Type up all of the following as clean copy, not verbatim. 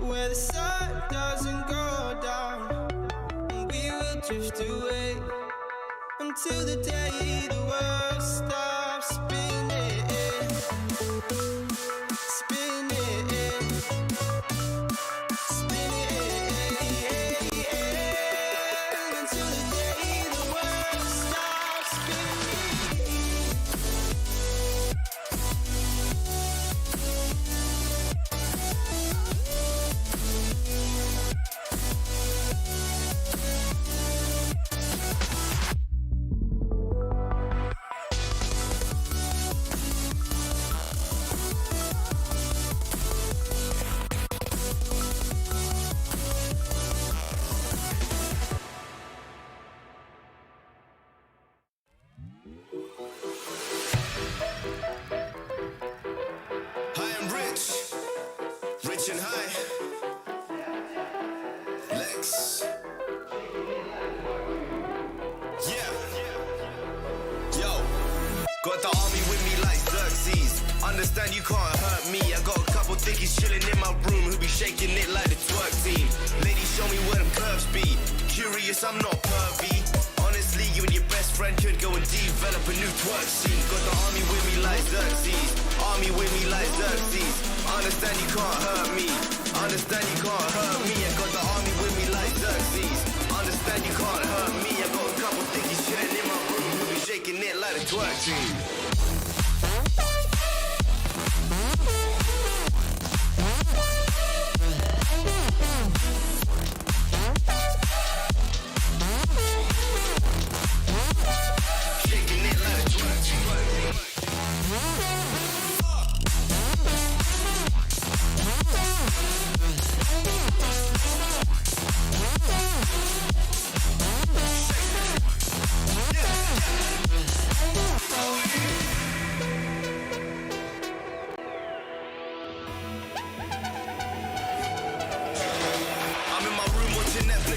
where the sun doesn't go down, and we will drift away until the day the world stops spinning, spinning, spinning, until the day the world stops spinning. Rich and high. Lex. Yeah. Yo. Got the army with me like Xerxes. Understand you can't hurt me. I got a couple thickies chilling in my room who be shaking it like the twerk team. Ladies, show me where them curves be. Curious, I'm not pervy. Honestly, you and your best friend could go and develop a new twerk scene. Got the army with me like Xerxes. Army with me like Xerxes. Understand you can't hurt me. Understand you can't hurt me. I got the army with me like Xerxes. Understand you can't hurt me. I got a couple thickies chilling in my room who be shaking it like the twerk team.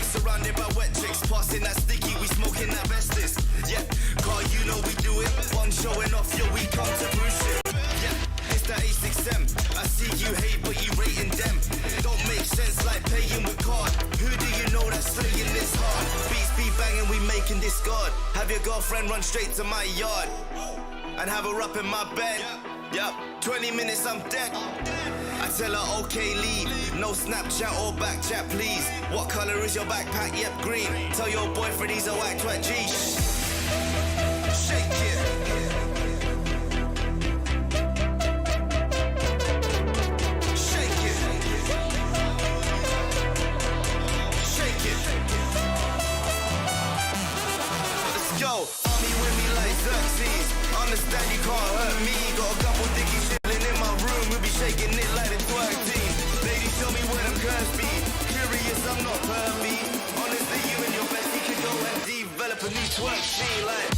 Surrounded by wet chicks, passing that sticky, we smoking that Vestas. Yeah, car, you know we do it. One showing off, yo, we come to push it. Yeah, it's the A6M. I see you hate, but you rating them. Don't make sense like paying with card. Who do you know that's slaying this hard? Beats be banging, we making this God. Have your girlfriend run straight to my yard and have her up in my bed. Yup, 20 minutes, I'm dead. I tell her, okay, leave. No Snapchat or back chat, please. What color is your backpack? Yep, green. Tell your boyfriend he's a whack twat G. Shake it. Shake it. Shake it. Let's go. Army with me like Xerxes. Understand you can't hurt me. Got a couple dickies chilling in my room. We'll be shaking it like the twerk team. Ladies, show me where them curves be. Curious, I'm not pervy. Honestly, you and your bestie could go and develop a new twerk scene like.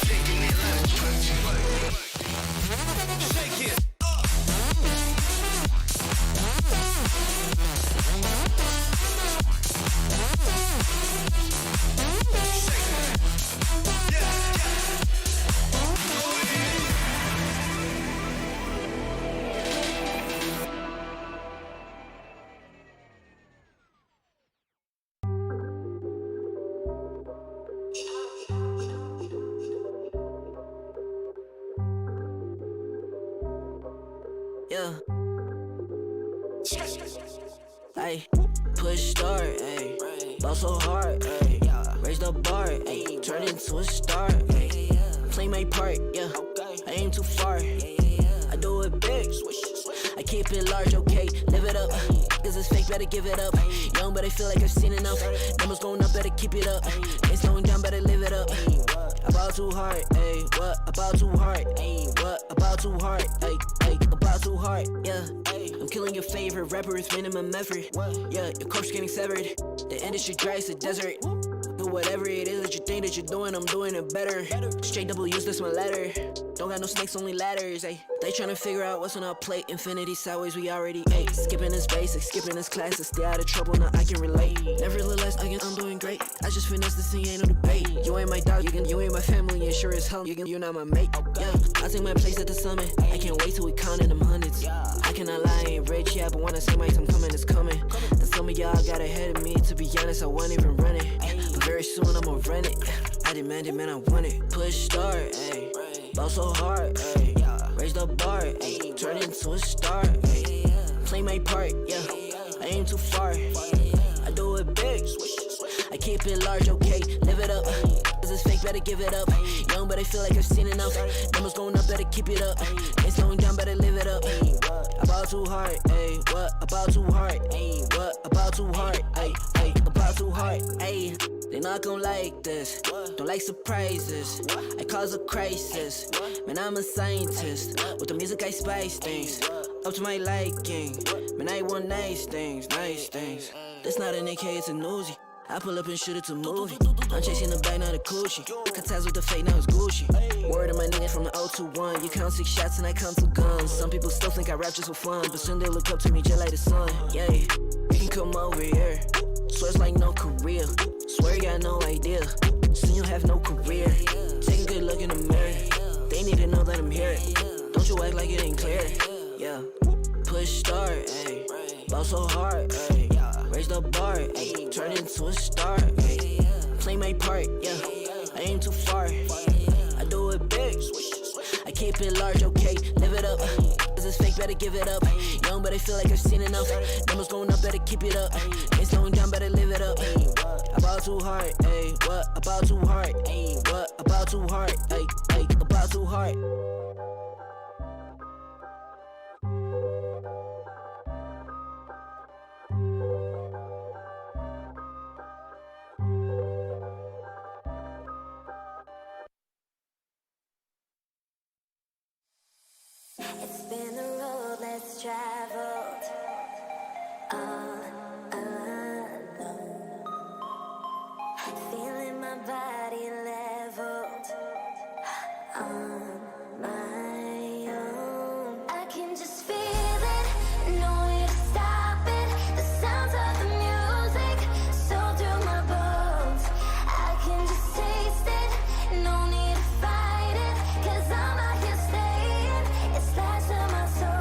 Shaking it like a twerk team. Shake it. Yeah. Ay, push start, ay. Ball so hard, ay. Raise the bar, ay. Turn into a star, ay. Play my part, yeah. I aim too far. I do it big. I keep it large, okay. Live it up. Cause it's fake, better give it up. Young, but I feel like I've seen enough. Numbers going up, better keep it up. Ain't slowing down, better live it up. About too hard, ayy. What? About too hard, ayy. What? About too hard, ayy. About too hard, yeah. I'm killing your favorite rapper, it's minimum effort. Yeah, your corpse getting severed. The industry dry as a desert. The whatever it is that you think that you're doing, I'm doing it better. Straight double use, this my letter. Don't got no snakes, only ladders, ayy. They tryna figure out what's on our plate. Infinity sideways, we already ate. Skipping this basics, skipping this classes. Stay out of trouble, now I can relate. Nevertheless, again, I'm doing great. I just finished this thing, ain't no debate. You ain't my dog, you ain't my family, and sure as hell, you're not my mate. Yeah, I take my place at the summit. I can't wait till we countin' them hundreds. I cannot lie, I ain't rich, yeah, but when I say my time coming, it's coming. And some of y'all got ahead of me, to be honest, I wasn't even running. But very soon I'ma run it. I demand it, man, I want it. Push start, ayy. Ball so hard, ayy. Raise the bar, ayy. Turn into a star, ayy. Play my part, yeah. I aim too far. I do it big. I keep it large, okay. Live it up. Cause it's fake, better give it up. Young, but I feel like I've seen enough. Numbers going up, better keep it up. Ain't slowing down, better live it up. About too hard, ayy. What about too hard, ayy? What about too hard, ayy? About too hard, ayy. They not gon' like this, don't like surprises. I cause a crisis, man, I'm a scientist. With the music I spice things, up to my liking. Man, I want nice things, nice things. This not an AK, it's a Uzi. I pull up and shoot it to movie. I'm chasing the bag, not a coochie. Cut ties with the fake, now it's Gucci. Word of my niggas from the 021. You count 6 shots and I count 2 guns. Some people still think I rap just for fun, but soon they look up to me just like the sun. Yeah, you can come over here. Swear it's like no career. Swear you got no idea. Soon you'll have no career. Take a good look in the mirror. They need to know that I'm here. Don't you act like it ain't clear. Yeah. Push start, ayy. Ball so hard, ayy. Raise the bar, ayy. Turn into a star, ayy. Play my part, yeah. I aim too far. I do it big. I keep it large, okay. Live it up. Cause it's fake, better give it up. Young, but I feel like I've seen enough. Numbers going up, better keep it up. Ain't slowing down, better live it up. About too hard, ayy. What about too hard, ayy? What about too hard, ayy? About too hard. It's been a road less traveled, all alone. Feeling my body leveled on my own. I can just feel it, no way to stop it. The sounds of the music, so through my bones. I can just taste it, no need to fight it. Cause I'm out here staying, it's last in my soul.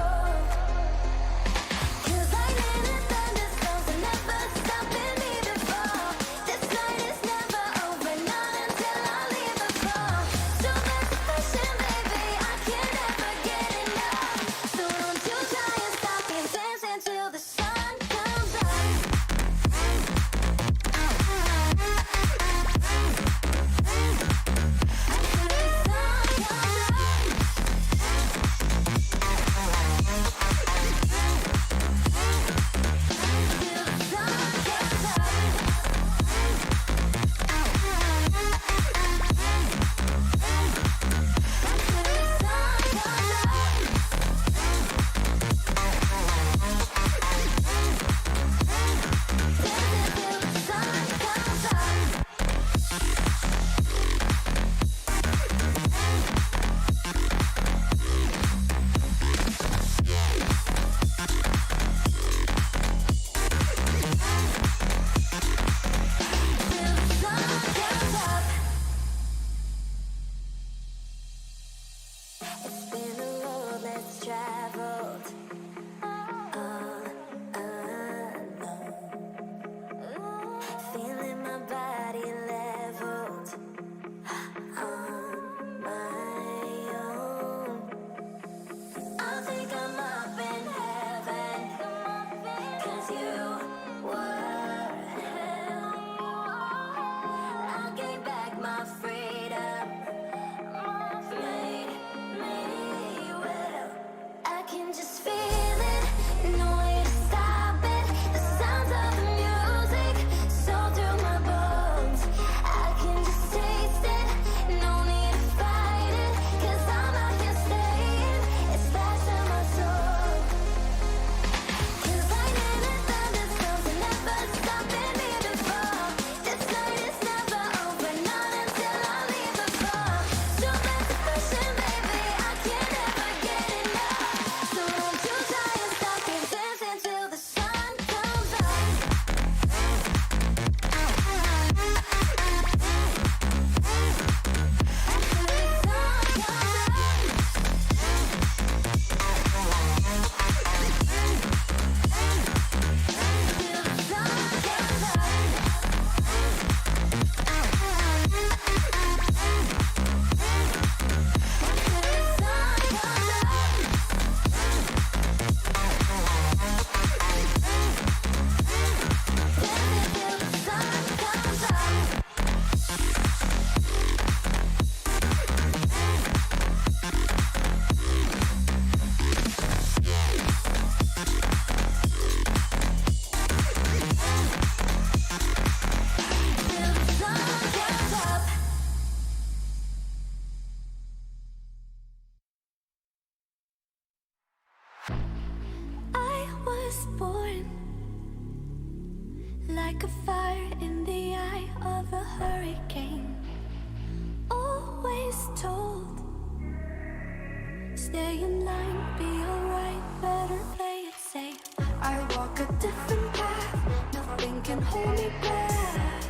back.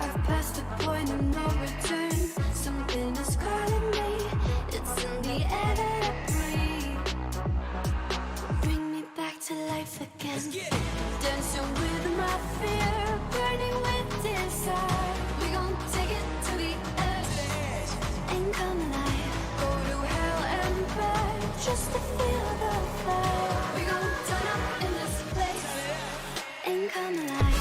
I've passed the point of no return. Something is calling me. It's in the air that I breathe. Bring me back to life again. Dancing with my fear, burning with desire. We gon' take it to the edge and come alive. Go to hell and back just to feel the fire. We gon' turn up in this place and come alive.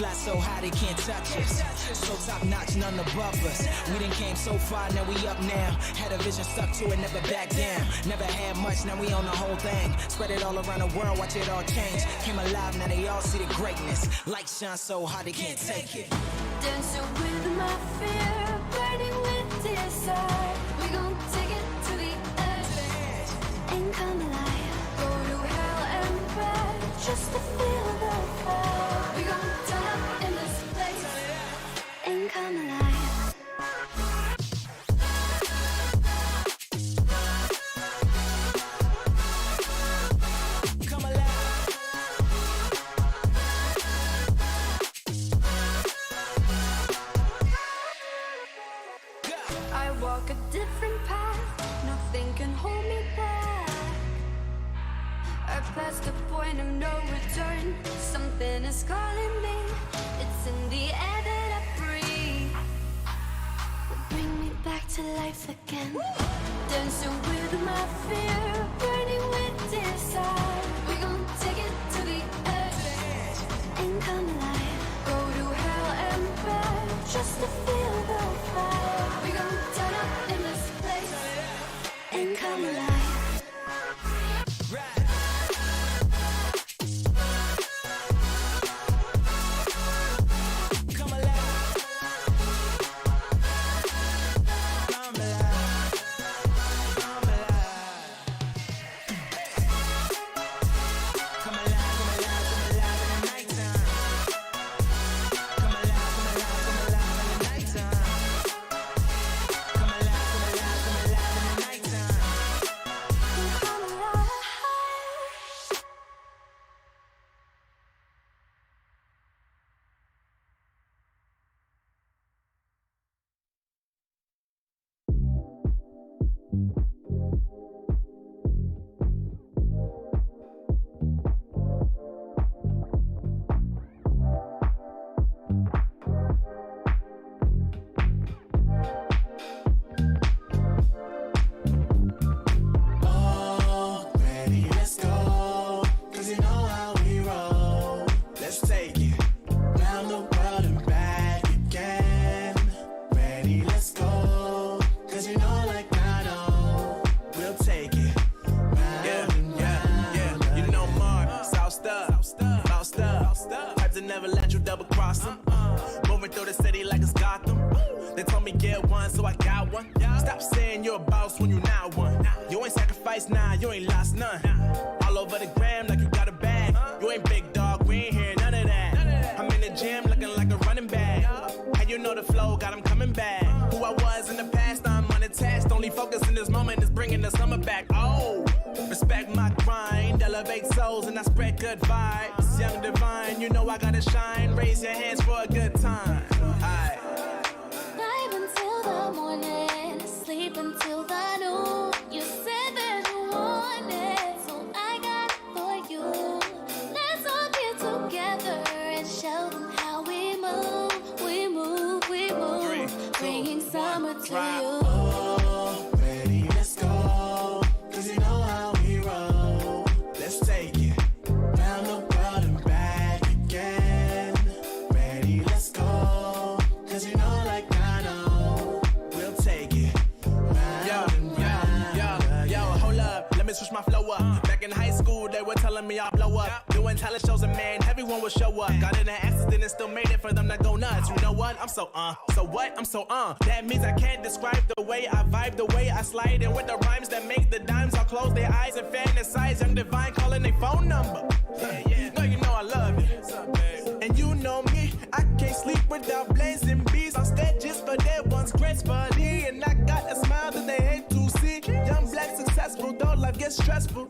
Fly so high they can't touch us. So top notch, none above us. We done came so far, now we up now. Had a vision, stuck to it, never back down. Never had much, now we own the whole thing. Spread it all around the world, watch it all change. Came alive, now they all see the greatness. Light shine so hard they can't take it. Dancing with my fear, burning with desire. We gon' take it to the edge and come alive. Go to hell and back just to feel the fire. We gon' turn up in this place and come alive. Come alive. I walk a different path, nothing can hold me back. I passed the point of no return. Something is calling me. It's in the air that I breathe. Bring me back to life again. Dancing with my fear, burning with desire. We gon' take it to the edge and come alive. Go to hell and back just to feel the fire. We gon' turn up in this place and come alive. everyone will show up. Got in an accident and still made it for them to go nuts. You know what? I'm so what? I'm so That means I can't describe the way I vibe, the way I slide. And with the rhymes that make the dimes, I'll close their eyes and fantasize. Young Divine calling their phone number. Yeah. No, you know I love it. What's up, babe? And you know me, I can't sleep without blazing beats. On stages for their ones gracefully. And I got a smile that they hate to see. Young, black, successful, though life gets stressful.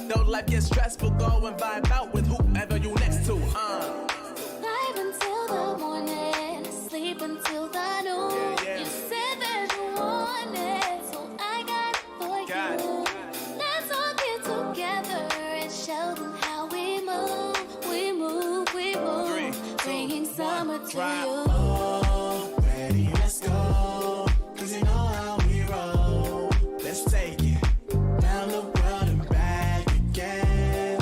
Though life gets stressful, go and vibe out with whoever you next to. Live until the morning, sleep until the noon. Yeah. You said that you want it, so I got it for you. Let's all get together and show them how we move. We move, we move. 3, 2, Bringing summer 1, to drop. you. Oh, ready, let's go. 'Cause you know how we roll. Let's take it down the world and back again.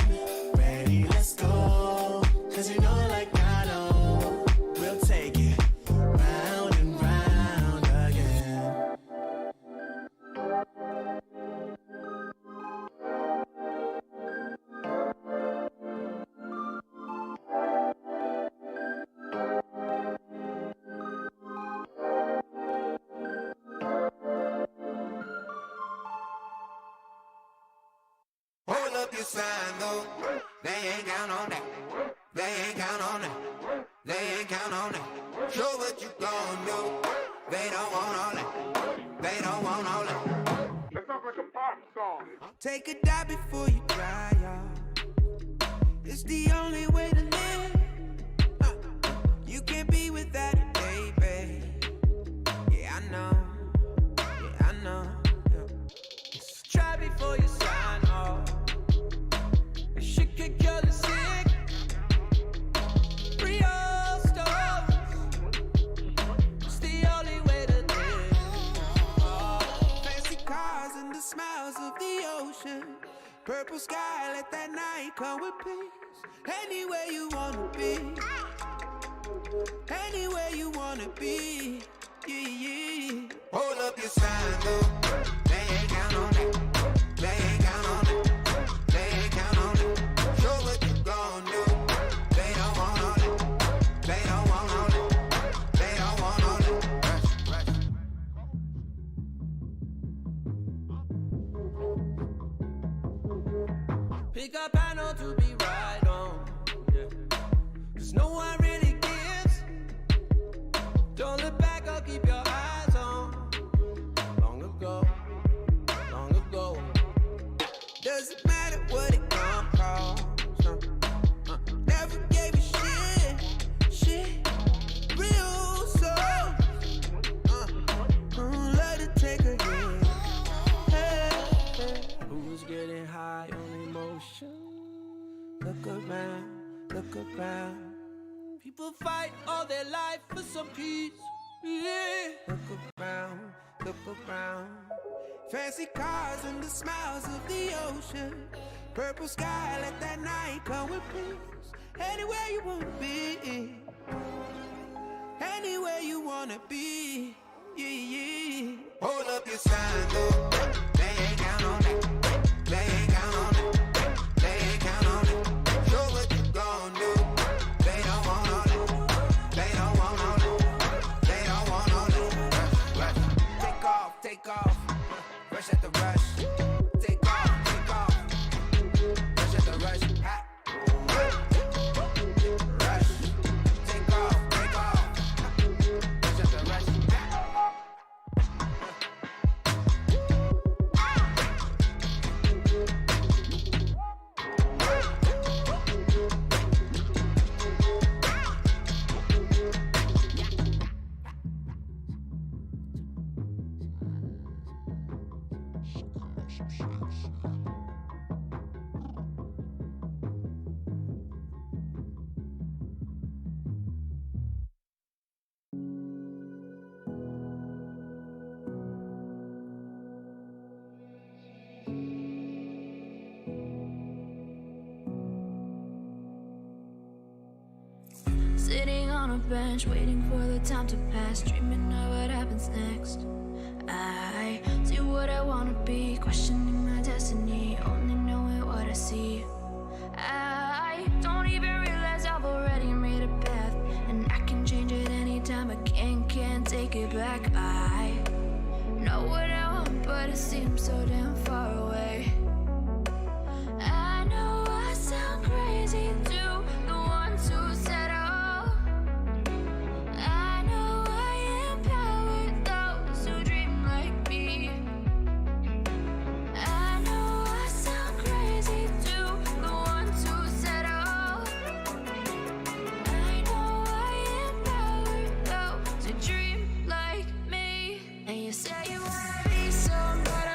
Ready, let's go. 'Cause you know like I know, we'll take it round and round again. Hold up your sign though, they ain't count on that. They ain't count on that. They ain't count on that. Show what you gon' do. They don't want all that. They don't want all that. That sounds like a pop song. Take a dive before you dry, y'all. It's the only way to live. You can't be without it, baby. Yeah, I know. Yeah, I know. Yeah. Try before you sign off. Shit can kill the sick. Real stuff. It's the only way to live. Fancy cars and the smiles of the ocean. Purple sky, let that night come with peace. Anywhere you wanna be. Anywhere you wanna be. Yeah, yeah. Hold up your sign, though. They ain't count on that. They ain't count on that. They ain't count on that. Show what you gon' do. They don't want all that. They don't want all that. They don't want all that. Rush. Pick up panel to be right on. Yeah. 'Cause no one really gives. Don't look back or keep your eyes on. Long ago. Doesn't matter what it gon' cost. Never gave a shit. Real soul. Let it take a hit. Hey. Who's getting high on emotion? Look around. People fight all their life for some peace. Yeah. Look around. Fancy cars and the smiles of the ocean. Purple sky, let that night come with peace. Anywhere you wanna be. Anywhere you wanna be. Yeah. Hold up your sign, though. They ain't count on that. They ain't count on that. They ain't count on that. Show what you gon' do. They don't want all that. They don't want all that. They don't want all that. Rush. Take off. Rush at the rush. Take off. Rush at the rush. Hot. Rush. Take off. Rush at the rush. Sitting on a bench, waiting for the time to pass, dreaming of what happens next. I see what I wanna be, questioning my destiny, only knowing what I see. I don't even realize so damn far away. I know I sound crazy to the ones who said oh. I know I empower those who dream like me. I know I sound crazy to the ones who said oh. I know I empower those who dream like me. And you say you wanna be somebody.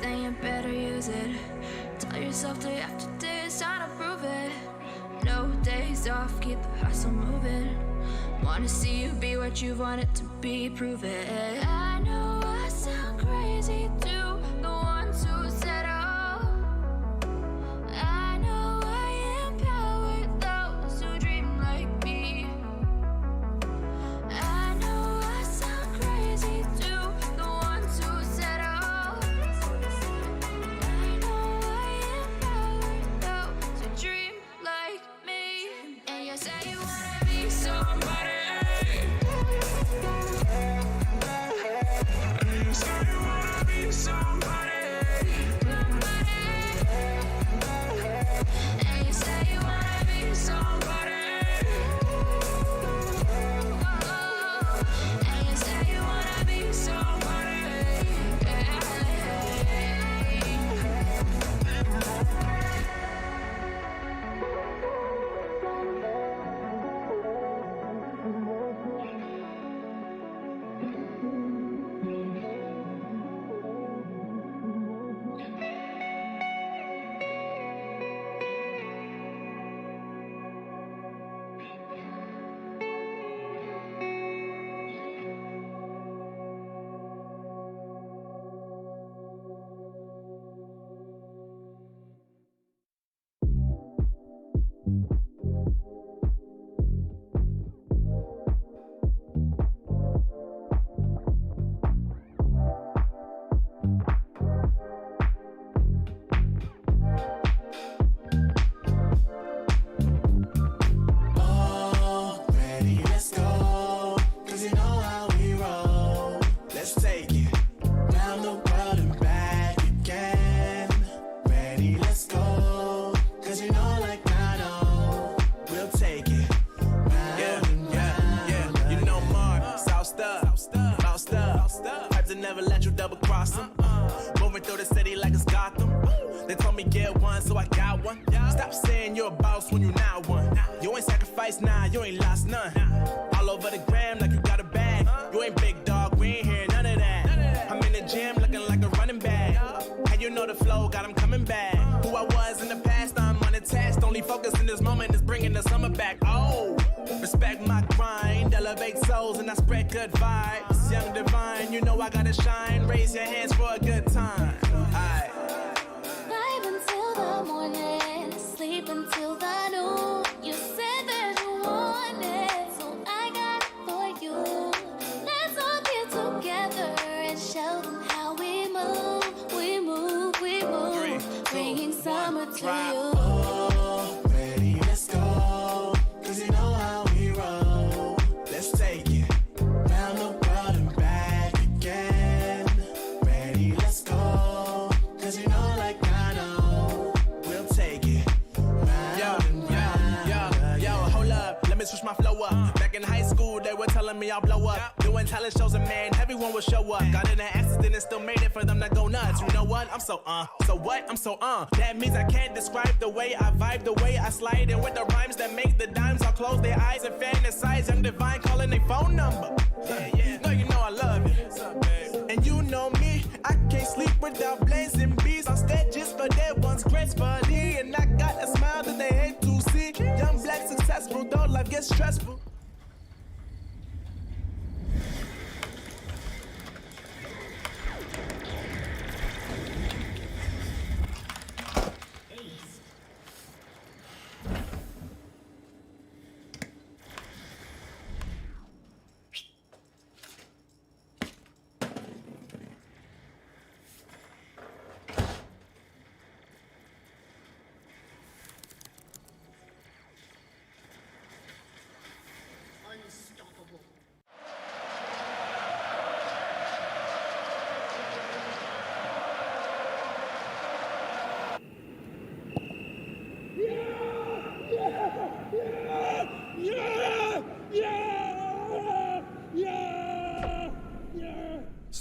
Then you better use it. Tell yourself day after day it's time to prove it. No days off, keep the hustle moving. Wanna see you be what you wanted to be, prove it. I know I sound crazy to the ones who said oh. I know I empower those who dream like me. I know I sound crazy to the ones who said oh. Dream like me. And you say you wanna be somebody. And you say you wanna be somebody. And you say you wanna be somebody. And you say you wanna be somebody. Never let you double cross them. Moving through the city like it's Gotham. They told me get one, so I got one. Stop saying you're a boss when you not one. You ain't sacrificed, nah, you ain't lost none. All over the gram like you got a bag. You ain't big dog, we ain't hearing none of that. I'm in the gym looking like a running back. How you know the flow, got 'em coming back. Who I was in the past, I'm unattached. Only focus in this moment is bringing the summer back. Oh, respect my grind, elevate souls and I spread good vibes. Young divine, you know I gotta shine. Raise your hands for a good time. Aight. Vibe until the morning, sleep until the noon. You said that you want it, so I got it for you. Let's all get together and show them how we move. We move, we move. 3, 2, bringing summer to you. Oh, ready, let's go. Cause you know how we roll. Let's take it round the world and back again. Ready, let's go. Cause you know like I know, we'll take it round and round. Yo, hold up, let me switch my flow up. Back in high school, they were telling me I'll blow up. Doing talent shows and man, everyone will show up. Got in an accident and still made it for them to go nuts. You know what? I'm so so what? I'm so That means I can't describe the way I vibe, the way I slide. And with the rhymes that make the dimes, I'll close their eyes and fantasize. Young divine calling their phone number. Yeah. No, you know I love you. And you know me, I can't sleep without blazing beats on stages for their ones gracefully. And I got a smile that they hate to see. Young black successful, though life gets stressful.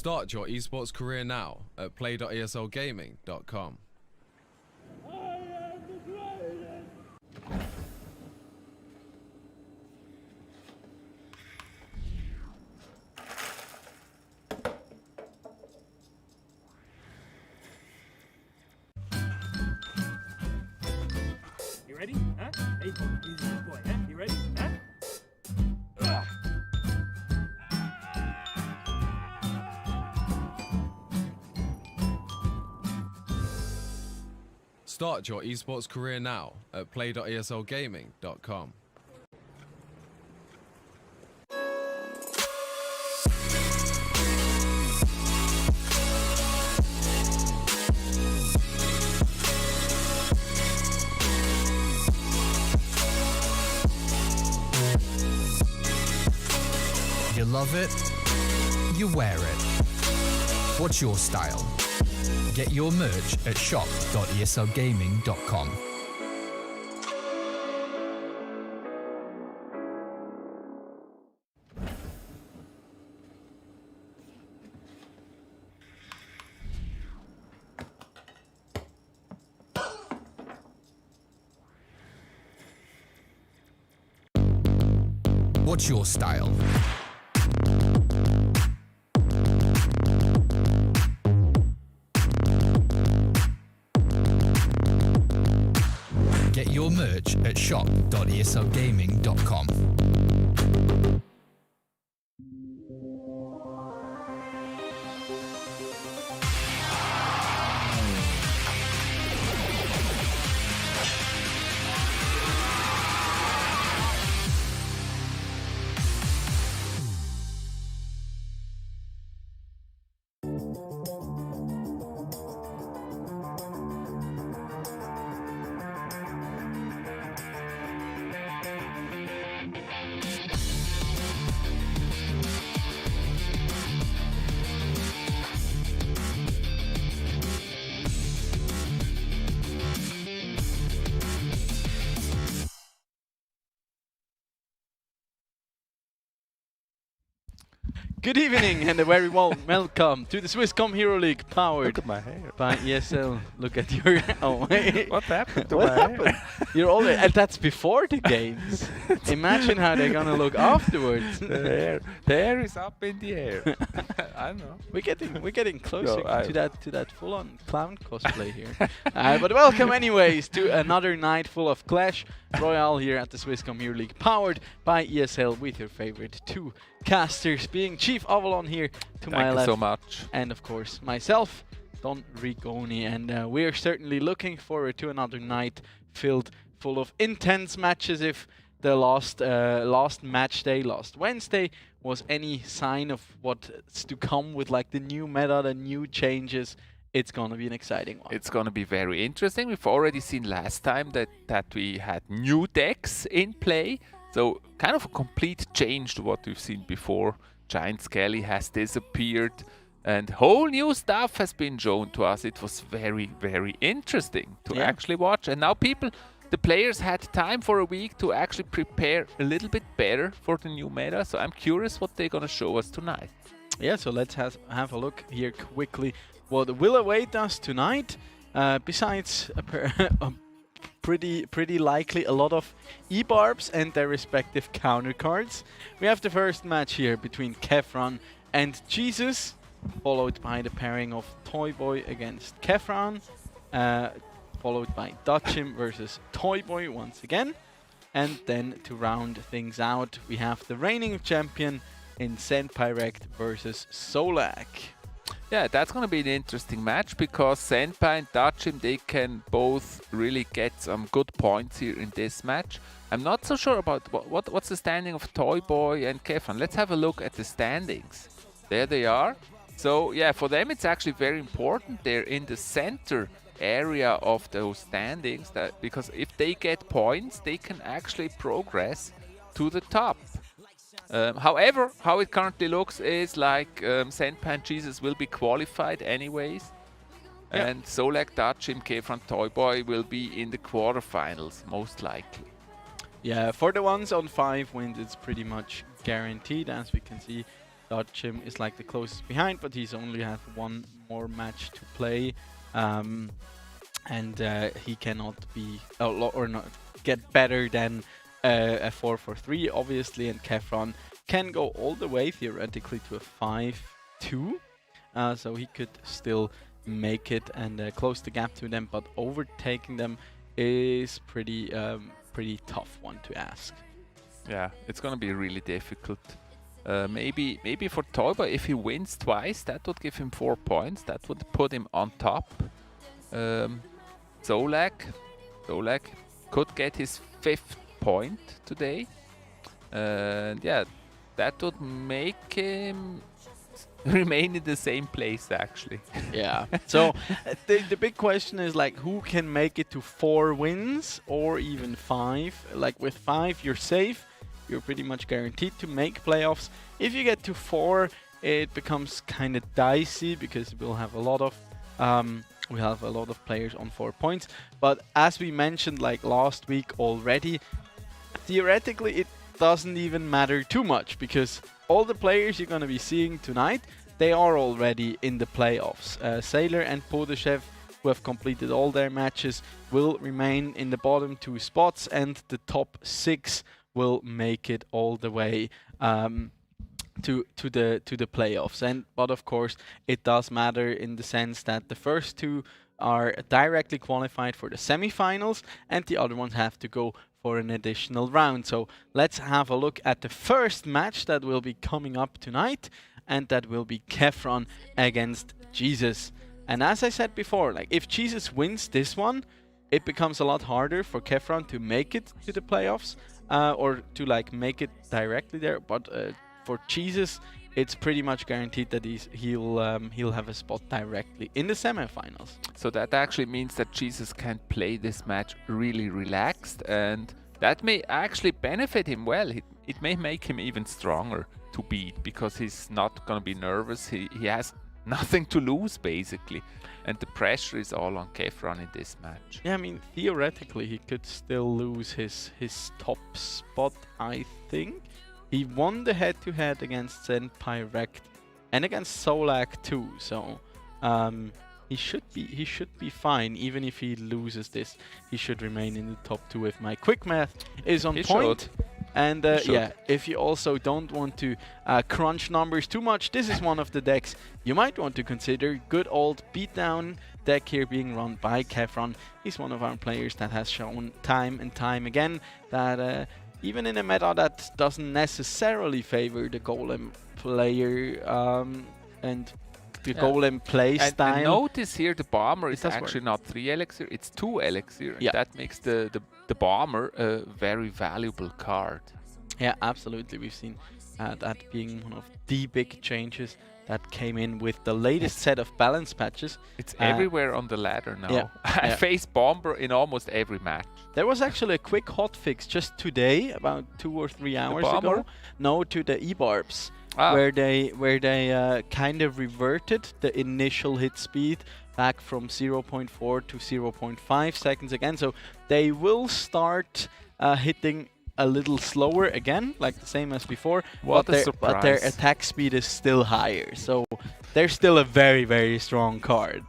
Start your esports career now at play.eslgaming.com. You ready? Huh? Hey, he's a good boy, huh? You ready? Huh? Start your esports career now at play.eslgaming.com. You love it, you wear it. What's your style? Get your merch at shop.eslgaming.com. What's your style? Get your merch at shop.eslgaming.com. Good evening and a very warm welcome to the Swisscom Hero League powered Look at my hair. by ESL. Look at your... Oh, wait. What happened to What my happened? hair? You're already... And that's before the games. Imagine how they're gonna look afterwards. The hair is up in the air. I know. We're getting closer No, to that full-on clown cosplay here. But welcome anyways to another night full of Clash Royale here at the Swisscom Hero League powered by ESL with your favorite two casters, being Chief Avalon here to my left. Thank you so much. And of course myself, Don Rigoni, and we are certainly looking forward to another night full of intense matches. If the last match day, last Wednesday, was any sign of what's to come with like the new meta, the new changes, it's gonna be an exciting one. It's gonna be very interesting. We've already seen last time that we had new decks in play. So kind of a complete change to what we've seen before. Giant Skelly has disappeared and whole new stuff has been shown to us. It was very, very interesting to actually watch. And now the players had time for a week to actually prepare a little bit better for the new meta. So I'm curious what they're gonna show us tonight. Yeah, so let's have a look here quickly what will await us tonight. Besides pretty likely a lot of E-Barbs and their respective counter cards. We have the first match here between Kefran and Jesus, followed by the pairing of Toy Boy against Kefran, followed by Dutchim versus Toy Boy once again. And then to round things out, we have the reigning champion in Senpai Rect versus Solak. Yeah, that's going to be an interesting match because Senpai and Dutchim, they can both really get some good points here in this match. I'm not so sure about what's the standing of Toy Boy and Kefan. Let's have a look at the standings. There they are. So yeah, for them it's actually very important. They're in the center area of those standings, because if they get points, they can actually progress to the top. However, how it currently looks is like Senpai and Jesus will be qualified anyways. Yeah. And Solak, Dutchim, Kefran, Toy Boy will be in the quarterfinals, most likely. Yeah, for the ones on 5 wins, it's pretty much guaranteed, as we can see. Dodgem is like the closest behind, but he's only had one more match to play, and he cannot be or not get better than a 4-4-3, obviously. And Kefron can go all the way theoretically to a 5-2, so he could still make it and close the gap to them, but overtaking them is pretty tough one to ask. Yeah, it's gonna be really difficult. Maybe for Toiba, if he wins twice, that would give him 4 points. That would put him on top. Zolak could get his 5th point today. And yeah, that would make him remain in the same place, actually. Yeah. So the big question is, like, who can make it to 4 wins or even 5? Like, with 5, you're safe. You're pretty much guaranteed to make playoffs. If you get to 4, it becomes kind of dicey because we'll have a lot of players on 4 points. But as we mentioned, like last week already, theoretically it doesn't even matter too much because all the players you're going to be seeing tonight, they are already in the playoffs. Sailor and Podeshev, who have completed all their matches, will remain in the bottom 2 spots, and the top 6 will make it all the way to the playoffs. But of course, it does matter in the sense that the first 2 are directly qualified for the semifinals, and the other ones have to go for an additional round. So let's have a look at the first match that will be coming up tonight, and that will be Kefron against Jesus. And as I said before, like, if Jesus wins this one, it becomes a lot harder for Kefron to make it to the playoffs, or to like make it directly there. But for Jesus, it's pretty much guaranteed that he'll have a spot directly in the semifinals. So that actually means that Jesus can play this match really relaxed, and that may actually benefit him well. It may make him even stronger to beat because he's not going to be nervous. He has nothing to lose, basically. And the pressure is all on Kefron in this match. Yeah, I mean, theoretically, he could still lose his top spot, I think. He won the head-to-head against Senpai Rect and against Solak too, so he should be fine. Even if he loses this, he should remain in the top 2 if my quick math is on point. Should. And yeah, if you also don't want to crunch numbers too much, this is one of the decks you might want to consider. Good old beatdown deck here being run by Kefron. He's one of our players that has shown time and time again that even in a meta that doesn't necessarily favor the golem player and the golem play style. And notice here the bomber is actually not 3 elixir, it's 2 elixir. Yeah. That makes the bomber a very valuable card. Yeah, absolutely. We've seen that being one of the big changes that came in with the latest set of balance patches. It's everywhere on the ladder now. Yeah. I face bomber in almost every match. There was actually a quick hotfix just today, about 2 or 3 hours ago. No, to the E-Barbs. Where they kind of reverted the initial hit speed back from 0.4 to 0.5 seconds again. So they will start hitting a little slower again, like the same as before. What a surprise. But their attack speed is still higher. So they're still a very, very strong card.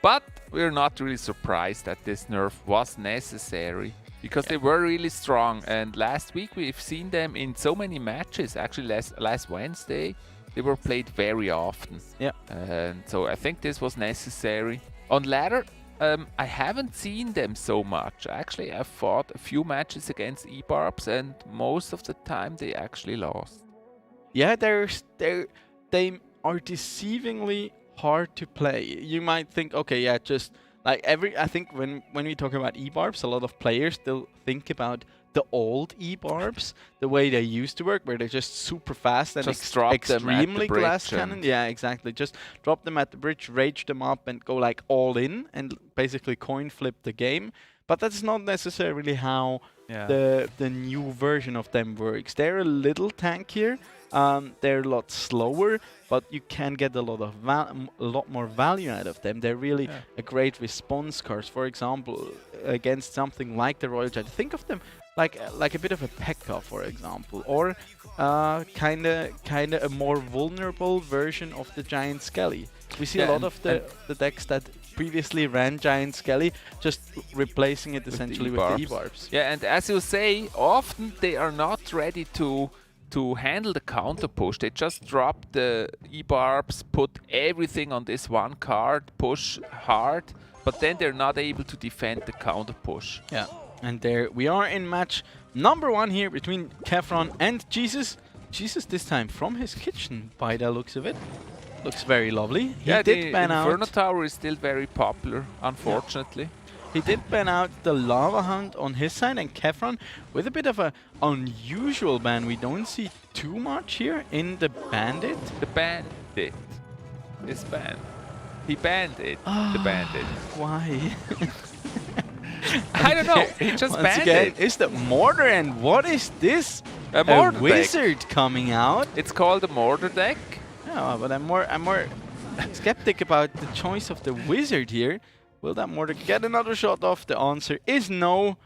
But we're not really surprised that this nerf was necessary, because they were really strong, and last week we've seen them in so many matches. Actually, last Wednesday they were played very often. Yeah. And so I think this was necessary. On ladder, I haven't seen them so much. Actually, I've fought a few matches against E-Barbs, and most of the time they actually lost. Yeah, they are deceivingly hard to play. You might think, okay, yeah, just like I think when we talk about E-Barbs, a lot of players still think about the old E-Barbs, the way they used to work, where they're just super fast and extremely glass cannon. Yeah, exactly. Just drop them at the bridge, rage them up, and go like all in, and basically coin flip the game. But that's not necessarily how the new version of them works. They're a little tankier. They're a lot slower, but you can get a lot more value out of them. They're really a great response card. For example, against something like the Royal Jet. Think of them like a bit of a P.E.K.K.A, for example, or kinda a more vulnerable version of the Giant Skelly. We see a lot of the decks that previously ran Giant Skelly, just replacing it essentially with the E-Barbs. Yeah, and as you say, often they are not ready to handle the counter push. They just drop the E-Barbs, put everything on this one card, push hard, but then they're not able to defend the counter push. Yeah, and there we are in match number 1 here between Kefron and Jesus. Jesus this time from his kitchen, by the looks of it. Looks very lovely. He did ban out. Inferno Tower is still very popular, unfortunately. He did ban out the Lava Hunt on his side, and Kefron with a bit of an unusual ban. We don't see too much here in the Bandit. The Bandit is banned. He banned it, the Bandit. Why? I don't know, he just Once banned again, it. it's the Mortar, and what is this? A Mortar Wizard deck. coming out. It's called a Mortar deck. Yeah, but I'm more skeptic about the choice of the Wizard here. Will that Mortar get another shot off? The answer is no.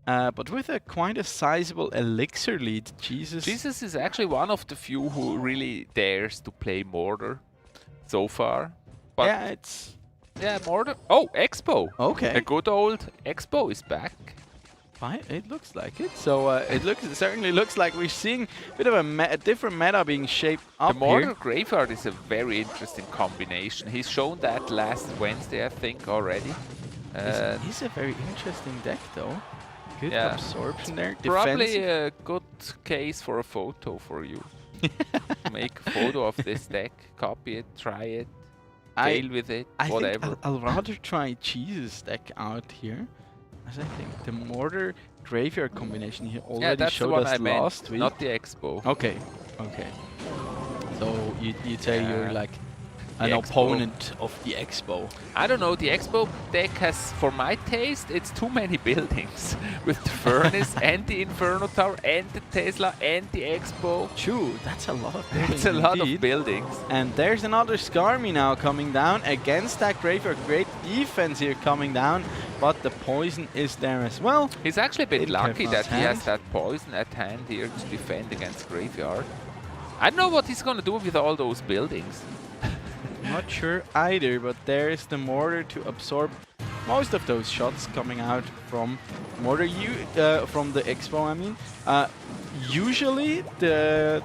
But with quite a sizable elixir lead, Jesus. Jesus is actually one of the few who really dares to play Mortar so far. But yeah, it's... Yeah, Mortar. Oh, Expo. Okay. A good old Expo is back. It looks like it. So it certainly looks like we're seeing a bit of a different meta being shaped up The Mortar here. Graveyard is a very interesting combination. He's shown that last Wednesday, I think, already. It's a very interesting deck, though. Good absorption there. Probably a good case for a photo for you. Make a photo of this deck, copy it, try it, fail with it, whatever. Think I'll rather try Jesus deck out here. As I think the Mortar Graveyard combination he already showed us last week. Not the Expo. Okay. So you'd say you're like an Expo. opponent of the Expo. I don't know, the Expo deck has, for my taste, it's too many buildings. With the Furnace and the Inferno Tower and the Tesla and the Expo. True, that's a lot of buildings. That's a lot of buildings. And there's another Skarmy now coming down against that Graveyard. Great defense here coming down, but the poison is there as well. He's actually a bit lucky that he hand. has that poison at hand here to defend against Graveyard. I don't know what he's gonna do with all those buildings. Not sure either, but there is the Mortar to absorb most of those shots coming out from Mortar. From the Expo, I mean. Usually the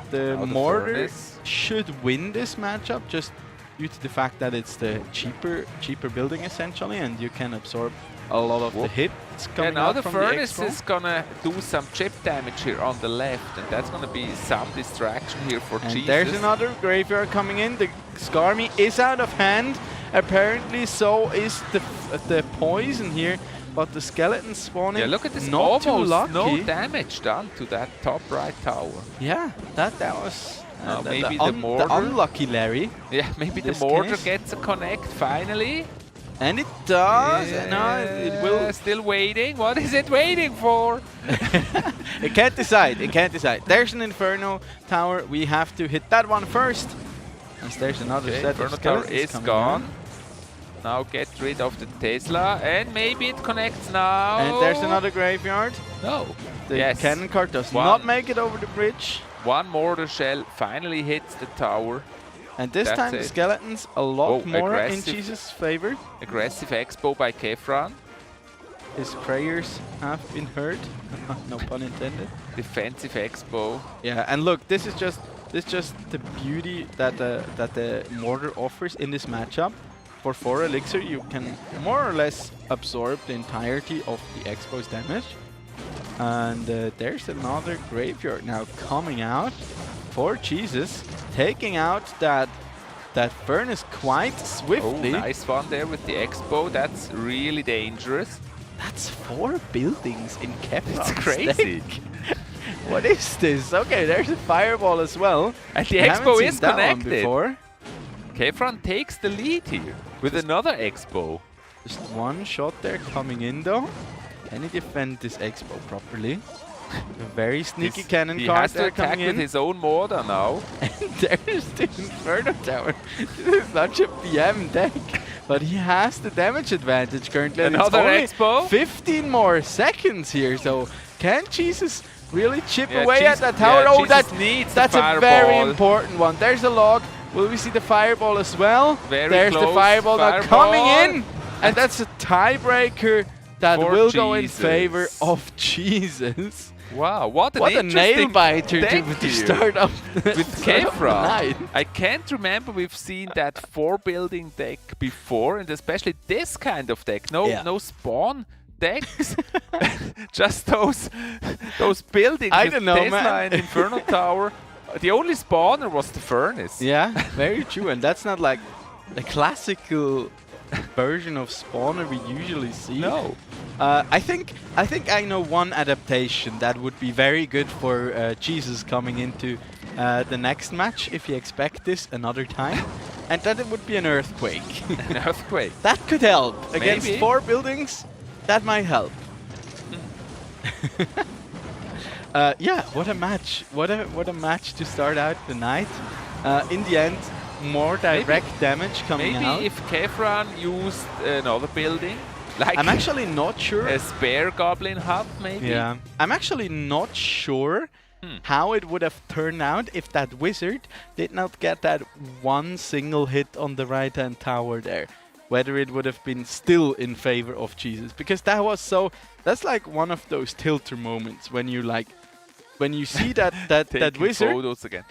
Mortar should win this matchup just due to the fact that it's the cheaper building essentially, and you can absorb a lot of the hits coming now out the from Furnace the Expo. is gonna do some chip damage here on the left, and that's gonna be some distraction here for And Jesus. there's another Graveyard coming in. The Skarmy is out of hand. Apparently, so is the poison here. But the skeleton spawning. Yeah, look at this, not too almost lucky. no damage done to that top right tower. Yeah, that was maybe the Mortar. The unlucky Larry. Yeah, maybe the This Mortar case. gets a connect finally. And it does. Yeah, No, it will. Still waiting. What is it waiting for? It can't decide. It can't decide. There's an Inferno Tower. We have to hit that one first. As there's another set Inferno of Tower skeletons is coming gone. in. Now get rid of the Tesla, and maybe it connects now. And there's another Graveyard. No. The cannon cart does One. not make it over the bridge. One Mortar Shell finally hits the tower. And this That's time the it. skeletons a lot more in aggressive. Jesus' favor. Aggressive Expo by Kefran. His prayers have been heard. No pun intended. Defensive Expo. Yeah, and look, this is just the beauty that the Mortar offers in this matchup. For 4 elixir, you can more or less absorb the entirety of the Expo's damage. And there's another Graveyard now coming out for Jesus, taking out that Furnace quite swiftly. Oh, nice one there with the Expo. That's really dangerous. That's 4 buildings in Kefron's It's crazy. deck. What is this? Okay, there's a fireball as well. And the We haven't Expo seen is that one connected. before. Kefran takes the lead here with another Expo. Just one shot there coming in though. Can he defend this Expo properly? A very sneaky cannon He card has to there attack coming with in. his own Mortar now. And there's the Inferno Tower. This is such a PM deck. But he has the damage advantage currently. And Another it's only Expo. 15 more seconds here. So Can Jesus really chip Yeah, away at Jesus- that tower? yeah, Oh, Jesus needs the that's a very fireball. important one. There's a log. Will we see the fireball as well? Very There's the close. fireball now Fireball. coming in. And that's a tiebreaker that For will go in Jesus. favor of Jesus. Wow, what What a interesting nail biter deck to here. start up With start up the Kefra. night. I can't remember we've seen that 4-building deck before, and especially this kind of deck. No spawn decks, just those buildings. I with don't know, Tesla man. and Inferno Tower. The only spawner was the furnace. Yeah, very true. And that's not like the classical version of spawner we usually see. No. I think I know one adaptation that would be very good for Jesus coming into the next match if you expect this another time, and that it would be an earthquake. An earthquake. That could help against Maybe. 4 buildings. That might help. Yeah, what a match! What a match to start out the night. In the end, more direct damage coming Maybe out. if Kefran used another building, like I'm actually not sure. a spare goblin hut, maybe. Yeah, I'm actually not sure how it would have turned out if that wizard did not get that one single hit on the right-hand tower there. Whether it would have been still in favor of Jesus, because that was so. That's like one of those tilter moments when you like, when you see that Taking wizard photos again.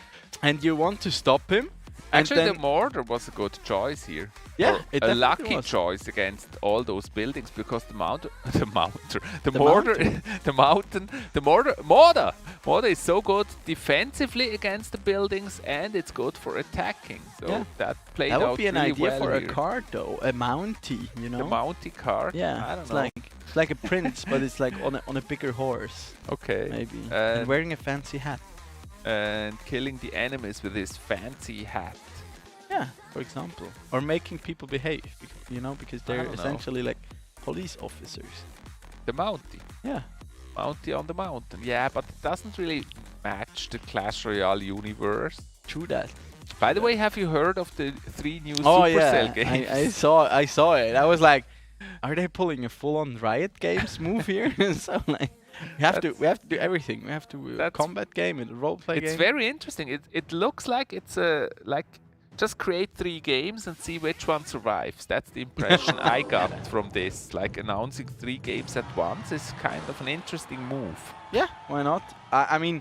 and you want to stop him. And Actually, then the mortar was a good choice here. Yeah, Or it a definitely lucky was. choice against all those buildings because the mortar is so good defensively against the buildings, and it's good for attacking. So Yeah. that played that out would be an really idea well for here. a card though, a Mountie, you know. The Mountie card. Yeah, I don't it's know. it's like a prince, but it's like on a bigger horse, Okay. maybe, And, and wearing a fancy hat. and killing the enemies with his fancy hat. Yeah, for example, or making people behave, you know, because they're don't know. essentially like police officers. The Mountie. Yeah. Mountie on the mountain. Yeah, but it doesn't really match the Clash Royale universe. True that. By the way, have you heard of the 3 new Oh Supercell yeah, games? I saw it. I was like, are they pulling a full-on Riot Games move here? So like, we have to do everything. We have to combat game and role play game. It's very interesting. It looks like it's like just create 3 games and see which one survives. That's the impression I got from this. Like announcing 3 games at once is kind of an interesting move. Yeah, why not? I mean,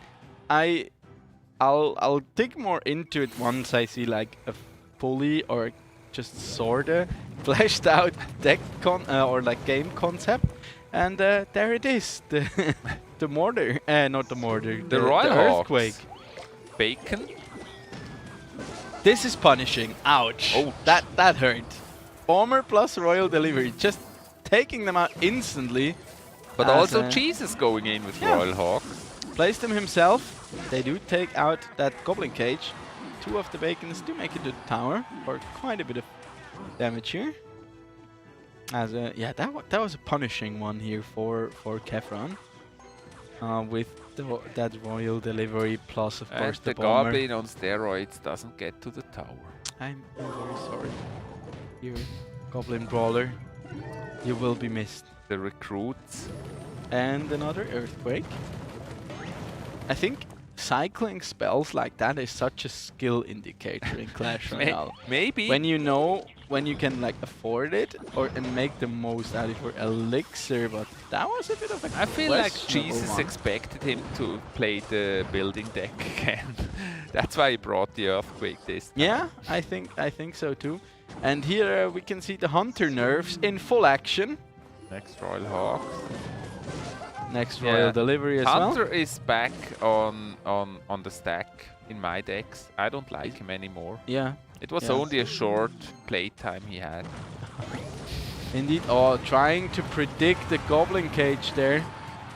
I'll dig more into it once I see like a fully or just sorta fleshed out deck or like game concept, and there it is, the the mortar, not the mortar, The Royal the Hawks. earthquake. Bacon. This is punishing. Ouch. Ouch. That hurt. Bomber plus Royal Delivery, just taking them out instantly. But as, also Jesus going in with yeah. Royal Hawk. Placed them himself. They do take out that Goblin Cage. 2 of the Bacons do make it to the tower for quite a bit of damage here. As yeah, that was a punishing one here for Kefran. With that Royal Delivery plus, of course, And the the bomber. Goblin on steroids doesn't get to the tower. I'm very sorry. You Goblin Brawler, you will be missed. The recruits. And another Earthquake. I think cycling spells like that is such a skill indicator in Clash Royale. Maybe. When you know when you can like afford it and make the most out of your elixir, but that was a bit of a I feel like questionable Jesus one. expected him to play the building deck again. That's why he brought the earthquake this time. Yeah, I think so too. And here we can see the Hunter nerfs in full action. Next Royal Hawk. Next Royal Delivery as well. Hunter is back on the stack in my decks. I don't like him anymore. Yeah. It was Yeah. only a short playtime he had. Indeed. Oh, trying to predict the Goblin Cage there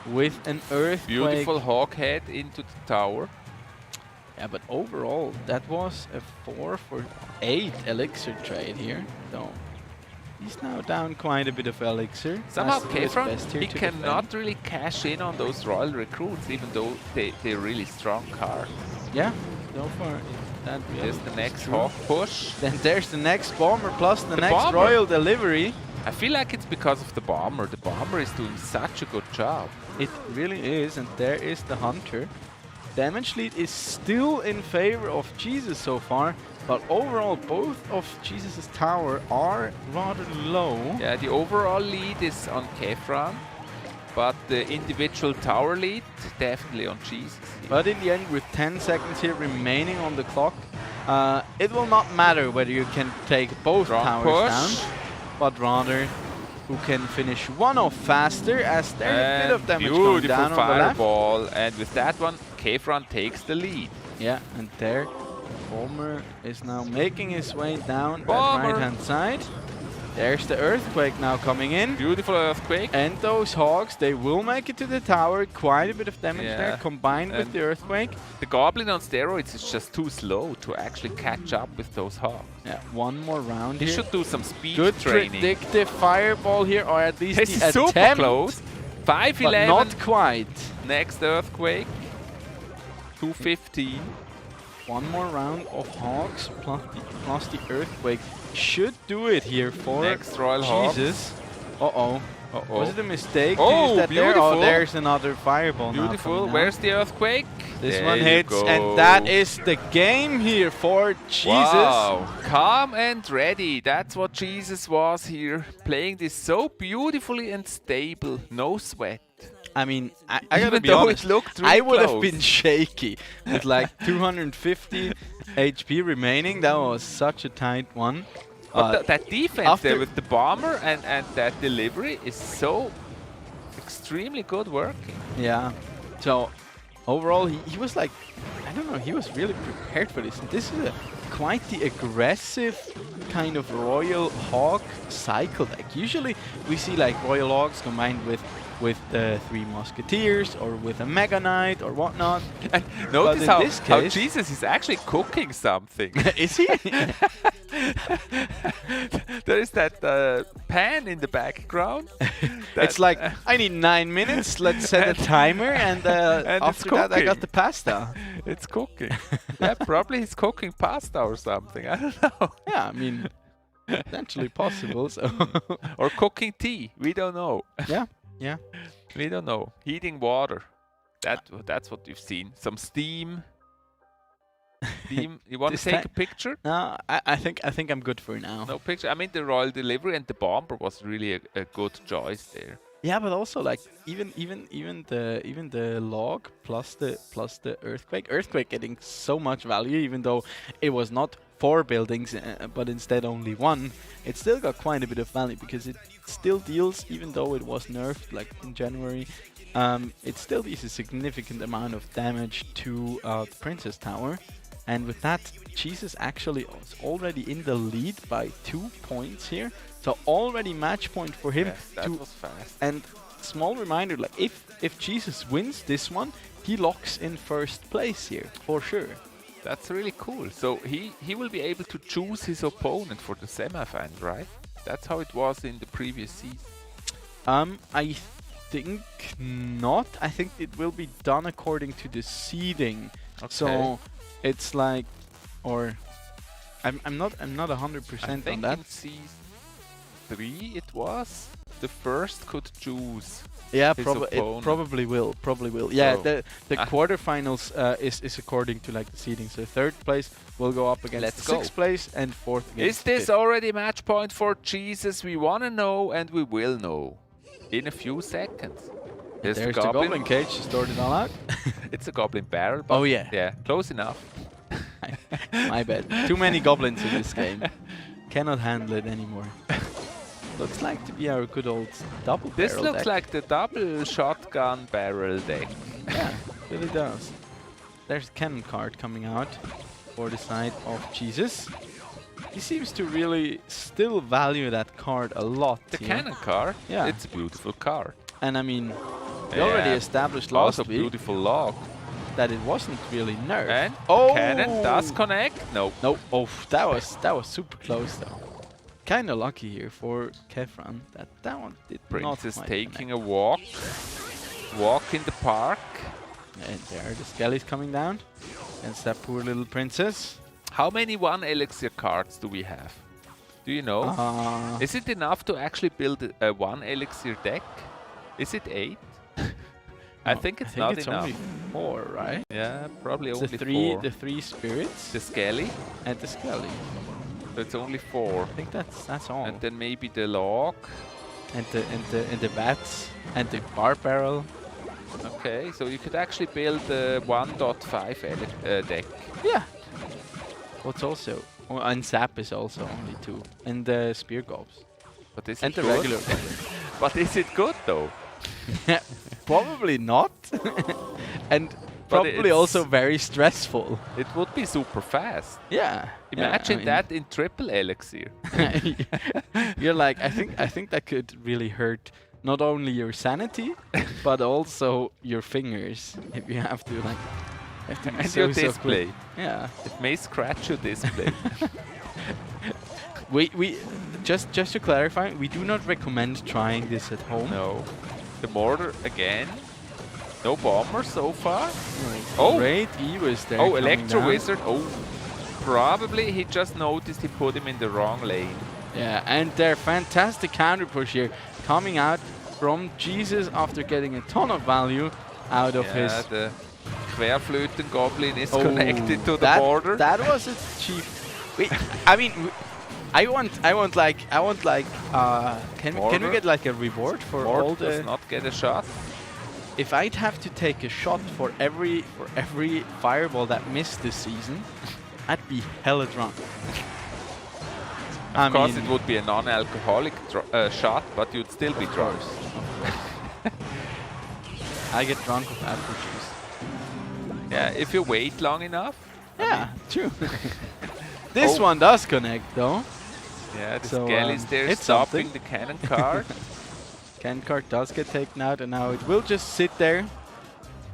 with an Earthquake. Beautiful Hawk head into the tower. Yeah, but overall, that was a 4 for 8 elixir trade here. So he's now down quite a bit of elixir. Somehow Has to do his Kefran, best here he to cannot defend. really cash in on those Royal recruits, even though they're really strong cards. Yeah, so far that There's the is next true. Hawk push. Then there's the next Bomber plus the next Bomber. Royal Delivery. I feel like it's because of the bomber. The bomber is doing such a good job. It really is, and there is the hunter. Damage lead is still in favor of Jesus so far, but overall both of Jesus' tower are rather low. Yeah, the overall lead is on Kefran, but the individual tower lead definitely on Jesus. But in the end, with 10 seconds here remaining on the clock, it will not matter whether you can take both towers down, but rather who can finish one off faster, as there's a bit of damage going down on the left. Fireball, and with that one, Kefran takes the lead. Yeah, and there, Bomber is now making his way down that Bomber. right-hand side. There's the Earthquake now coming in. Beautiful Earthquake. And those Hogs, they will make it to the tower. Quite a bit of damage there, combined with the Earthquake. The Goblin on steroids is just too slow to actually catch up with those Hogs. Yeah, one more round He here. should do some speed Good training. predictive Fireball here, or at least This the is super attempt. close. 5-11. But not quite. Next Earthquake. 2-15. One more round of Hogs plus the Earthquake should do it here for Next Royal Jesus. Uh-oh. Uh-oh. Was it a mistake? Oh, to use that there? beautiful. Oh, there's another Fireball now Beautiful. coming down. Where's the Earthquake? This There one you hits, go. and that is the game here for Jesus. Wow. Calm and ready. That's what Jesus was here. Playing this so beautifully and stable. No sweat. I mean, I gotta Even be though honest, it looked really I would have close. been shaky with like 250 HP remaining. That was such a tight one. But that defense there with the bomber and that delivery is so extremely good working. Yeah. So overall, he was like, I don't know, he was really prepared for this. And this is quite the aggressive kind of Royal Hog cycle deck. Usually we see like Royal Hogs combined with the Three Musketeers or with a Mega Knight or whatnot. And notice how case, Jesus is actually cooking something. Is he? There is that pan in the background. It's like, I need 9 minutes, let's set a timer, and after that I got the pasta. It's cooking. Yeah, probably he's cooking pasta or something. I don't know. Yeah, I mean, potentially possible. So or cooking tea. We don't know. Yeah, yeah. We don't know. Heating water. That's what we've seen. Some steam. Steam. You want to take a picture? No, I think I'm good for now. No picture. I mean, the Royal Delivery and the bomber was really a good choice there. Yeah, but also like even the log plus the earthquake getting so much value, even though it was not 4 buildings but instead only 1. It still got quite a bit of value because it still deals, even though it was nerfed like in January, it still deals a significant amount of damage to the Princess Tower. And with that, Jesus actually is already in the lead by 2 points here. So already match point for him. Yes, that was fast. And small reminder, like if Jesus wins this one, he locks in first place here for sure. That's really cool. So he will be able to choose his opponent for the semifinal, right? That's how it was in the previous season. I think not. I think it will be done according to the seeding. Okay. So it's like, or I'm not 100% on that. In C3 it was the first could choose. Yeah, his it probably will. Yeah, So, the quarterfinals is according to like the seeding. So 3rd place will go up against Let's 6th place and 4th against Is this 5th. already match point for Jesus? We want to know, and we will know in a few seconds. There's the goblin cage to sort it all out. It's a goblin barrel. Oh yeah. Yeah, close enough. My bad. Too many goblins in this game. Cannot handle it anymore. Looks like to be our good old double barrel This looks deck. like the double shotgun barrel deck. Yeah, really does. There's a cannon card coming out for the side of Jesus. He seems to really still value that card a lot. The here. cannon card? Yeah. It's a beautiful card. And I mean, we already established last also week beautiful log. that it wasn't really nerfed. And oh! cannon does connect. Nope. Nope. Oh, that was super close though. Kind of lucky here for Kefran that one did not Princess quite taking connect. a walk. Walk in the park. And there the Skelly's coming down against that poor little princess. How many 1 elixir cards do we have? Do you know? Is it enough to actually build a 1 elixir deck? Is it 8? I think it's not enough. Only 4, right? Yeah, probably It's only 4. The 3 spirits. The Skelly. And the Skelly. So it's only 4. I think that's all. And then maybe the log. And the bats. And the bar barrel. Okay, so you could actually build a 1.5 deck. Yeah. What's also... and Zap is also only 2. And the Spear Gobs. But is and it the good? regular. But is it good though? Probably not. And probably also very stressful. It would be super fast. Yeah. Imagine that in triple elixir. You're like, I think that could really hurt not only your sanity, but also your fingers if you have to like. And your display. Yeah. It may scratch your display. we just to clarify, we do not recommend trying this at home. No. The mortar again. No bomber so far. Oh, great Evis there. Oh, Electro Wizard. Oh, probably he just noticed he put him in the wrong lane. Yeah, and their fantastic counter push here coming out from Jesus after getting a ton of value out of his. The Querflöten Goblin is connected to the border. That was a cheap. Wait, I mean, I want like, can we get like a reward for all the? Does not get a shot. If I'd have to take a shot for every fireball that missed this season, I'd be hella drunk. Of course, it would be a non-alcoholic shot, but you'd still be drunk. I get drunk with apple juice. Yeah, if you wait long enough. Yeah, true. This one does connect though. Yeah, the Skelly's there it's stopping the cannon card. Cannon card does get taken out, and now it will just sit there,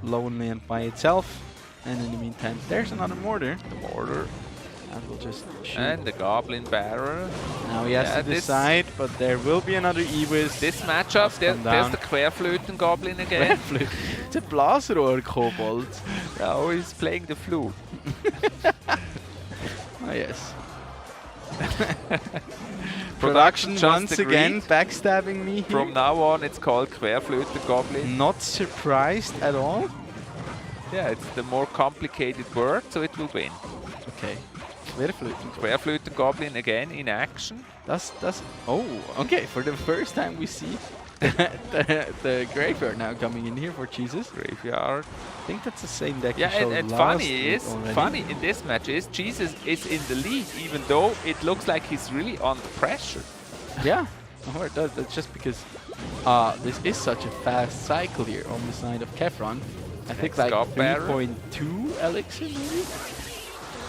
lonely and by itself. And in the meantime, there's another mortar. The mortar. And we'll just shoot. And the Goblin Barrel. Now he has to decide, but there will be another Evis. This matchup, there's the Querflöten Goblin again. It's a Blasrohr Kobold. Oh, he's playing the flute. Oh, yes. Production once again backstabbing me here. From now on, it's called Querflöten Goblin. Not surprised at all. Yeah, it's the more complicated word, so it will win. Okay. Querflöten Goblin again in action. Oh, okay. For the first time we see the graveyard now coming in here for Jesus. Graveyard. I think that's the same deck. Yeah, and funny in this match is Jesus is in the lead, even though it looks like he's really under pressure. Yeah, oh, it does. That's just because this is such a fast cycle here on the side of Kefron. I think like 3.2 elixir maybe.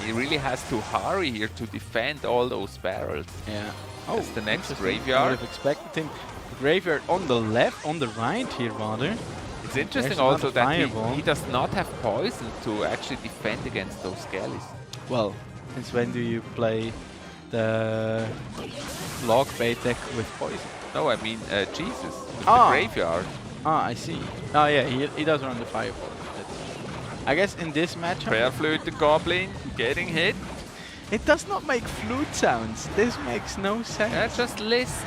He really has to hurry here to defend all those barrels. Yeah. Oh, that's the next I graveyard. would have expected him. The graveyard on the left, on the right here rather. It's interesting also that he does not have poison to actually defend against those skellies. Well, since when do you play the log bait deck with poison? No, I mean Jesus, with the graveyard. Ah, I see. Oh yeah, he does run the fireball. I guess in this matchup... Querflöten Goblin getting hit. It does not make flute sounds. This makes no sense. Yeah, just listen.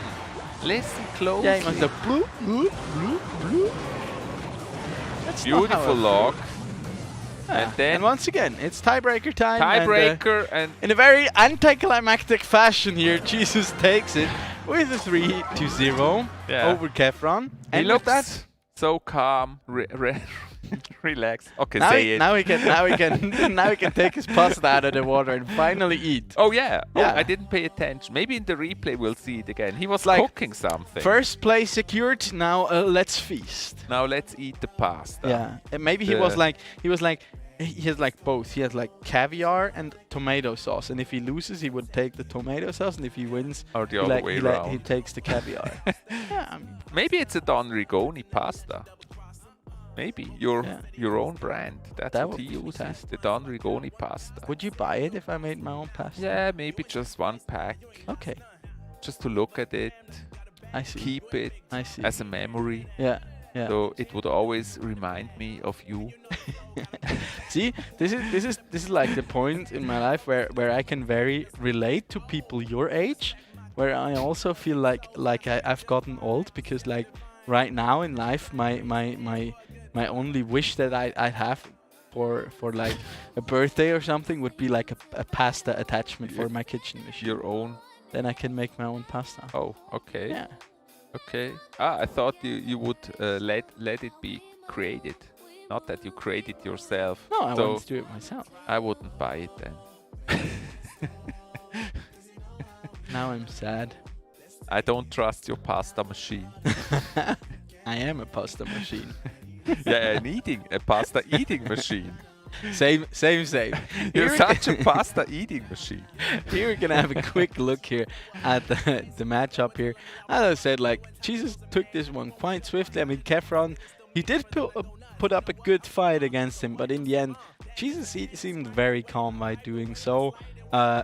Listen closely. Yeah, he makes the bloop, bloop, bloop, bloop. That's beautiful log. And once again, it's tiebreaker time. Tiebreaker and in a very anticlimactic fashion here, Jesus takes it with a 3-0 over Kefron. He looks so calm, relaxed. Okay, now say it. Now he can take his pasta out of the water and finally eat. Oh yeah. Oh, I didn't pay attention. Maybe in the replay we'll see it again. He was like cooking something. First place secured. Now let's feast. Now let's eat the pasta. Yeah. And maybe he has like both. He has like caviar and tomato sauce. And if he loses, he would take the tomato sauce, and if he wins, or the other way around, he takes the caviar. Yeah. Maybe it's a Don Rigoni pasta. Maybe your own brand. That's what he uses. The Don Rigoni pasta. Would you buy it if I made my own pasta? Yeah, maybe just one pack. Okay. Just to look at it. I see. Keep it as a memory. Yeah. Yeah. So it would always remind me of you. See, this is like the point in my life where I can very relate to people your age, where I also feel like I've gotten old, because like right now in life, my only wish that I'd have for like a birthday or something would be like a pasta attachment for my kitchen machine. Your own? Then I can make my own pasta. Oh, okay. Yeah. Okay. I thought you would let it be created. Not that you create it yourself. No, I want to do it myself. I wouldn't buy it then. Now I'm sad. I don't trust your pasta machine. I am a pasta machine. Yeah, a pasta eating machine. Same. You're such a pasta eating machine. Here we're gonna have a quick look here at the matchup here. As I said, like Jesus took this one quite swiftly. I mean, Kefron, he did put up a good fight against him, but in the end, Jesus he seemed very calm by doing so.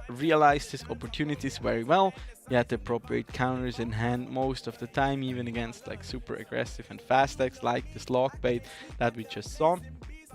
Realized his opportunities very well. He had the appropriate counters in hand most of the time, even against like super aggressive and fast decks like the slog bait that we just saw.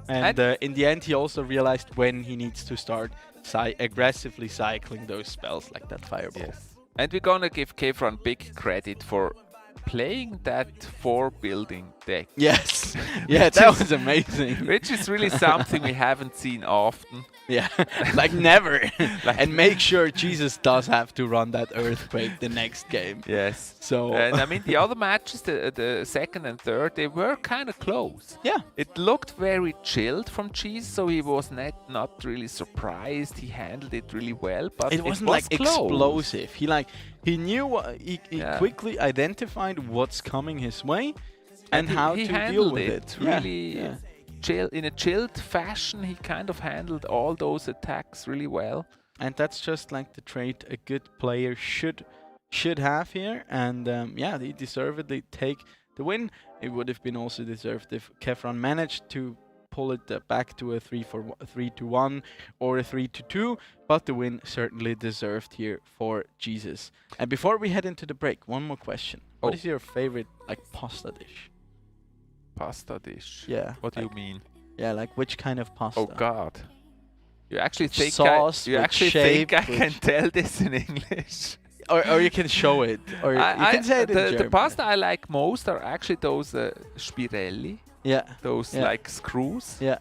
And in the end, he also realized when he needs to start aggressively cycling those spells like that fireball. Yes. And we're gonna give Kefron big credit for playing that 4-building deck. Yes, yeah, that was amazing. Which is really something we haven't seen often. Yeah, like never. And make sure Jesus does have to run that Earthquake the next game. Yes. So. And I mean, the other matches, the second and third, they were kind of close. Yeah. It looked very chilled from Jesus, so he was not really surprised. He handled it really well, but it wasn't was like close. Explosive. He knew he quickly identified what's coming his way and how to deal with it. Really. Yeah. In a chilled fashion, he kind of handled all those attacks really well. And that's just like the trait a good player should have here. And yeah, he deservedly take the win. It would have been also deserved if Kefron managed to pull it back to a 3-1 or a 3-2, but the win certainly deserved here for Jesus. And before we head into the break, one more question. What is your favorite like pasta dish? Pasta dish? Yeah. What do you mean? Yeah, like which kind of pasta? Oh God. You actually think sauce I can tell this in English? Or you can show it. Or you can say it in German. The pasta I like most are actually those spirelli. Yeah. Those like screws. Yeah.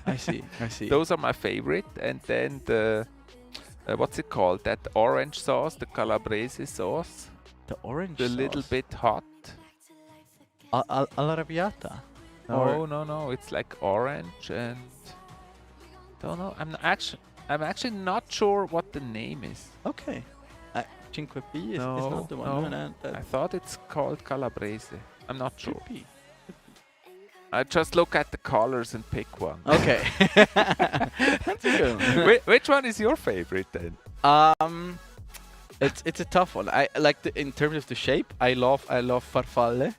I see. Those are my favorite. And then the what's it called? That orange sauce, the calabrese sauce. The orange sauce? The little bit hot. All'arrabbiata? No. It's like orange and don't know. I'm actually not sure what the name is. Okay. Cinque P is not the one. No. I thought it's called calabrese. I'm not sure. I just look at the colors and pick one. Okay. That's a good one. Which one is your favorite then? It's a tough one. I like in terms of the shape. I love farfalle,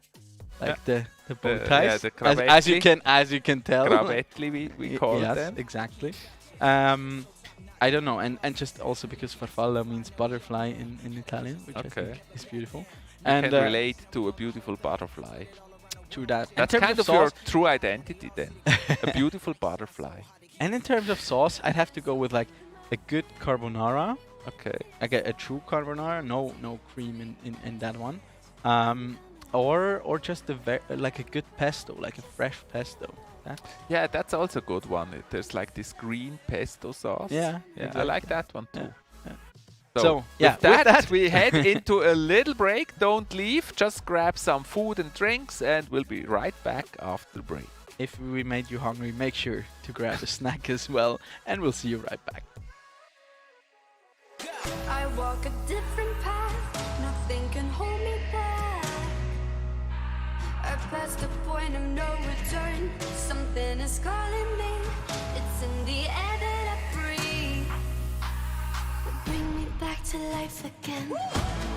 like the bow ties. The as you can tell. Cravetti we call them. Yes, exactly. I don't know, and just also because farfalla means butterfly in Italian, which I think is beautiful. And can relate to a beautiful butterfly. To that. That's kind of your true identity then. A beautiful butterfly. And in terms of sauce, I'd have to go with like a good carbonara. Okay. Like a true carbonara, no cream in that one. Or just like a good pesto, like a fresh pesto. Yeah, that's also a good one. There's like this green pesto sauce. Yeah, exactly. I like that one too. Yeah. So with that, we head into a little break. Don't leave. Just grab some food and drinks, and we'll be right back after the break. If we made you hungry, make sure to grab a snack as well, and we'll see you right back. I walk a different path, nothing can hold me back. I passed the point of no return, something is calling me. It's in the air that I breathe. Bring me back to life again.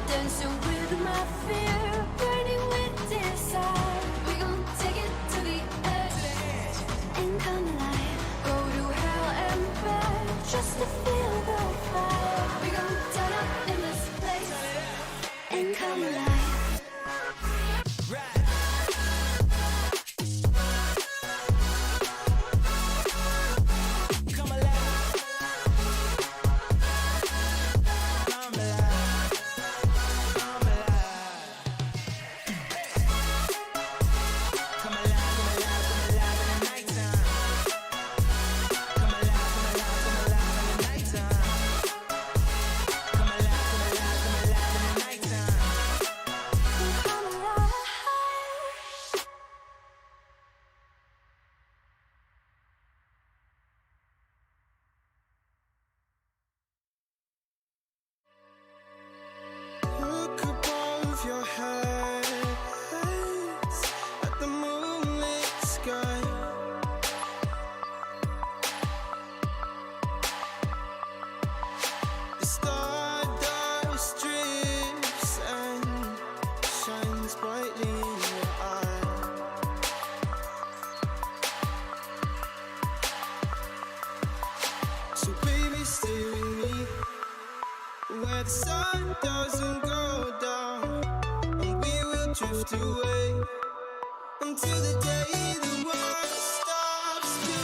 Dancing with my fear, burning with desire. We gon' take it to the edge and come alive. Go to hell and back just to feel the fire. We gon' turn up in this place and come alive. where the sun doesn't go down, and we will drift away until the day the world stops spinning.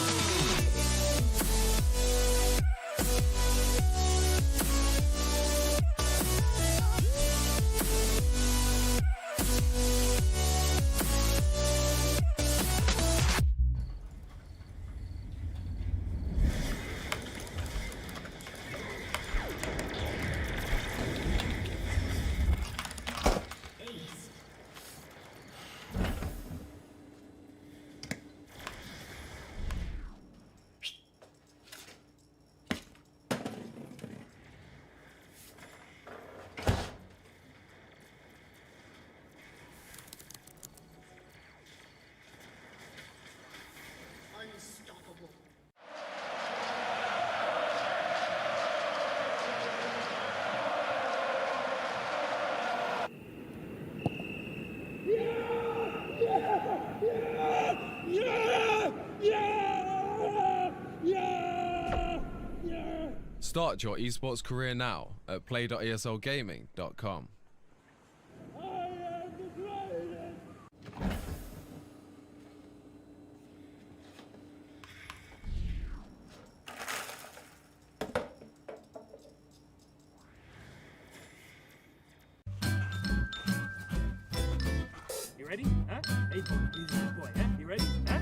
Start your esports career now at play.eslgaming.com. You ready? Huh? Hey, he's a good boy, huh? You ready? Huh?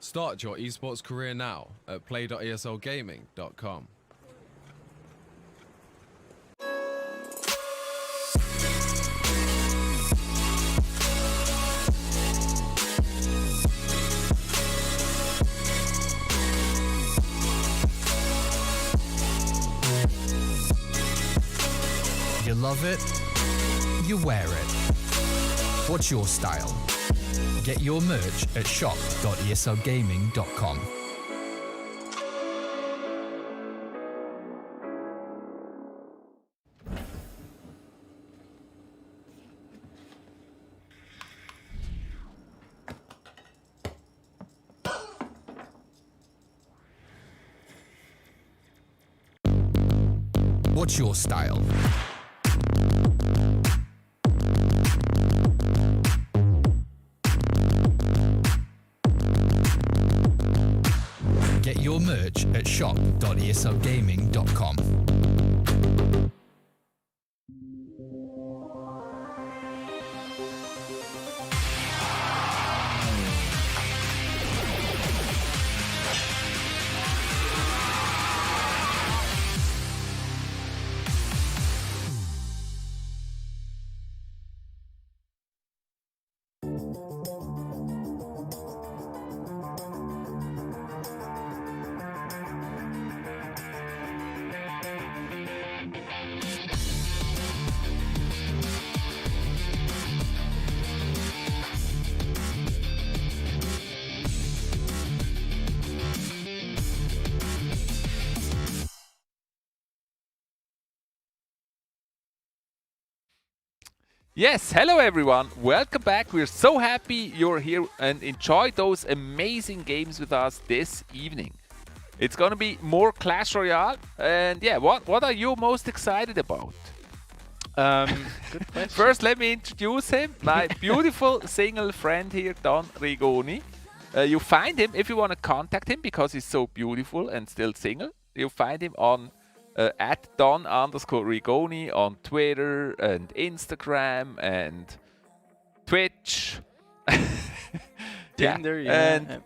Start your esports career now at play.eslgaming.com. You love it, you wear it. What's your style? Get your merch at shop.eslgaming.com. What's your style? Get your merch at shop.eslgaming.com. Yes, hello everyone, welcome back. We're so happy you're here and enjoy those amazing games with us this evening. It's gonna be more Clash Royale, and yeah, what are you most excited about? Good question. First, let me introduce him, my beautiful single friend here, Don Rigoni. You find him if you want to contact him because he's so beautiful and still single. You find him on at Don_Rigoni on Twitter and Instagram and Twitch. Tinder, and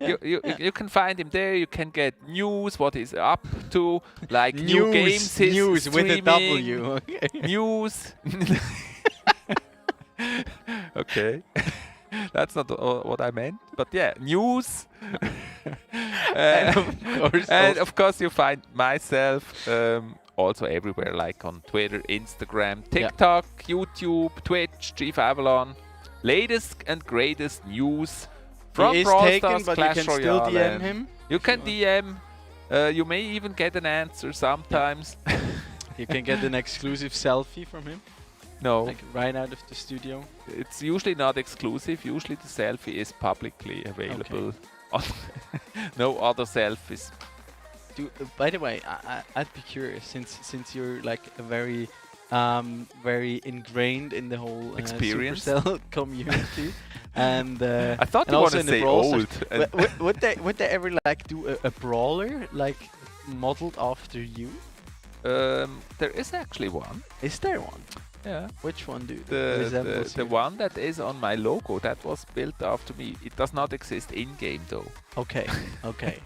you can find him there. You can get news, what he's up to, like new games he's news streaming, with a W. Okay. News. Okay. That's not what I meant, but yeah, news. And of course you find myself also everywhere, like on Twitter, Instagram, TikTok, YouTube, Twitch, Chief Avalon. Latest and greatest news from Brawl Stars, Clash Royale. Still DM him. You can DM. You may even get an answer sometimes. You can get an exclusive selfie from him. No. Like right out of the studio? It's usually not exclusive. Usually the selfie is publicly available. On no other selfies. By the way, I'd be curious since you're like a very ingrained in the whole experience Supercell community, and I thought and you also want to in the say brawl old. would they ever like do a brawler like modeled after you? There is actually one. Is there one? Yeah. Which one do the one that is on my logo that was built after me? It does not exist in game though. Okay. Okay.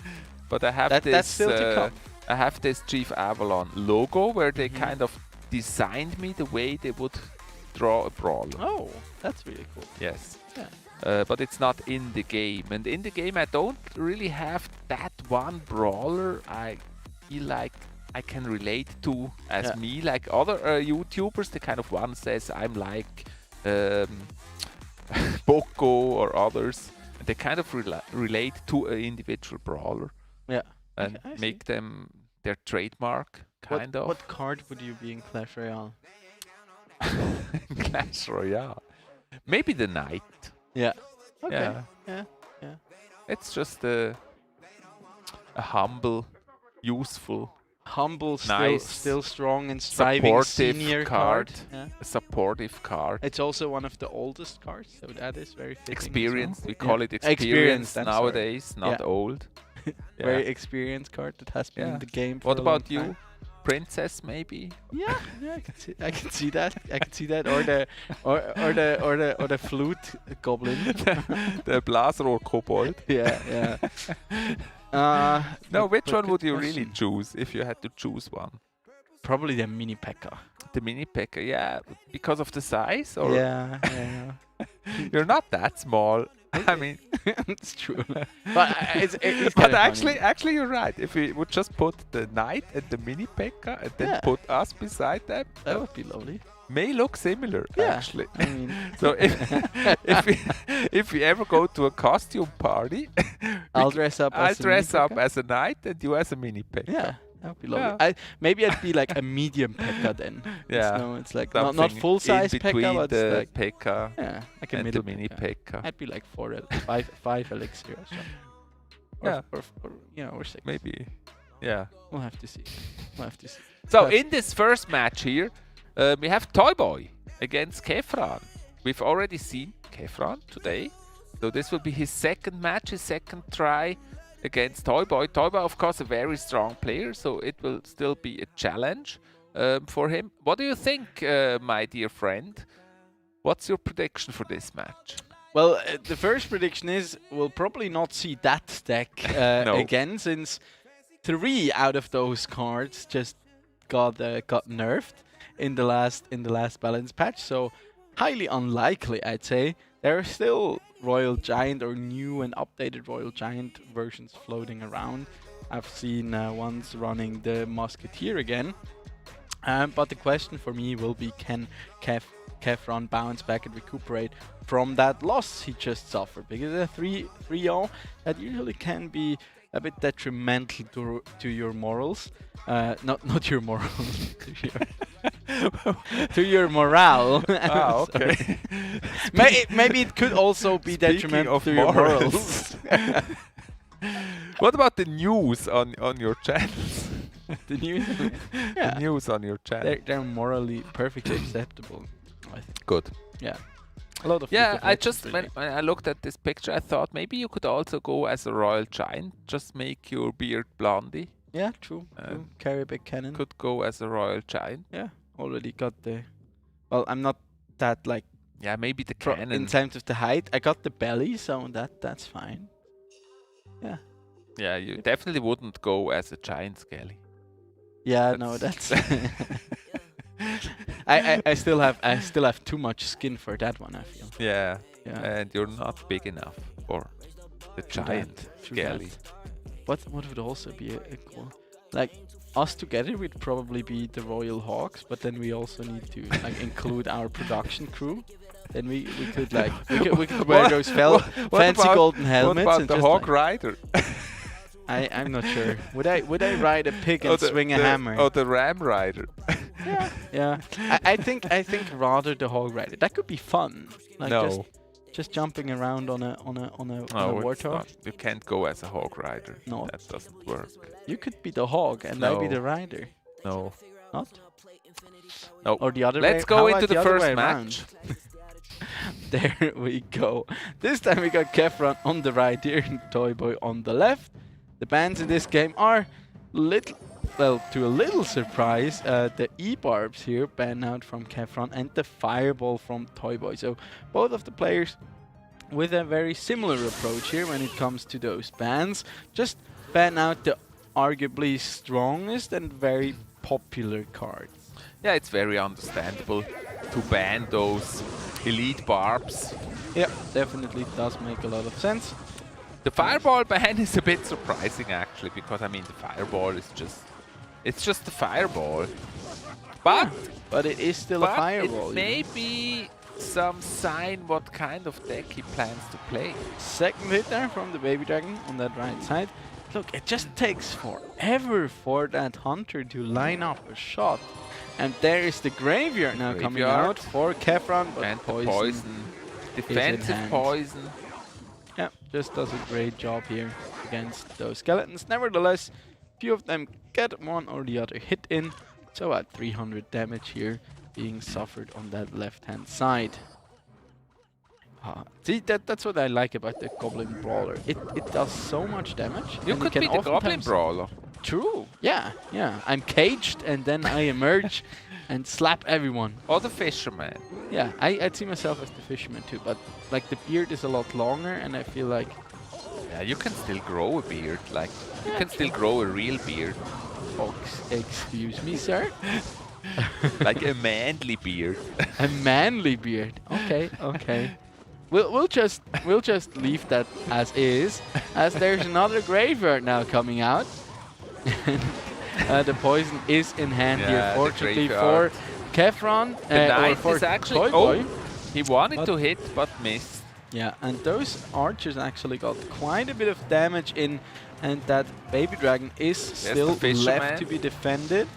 But I have that's still to come. I have this Chief Avalon logo where they kind of designed me the way they would draw a brawler. Oh, that's really cool. Yes. Yeah. But it's not in the game, and in the game I don't really have that one brawler I feel like I can relate to as me, like other YouTubers. The kind of one says I'm like Boko or others. They kind of relate to an individual brawler. Yeah. And make them their trademark, kind of. What card would you be in Clash Royale? Clash Royale. Maybe the Knight. Yeah. Okay. Yeah. Yeah. Yeah. It's just a humble, useful, nice, still strong and striving senior card. Yeah. A supportive card. It's also one of the oldest cards, so that is very fitting. Experienced. Well. We call it experienced nowadays, not old. Very experienced card that has been in the game for What a long about you? time. Princess, maybe? Yeah, I can see that. I can see that. Or the flute goblin. The blaster or kobold. Yeah. No, which one would you really choose if you had to choose one? Probably the mini P.E.K.K.A. The mini P.E.K.K.A, yeah, because of the size, or yeah. You're not that small. I mean, it's true. But it's but actually, you're right. If we would just put the Knight and the mini P.E.K.K.A and then put us beside them, that would be lovely. May look similar, actually. I mean, so if we ever go to a costume party, I'll dress up as a Knight and you as a mini P.E.K.K.A. Yeah. That would be lovely. maybe I'd be like a medium P.E.K.K.A then. Yeah. It's like not full size P.E.K.K.A, but the like P.E.K.K.A. Yeah, like a and middle the mini P.E.K.K.A. I'd be like 5 elixir or something. Or 6. Maybe. Yeah. We'll have to see. So in this first match here, we have Toy Boy against Kefran. We've already seen Kefran today, so this will be his second match, his second try against Toy Boy. Toy Boy, of course, a very strong player, so it will still be a challenge for him. What do you think, my dear friend? What's your prediction for this match? Well, the first prediction is we'll probably not see that stack again, since 3 out of those cards just got nerfed in the last balance patch. So highly unlikely, I'd say. There are still Royal Giant or new and updated Royal Giant versions floating around. I've seen ones running the Musketeer again. But the question for me will be, can Kefran bounce back and recuperate from that loss he just suffered? Because a 3-0 that usually can be a bit detrimental to your morals. Not your morals. to your morale. Okay. Maybe it could also be detrimental to your morals. What about the news on your channels? The news? The news on your channel. They're morally perfectly acceptable, I think. Good. Yeah. A lot of when I looked at this picture, I thought maybe you could also go as a Royal Giant, just make your beard blondie. Yeah, true. Carry a big cannon. Could go as a Royal Giant. Yeah, already got the... Well, I'm not that like... Yeah, maybe the cannon. In terms of the height, I got the belly, so that's fine. Yeah. Yeah, you definitely wouldn't go as a Giant Skelly. Yeah, no, that's... I still have too much skin for that one, I feel. Yeah. And you're not big enough for the Giant Skelly. What would also be a cool... Like, us together would probably be the Royal Hawks, but then we also need to like include our production crew. Then we could like we could wear those fancy golden helmets. What about and the just Hawk Rider? I'm not sure. Would I ride a pig and swing a hammer? Oh, the Ram Rider. Yeah. I think rather the Hog Rider. That could be fun. Like No. just jumping around on a No, it's warthog. not. You can't go as a hog rider. No. That doesn't work. You could be the hog and I be No. the rider. No. Not? No. Or the other way. Let's How go about into the other first way match. around? There we go. This time we got Kefron on the right here and Toy Boy on the left. The bans in this game are to a little surprise, the E-Barbs here ban out from Kefron and the Fireball from Toy Boy. So both of the players with a very similar approach here when it comes to those bans. Just ban out the arguably strongest and very popular cards. Yeah, it's very understandable to ban those elite barbs. Yeah, definitely does make a lot of sense. The fireball ban is a bit surprising actually, because I mean the fireball is just the fireball. But it is still a fireball. It may be some sign what kind of deck he plans to play. Second hit there from the Baby Dragon on that right side. Look, it just takes forever for that Hunter to line up a shot. And there is the Graveyard now coming out for Kefron, but and poison. Defensive poison. Yeah, just does a great job here against those skeletons. Nevertheless, few of them get one or the other hit in. So at 300 damage here being suffered on that left-hand side. See, that's what I like about the Goblin Brawler. It does so much damage. You could be the Goblin Brawler. True. Yeah. I'm caged and then I emerge and slap everyone. Or the Fisherman. Yeah, I'd see myself as the Fisherman too, but like the beard is a lot longer and I feel like... Yeah, you can still grow a beard. Like, you can still grow a real beard. Excuse me, sir? Like a manly beard. A manly beard. Okay. We'll just leave that as is, as there's another Graveyard now coming out. The poison is in hand here, fortunately for Kefron. The Knight for is actually... Toy Boy. He wanted to hit, but missed. Yeah, and those archers actually got quite a bit of damage in, and that Baby Dragon is still left to be defended.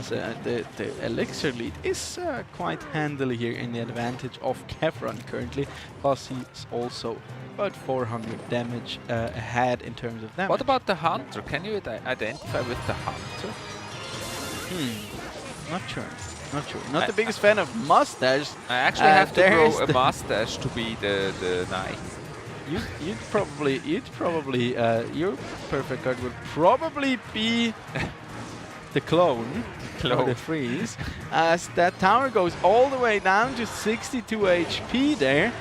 So the Elixir lead is quite handily here in the advantage of Kefron currently, plus he's also about 400 damage ahead in terms of damage. What about the Hunter? Can you identify with the Hunter? Not sure. Not the biggest fan of mustache. I actually have to grow a mustache to be the Knight. You'd probably your perfect card would probably be the clone. Or the freeze, as that tower goes all the way down to 62 HP there.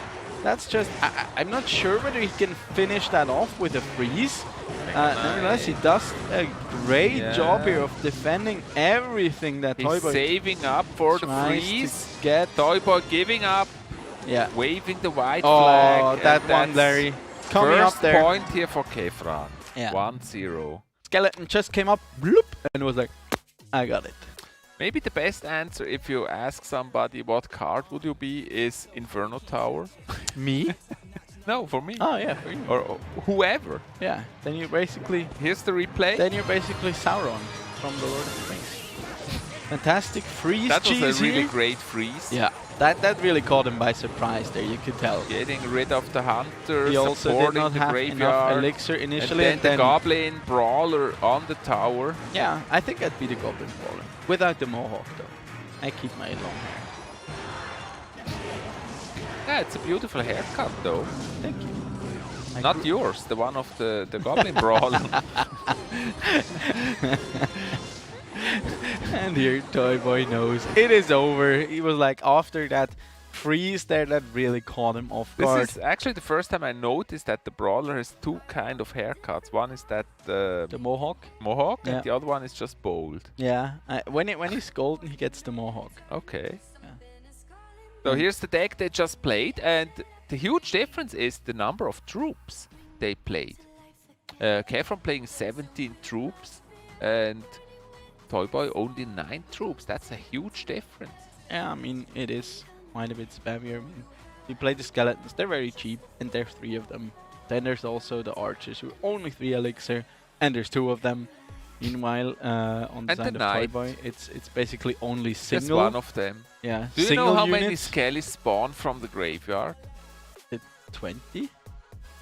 That's just, I'm not sure whether he can finish that off with a freeze. Nevertheless, he does a great job here of defending everything that Toy Boy saving up for the freeze. Toy Boy giving up. Yeah. Waving the white flag. Oh, that one, Larry. Coming up there. First point here for Kefron. Yeah. 1-0. Skeleton just came up, bloop, and was like, I got it. Maybe the best answer if you ask somebody what card would you be is Inferno Tower. Me? No, for me. Oh yeah, for you. Or whoever. Yeah, then you basically... Here's the replay. Then you're basically Sauron from the Lord of the Rings. Fantastic freeze That was cheese a really here. Great freeze. Yeah, that really caught him by surprise there, you could tell. Getting rid of the Hunter, he also did not have enough elixir initially. And then the Goblin Brawler on the tower. Yeah, I think I'd be the Goblin Brawler. Without the Mohawk though. I keep my long hair. Yeah, it's a beautiful haircut though. Thank you. Not yours, the one of the Goblin Brawler. And here Toy Boy knows it is over. He was like, after that freeze there, that really caught him off guard. This is actually the first time I noticed that the Brawler has two kind of haircuts. One is that the Mohawk. And the other one is just bold. Yeah, when he's golden, he gets the Mohawk. Okay. Yeah. So here's the deck they just played, and the huge difference is the number of troops they played. Kefron playing 17 troops, and Toy Boy only 9 troops. That's a huge difference. Yeah, I mean, it is quite a bit spammier. I mean, we play the skeletons, they're very cheap, and there's 3 of them. Then there's also the archers, who are only 3 elixir, and there's 2 of them. Meanwhile, on the And the side of knight. Toyboy, it's basically only Just single. one of them. Yeah. Do you single know how many units. skellies spawn from the graveyard? 20?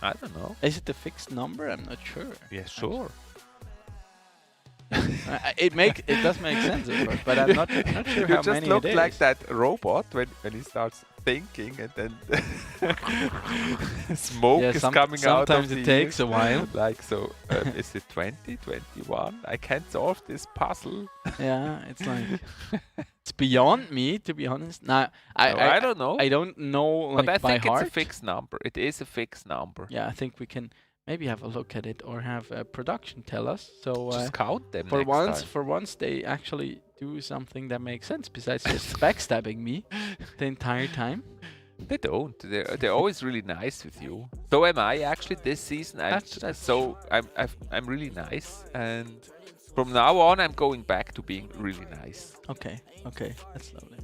I don't know. Is it a fixed number? I'm not sure. Yeah, sure. It does make sense, of course, but I'm not sure You how just many look it like is. that robot when he starts thinking and then smoke Yeah, is coming out of sometimes the it takes ears. a while. Like so, is it 20, 21? I can't solve this puzzle. Yeah, it's like it's beyond me, to be honest. Now, I don't know. I don't know, like, But I by think heart. it's a fixed number. It is a fixed number. Yeah, I think we can maybe have a look at it or have production tell us. So Just count them for next once, time. for once, they actually do something that makes sense besides just backstabbing me the entire time. They don't. They're always really nice with you. So am I actually this season. I'm really nice, and from now on I'm going back to being really nice. Okay, that's lovely.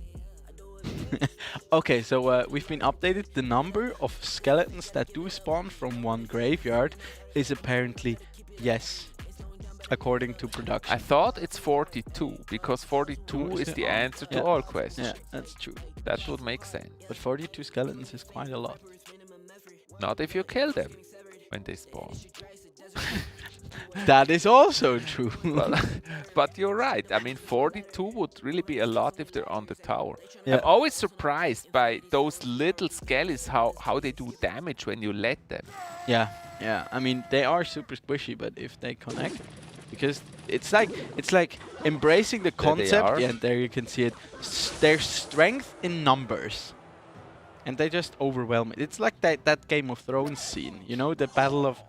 Okay, so we've been updated. The number of skeletons that do spawn from one graveyard is apparently yes, according to production. I thought it's 42 because 42 is the answer to all questions. Yeah, that's true. That would make sense. But 42 skeletons is quite a lot. Not if you kill them when they spawn. That is also true. But you're right. I mean, 42 would really be a lot if they're on the tower. Yeah. I'm always surprised by those little skellies, how they do damage when you let them. Yeah. I mean, they are super squishy, but if they connect, because it's like embracing the There they concept. are. Yeah, and there you can see it. Their strength in numbers, and they just overwhelm it. It's like that Game of Thrones scene, you know, the battle of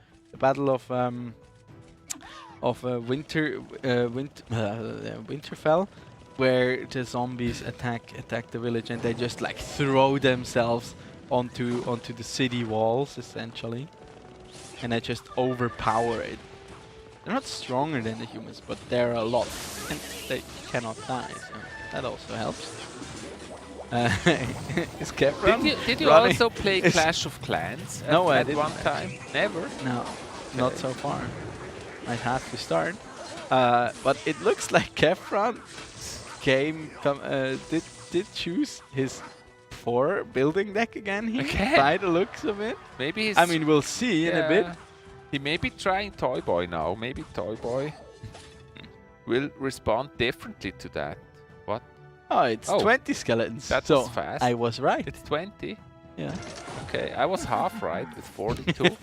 Winterfell, where the zombies attack the village, and they just like throw themselves onto the city walls essentially, and they just overpower it. They're not stronger than the humans, but they're a lot, and they cannot die, so that also helps. Is Kefran Did you running? also play Clash of Clans No, I at didn't one time? Never? No, not so far. I'd have to start. But it looks like Kefran did choose his 4 building deck again here, by the looks of it. Maybe he's... I mean, we'll see in a bit. He may be trying Toy Boy now. Maybe Toy Boy will respond differently to that. What? Oh, it's 20 skeletons. That so was fast. I was right. It's 20? Yeah. Okay, I was half right with 42.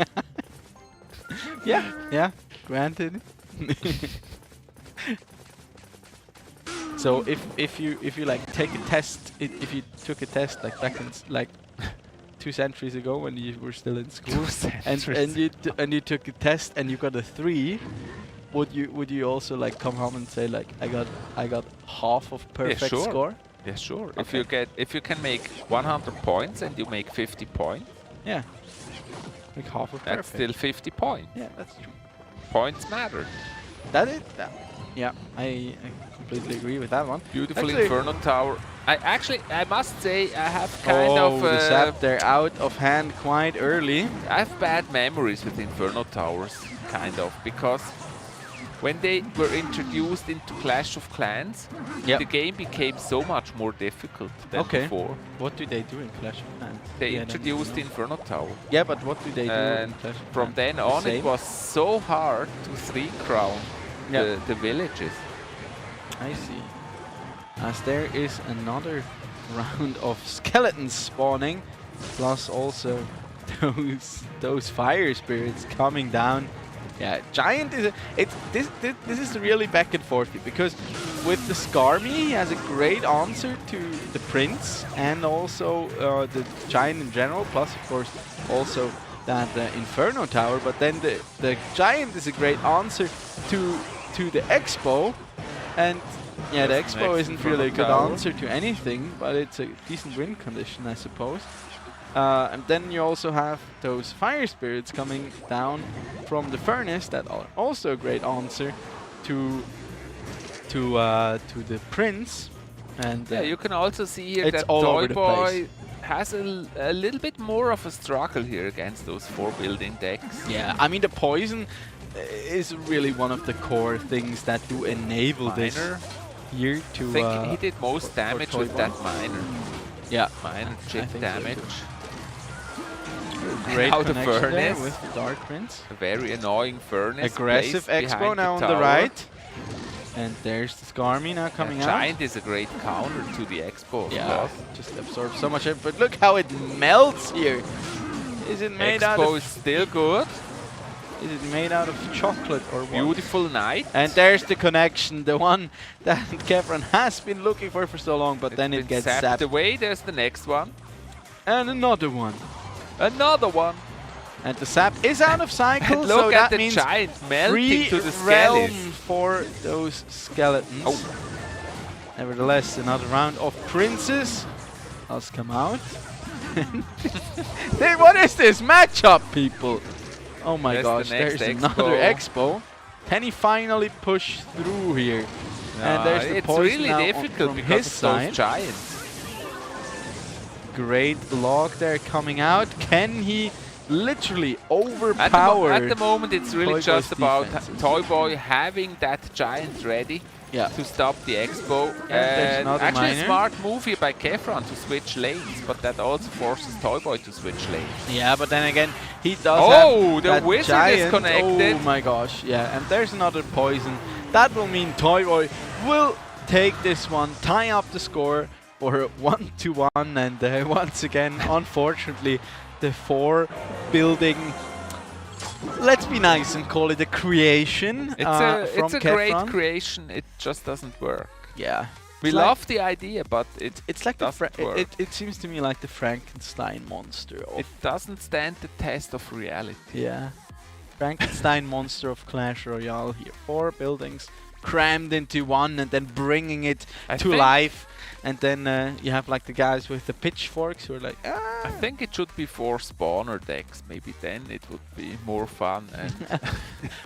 Yeah, granted. So if you like take a test, if you took a test like back in like 2 centuries ago when you were still in school, and you took a test and you got a 3, would you also like come home and say like I got half of perfect sure. score? Yeah, sure. Okay. If you can make 100 points and you make 50 points, Yeah. Like half of that's perfect. still 50 points. Yeah, that's true. Points matter. Yeah, I completely agree with that one. Beautiful Actually- Inferno Tower. I must say I have kind of the sap, they're out of hand quite early. I have bad memories with Inferno Towers, kind of, because when they were introduced into Clash of Clans, the game became so much more difficult than before. What do they do in Clash of Clans? They Yeah, introduced the Inferno Tower. Yeah, but what do they do in And Clash of from Clans? then on, Same? it was so hard to 3-crown the villages. I see. As there is another round of skeletons spawning, plus also those fire spirits coming down. Yeah, Giant is this is really back and forth because with the Skarmy he has a great answer to the Prince and also the Giant in general, plus of course also that Inferno Tower. But then the Giant is a great answer to the Expo, and yeah, the Expo isn't really a good answer to anything, but it's a decent win condition, I suppose. And then you also have those fire spirits coming down from the furnace that are also a great answer to the Prince. And yeah, you can also see here it's that all over Toy the Boy place. has a little bit more of a struggle here against those 4 building decks. Yeah, I mean the poison is really one of the core things that do enable this here to. I think he did most damage with that miner. Yeah, minor chip damage. Great Now the connection there furnace with the Dark Prince. A very annoying furnace. Aggressive placed Expo behind now on the tower. right. And there's the Skarmy now coming out. Giant is a great counter to the Expo. Yeah, just absorbs so much. But look how it melts here. Is it made out of... Expo is still good. Is it made out of chocolate or what? Beautiful night. And there's the connection, the one that Kevran has been looking for so long, but then it gets zapped away. There's the next one. And another one. Another one. And the sap is out of cycle, Look so at that the means giant melting to the realm skeletons. for those skeletons. Oh. Nevertheless, another round of princes has come out. Hey, what is this matchup, people? Oh my gosh, there's another Expo. Can he finally push through here? And there's the it's poison really now difficult from because his of side. those giants. Great log there coming out. Can he literally overpower? At the moment, it's really Toy just Boy's about defenses? Toy Boy having that giant ready to stop the Expo. there's another Actually, a miner. smart move here by Kefran to switch lanes, but that also forces Toy Boy to switch lanes. Yeah, but then again, he does Oh, have the that wizard giant. is connected. Oh my gosh, yeah. And there's another poison. That will mean Toy Boy will take this one, tie up the score for a 1-1. And once again, unfortunately, the 4 building... Let's be nice and call it a creation. It's a great Kefran. creation, it just doesn't work. Yeah. We It's love the idea, but it's like doesn't work. it seems to me like the Frankenstein monster. It doesn't stand the test of reality. Yeah. Frankenstein monster of Clash Royale here. 4 buildings crammed into one and then bringing it to life. And then you have like the guys with the pitchforks who are like, ah. I think it should be 4 spawner decks. Maybe then it would be more fun. And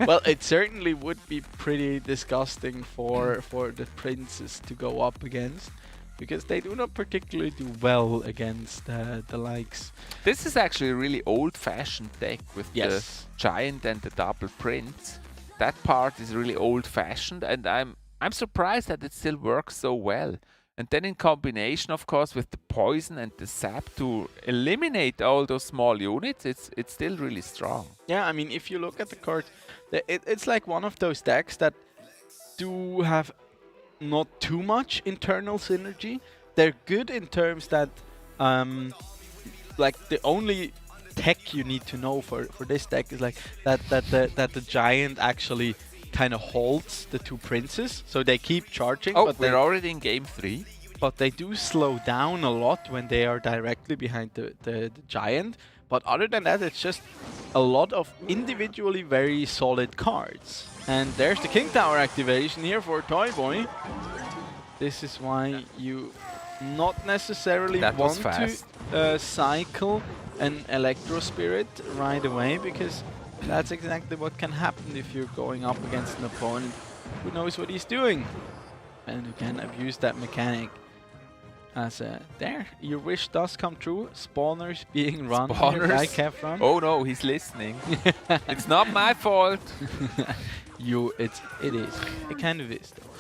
Well, it certainly would be pretty disgusting for the princes to go up against, because they do not particularly do well against the likes. This is actually a really old-fashioned deck with Yes. the giant and the double prince. That part is really old-fashioned, and I'm surprised that it still works so well. And then in combination, of course, with the poison and the sap to eliminate all those small units, it's still really strong. Yeah, I mean, if you look at the card, it's like one of those decks that do have not too much internal synergy. They're good in terms that, like, the only tech you need to know for this deck is like that the giant actually kind of holds the 2 princes, so they keep charging. Oh, but we're already in game 3. But they do slow down a lot when they are directly behind the giant. But other than that, it's just a lot of individually very solid cards. And there's the King Tower activation here for Toy Boy. This is why you not necessarily want to cycle an Electro Spirit right away, because that's exactly what can happen if you're going up against an opponent who knows what he's doing and who can abuse that mechanic. As there, your wish does come true. Spawners being run here by Kefran. Oh no, he's listening. It's not my fault. It is. It kind of is, though.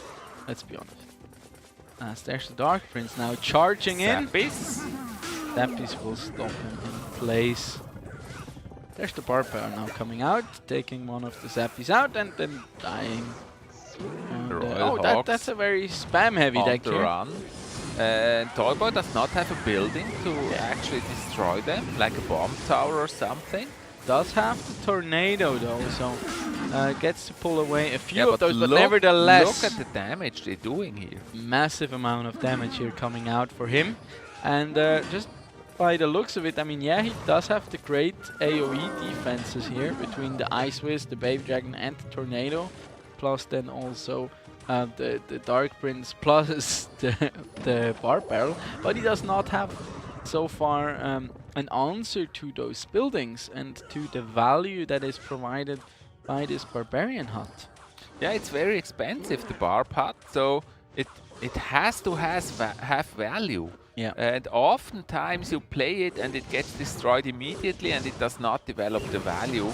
Let's be honest. As there's the Dark Prince now charging in. Zappis will stop him in place. There's the Barbarian now coming out, taking one of the Zappies out and then dying. And, that's a very spam-heavy deck here. Run. And Toy Boy does not have a building to actually destroy them, like a bomb tower or something. Does have the tornado though, so gets to pull away a few of those, but look, nevertheless... Look at the damage they're doing here. Massive amount of damage here coming out for him. And just by the looks of it, I mean, yeah, he does have the great AoE defenses here between the Ice Wiz, the Baby Dragon and the Tornado. Plus then also the Dark Prince plus the Bar Barrel. But he does not have so far an answer to those buildings and to the value that is provided by this Barbarian hut. Yeah, it's very expensive, the Barb hut, so it has to have value. Yeah. And oftentimes you play it and it gets destroyed immediately and it does not develop the value.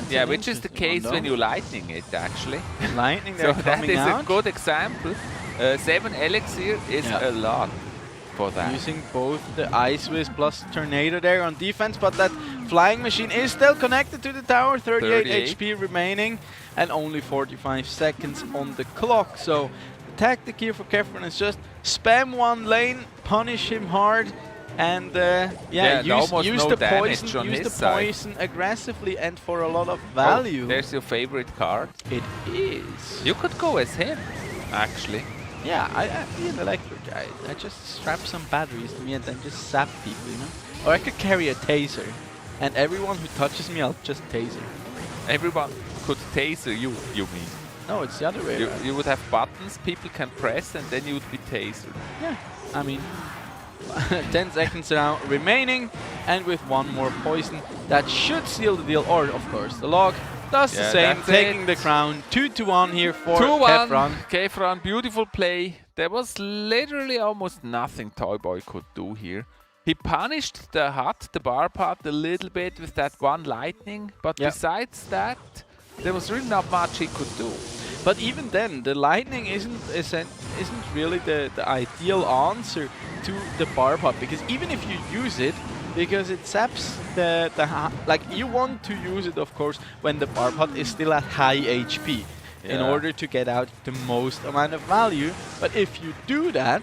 Yeah, which is the case when you lightning it actually. Lightning So there that coming is out. a good example. 7 elixir is a lot for that. Using both the Ice Whiz plus Tornado there on defense, but that flying machine is still connected to the tower. 38 HP remaining and only 45 seconds on the clock. So the tactic here for Kefren is just spam one lane, punish him hard, and use no damage poison, on use his the side. poison aggressively and for a lot of value. Oh, there's your favorite card. It is. You could go as him, actually. Yeah, I feel electric. I just strap some batteries to me and then just zap people, you know? Or I could carry a taser, and everyone who touches me, I'll just taser. Everyone could taser you mean? No, it's the other way around. You would have buttons people can press and then you would be tasered. Yeah, I mean, 10 seconds now remaining, and with one more poison, that should seal the deal. Or, of course, the log does the same, taking the crown. 2-1 here for Kefren. Kefren, beautiful play. There was literally almost nothing Toyboy could do here. He punished the hut, the bar pot, a little bit with that one lightning, but besides that, there was really not much he could do. But even then, the lightning isn't really the ideal answer to the bar pot, because even if you use it, because it saps like you want to use it, of course, when the bar pot is still at high HP in order to get out the most amount of value. But if you do that,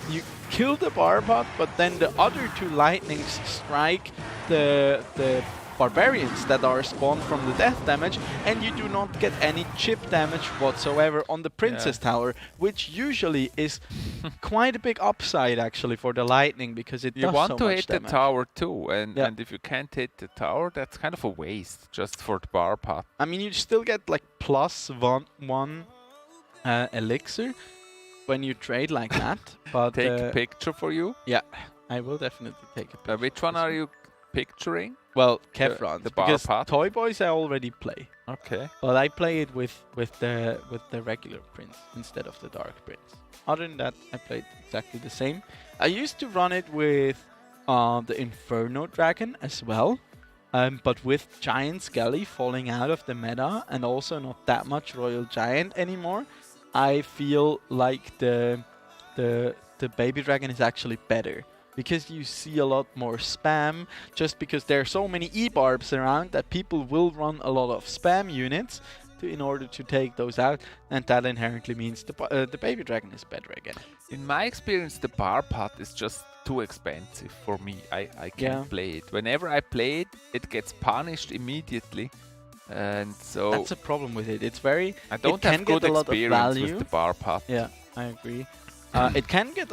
you kill the bar pot, but then the other two lightnings strike the barbarians that are spawned from the death damage, and you do not get any chip damage whatsoever on the princess tower, which usually is quite a big upside actually for the lightning, because it does so much damage. You want to hit the tower too, and if you can't hit the tower, that's kind of a waste just for the bar pot. I mean, you still get like +1 elixir when you trade like that. But take a picture for you? Yeah, I will definitely take a picture. Which one are you picturing? Well, Kefren, the bar because pot? Toy Boys I already play. Okay. But I play it with the regular prince instead of the dark prince. Other than that, I played exactly the same. I used to run it with the Inferno Dragon as well, but with Giant Skelly falling out of the meta and also not that much Royal Giant anymore, I feel like the Baby Dragon is actually better. Because you see a lot more spam, just because there are so many E-barbs around that people will run a lot of spam units in order to take those out, and that inherently means the Baby Dragon is better again. In my experience, the bar pot is just too expensive for me. I can't play it. Whenever I play it, it gets punished immediately, and so that's a problem with it. It's very I don't have good experience with the bar pot. Yeah, I agree. It can get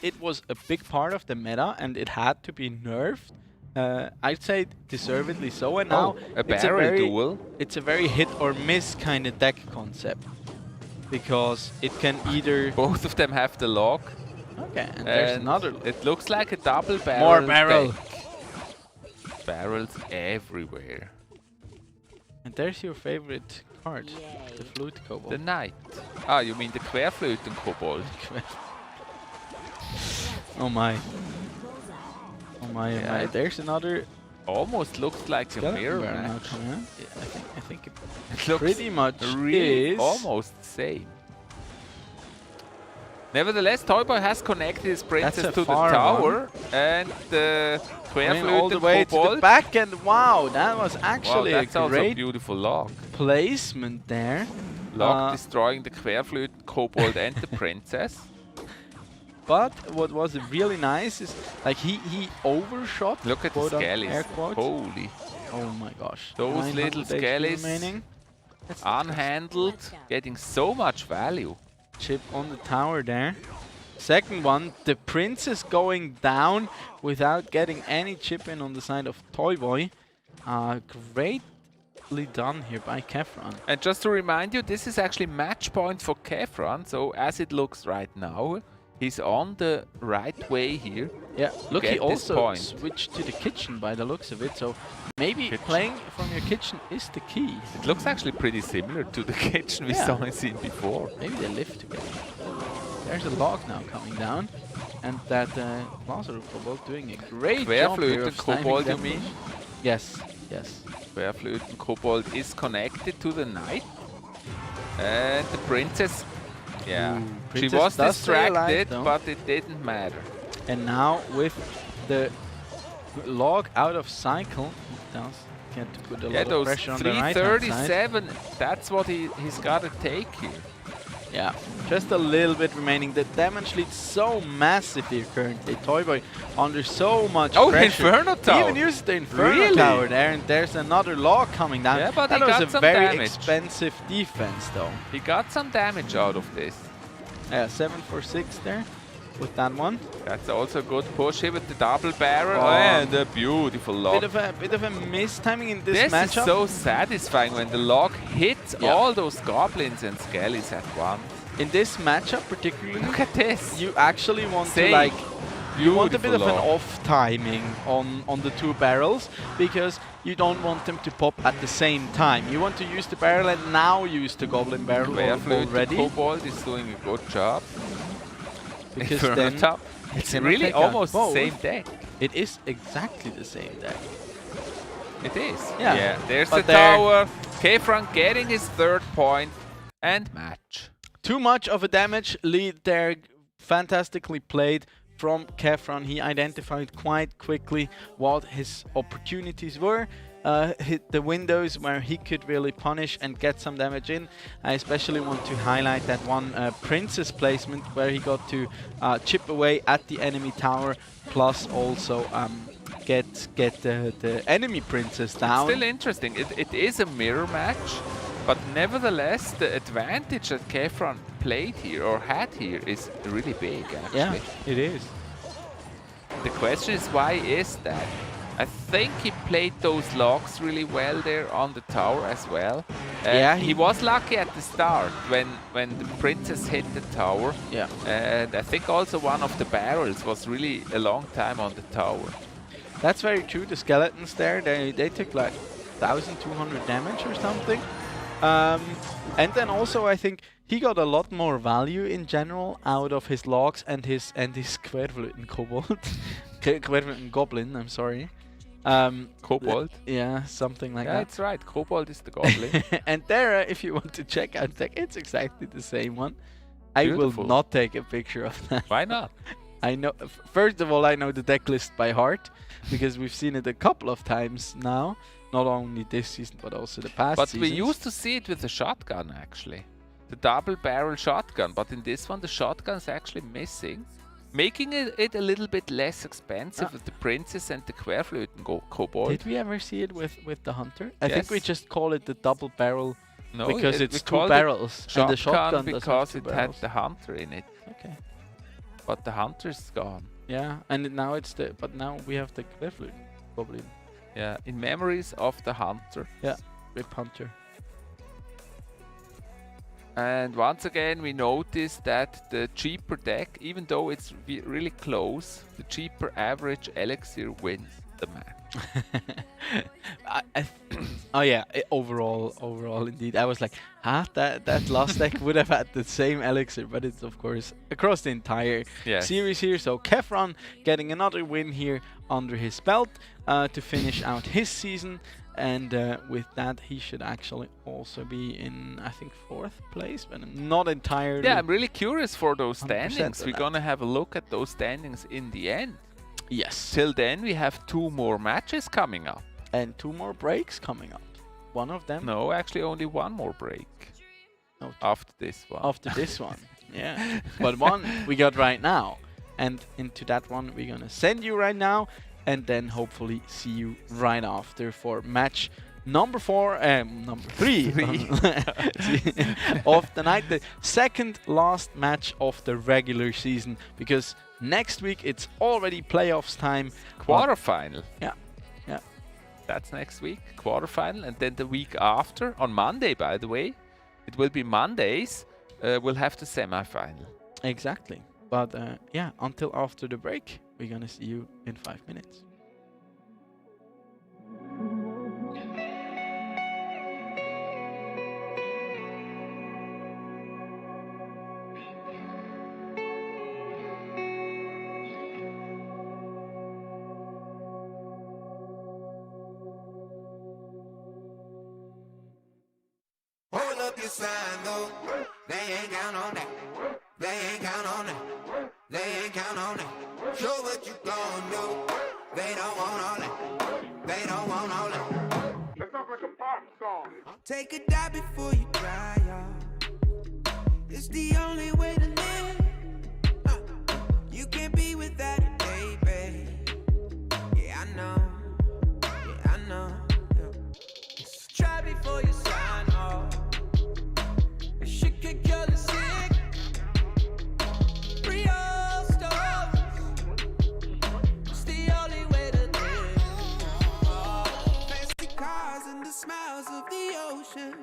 it was a big part of the meta, and it had to be nerfed. I'd say deservedly so. And now a barrel duel. It's a very hit or miss kind of deck concept, because it can either both of them have the log. Okay, and there's another log. It looks like a double barrel. More barrel. Deck. Barrels everywhere. And there's your favorite card, the Flute Kobold. The Knight. Ah, you mean the Querflöten Kobold. Oh my. Oh my, oh my. There's another... Almost looks like a mirror match. Yeah, I think it looks pretty much really is. Almost the same. Nevertheless, Toyboy has connected his princess to the tower, and the Querflöten all the way Kobold. to the back, and wow, that was actually that's a also great beautiful log. Placement there. Log destroying the Querflöten Kobold and the princess. But what was really nice is like he overshot. Look at the skellies. Holy. Oh my gosh. Those little skellies unhandled, getting so much value. Chip on the tower there. Second one, the princess going down without getting any chip in on the side of Toyboy. Greatly done here by Kefren. And just to remind you, this is actually match point for Kefren. So as it looks right now, he's on the right way here. Yeah, look, he also switched to the kitchen by the looks of it. So maybe playing from your kitchen is the key. It looks actually pretty similar to the kitchen we saw and seen before. Maybe they live together. There's a log now coming down, and that Lazarus Kobold doing a great job here of Kobold, you mean? Yes, yes. Querflöten Kobold is connected to the knight. And the princess, yeah, she Princess was does stay alive, distracted, though. but it didn't matter. And now with the log out of cycle, it does get to put a lot of those pressure on the right hand side. 337, that's what he's got to take here. Yeah, just a little bit remaining. The damage lead's so massive here currently. Toyboy under so much pressure. Inferno Tower. He even used the Inferno Really? Tower there, and there's another log coming down. Yeah, but that he was got a some very damage. expensive defense, though. He got some damage out of this. Yeah, 7 for 6 there with that one. That's also a good push here with the double barrel. Oh. And a beautiful log. Bit of a mistiming in this This is matchup. so satisfying when the log hits all those goblins and skellies at once. In this matchup particularly, Look at this. you actually want to Same. like you want a bit of Beautiful an log. off timing on the two barrels, because you don't want them to pop at the same time. You want to use the barrel and now use the goblin barrel Querflöten already, Kobold is doing a good job. because Inferno then Tower. It's cannot really take out almost the both. same deck. It is exactly the same deck. It is. Yeah. There's But the there- tower. Kefran getting his 3rd point and match. Too much of a damage lead there. Fantastically played from Kefran. He identified quite quickly what his opportunities were. Hit the windows where he could really punish and get some damage in. I especially want to highlight that one princess placement where he got to chip away at the enemy tower, plus also get the enemy princess down. Still interesting. It is a mirror match, but nevertheless, the advantage that Kefran played here or had here is really big, actually. Yeah, it is. The question is, why is that? I think he played those logs really well there on the tower as well. Yeah, he was lucky at the start when the princess hit the tower. Yeah. And I think also one of the barrels was really a long time on the tower. That's very true. The skeletons there, they took like 1,200 damage or something. And then also I think he got a lot more value in general out of his logs and his Querflöten Kobold. Querflöten Goblin, I'm sorry. Kobold? Yeah, something like Yeah, that. that's right. Kobold is the goblin. And there, if you want to check out tech, it's exactly the same one. I Beautiful. will not take a picture of that. Why not? I know. First of all, I know the deck list by heart because we've seen it a couple of times now. Not only this season, but also the past But seasons. we used to see it with the shotgun, actually. The double barrel shotgun. But in this one, the shotgun is actually missing, making it a little bit less expensive with the princess and the Querflöten Kobold. Did we ever see it with the hunter? I think Yes. we just call it the double barrel No, because we it's two called it barrels. And the shotgun because doesn't have it two had barrels. the hunter in it. Okay. But the hunter's gone. Yeah, and now it's the. But now we have the Querflöten Goblin. Yeah, in memories of the hunter. Yeah, Rip Hunter. And once again, we notice that the cheaper deck, even though it's really close, the cheaper average elixir wins the match. Oh yeah, overall indeed. I was like, that last deck would have had the same elixir, but it's of course across the entire Yes. series here. So Kefran getting another win here under his belt to finish out his season. And with that, he should actually also be in, I think, 4th place, but I'm not entirely. Yeah, I'm really curious for those 100% standings. on We're that. gonna have a look at those standings in the end. Yes. Till then, we have 2 more matches coming up. And 2 more breaks coming up. One of them. No, actually only 1 more break. No, after this one. After this one, yeah. But one we got right now. And into that one we're gonna send you right now. And then hopefully see you right after for match number 3 of the night. The second last match of the regular season. Because next week it's already playoffs time. Quarterfinal. Yeah. Yeah. That's next week, quarterfinal, and then the week after, on Monday, by the way, it will be Mondays, we'll have the semi-final. Exactly. But yeah, until after the break, we're gonna see you in 5 minutes. up your sign though. They ain't count on that. They ain't count on that. They ain't count on that. Show what you gon' do. They don't want all that. They don't want all that. That sounds like a pop song. Take a dive before you die, y'all. It's the only way to live. You can't be without it, baby. Yeah, I know. Yeah, I know. Yeah. Try before you sign off. This shit can kill the sick. Real stories. It's the only way to live. Fancy cars and the smiles of the ocean.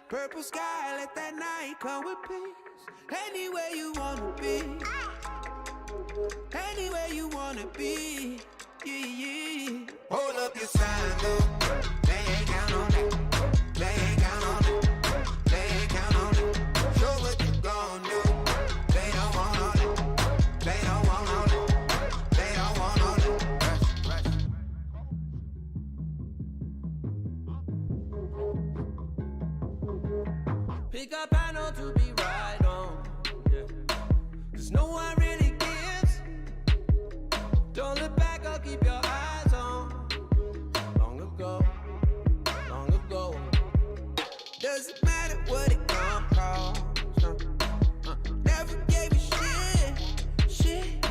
Purple sky, let that night come with peace. Anywhere you wanna be. Anywhere you wanna be. Yeah, yeah. Hold up your sign though. They ain't count on that. They ain't count on that. They ain't count on that. Show what you gon' do. They don't want all that. They don't want all that. They don't want all that. Pick up panel to be right on. Yeah. Cause no one really gives. Don't look back, I'll keep your eyes on. Long ago. Doesn't matter what it gon' cost. Never gave you shit.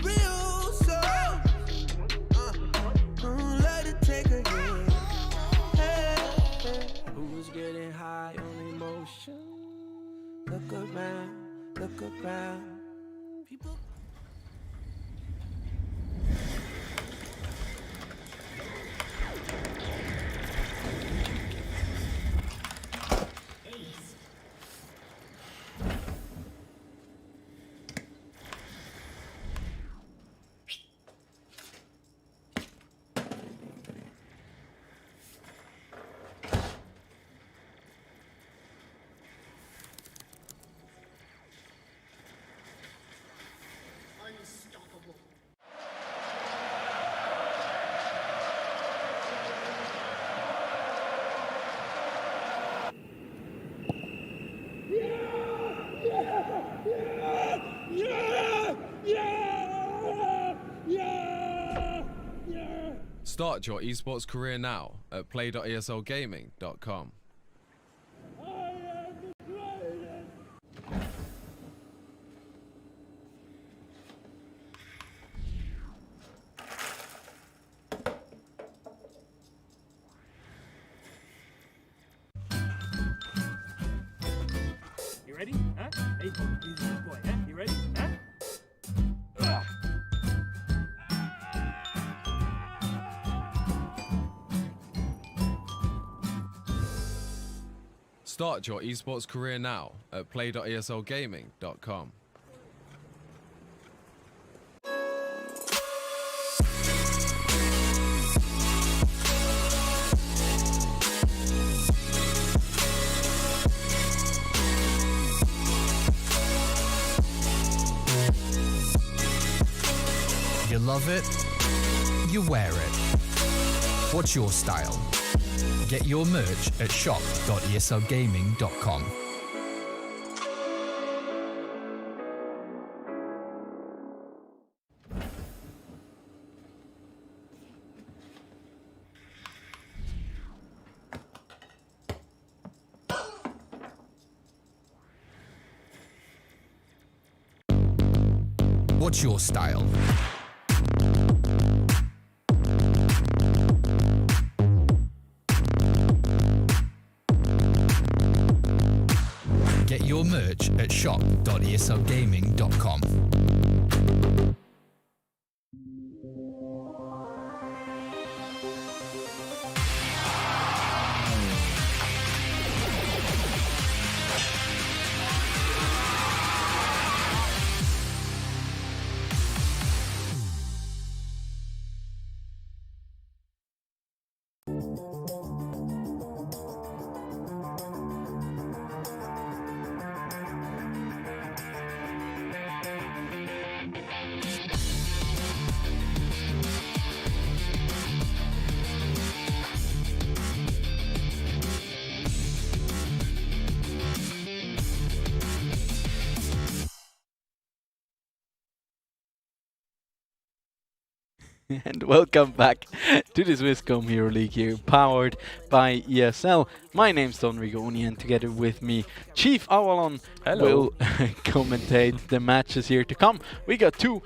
Real soul. Let it take a hit. Hey. Who's getting high on emotion? Look around. People. Start your esports career now at play.eslgaming.com. You ready? Huh? Hey, he's a good boy, huh? You ready? Huh? Start your esports career now at play.eslgaming.com. You love it, you wear it. What's your style? Get your merch at shop.eslgaming.com. What's your style? Get your merch at shop.eslgaming.com. And welcome back to the Swisscom Hero League here, powered by ESL. My name's Don Rigoni, and together with me, Chief Avalon will commentate the matches here to come. We got two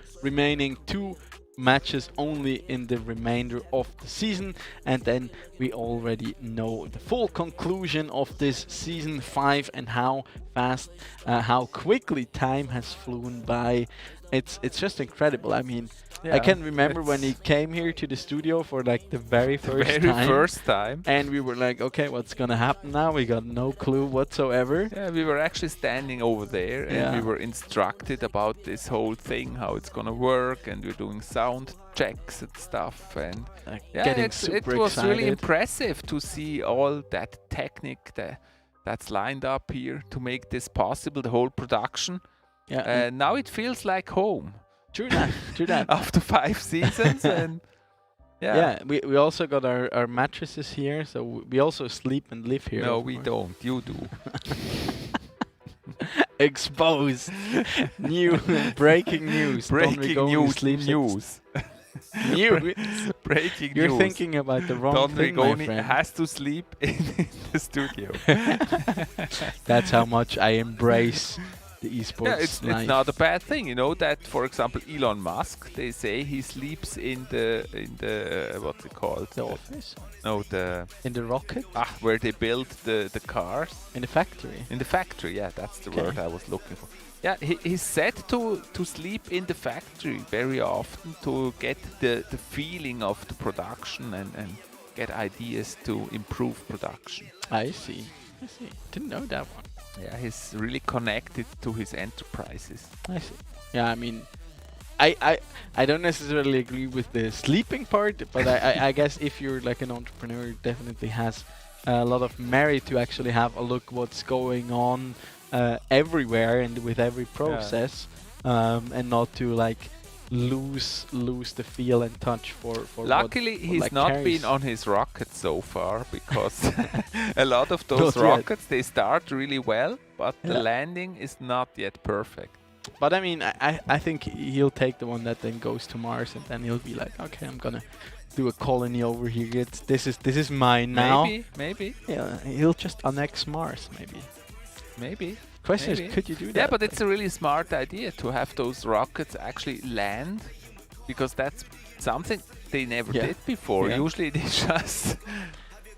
matches only in the remainder of the season, and then we already know the full conclusion of this season 5 and how fast, how quickly time has flown by. It's just incredible. I mean, I can remember when he came here to the studio for like the very first time, and we were like, okay, what's gonna happen now? We got no clue whatsoever. Yeah, we were actually standing over there, and we were instructed about this whole thing, how it's gonna work, and we're doing sound checks and stuff, and it was really impressive to see all that technique that's lined up here to make this possible, the whole production. Yeah, now it feels like home. True that. After 5 seasons, and we also got our mattresses here, so we also sleep and live here. No, we don't. You do. Exposed. New breaking news. Breaking news. Breaking news. You're thinking about the wrong thing, my friend. Has to sleep in the studio. That's how much I embrace the esports. It's not a bad thing, you know, that for example Elon Musk, they say he sleeps in the what's it called? The office? No, in the rocket? Where they build the cars. In the factory. In the factory, yeah, that's the word I was looking for. Yeah, he's said to sleep in the factory very often to get the feeling of the production and get ideas to improve production. I see. Didn't know that one. Yeah, he's really connected to his enterprises. I see. Yeah, I mean, I don't necessarily agree with the sleeping part, but I guess if you're like an entrepreneur, it definitely has a lot of merit to actually have a look what's going on everywhere and with every process, and not to like lose the feel and touch for luckily he's not been on his rocket so far, because a lot of those rockets they start really well, but the landing is not yet perfect. But I mean, I think he'll take the one that then goes to Mars, and then he'll be like, okay, I'm gonna do a colony over here. This is mine now. Maybe. Yeah, he'll just annex Mars, maybe. Question is, could you do that? Yeah, but it's a really smart idea to have those rockets actually land, because that's something they never did before. Usually they just...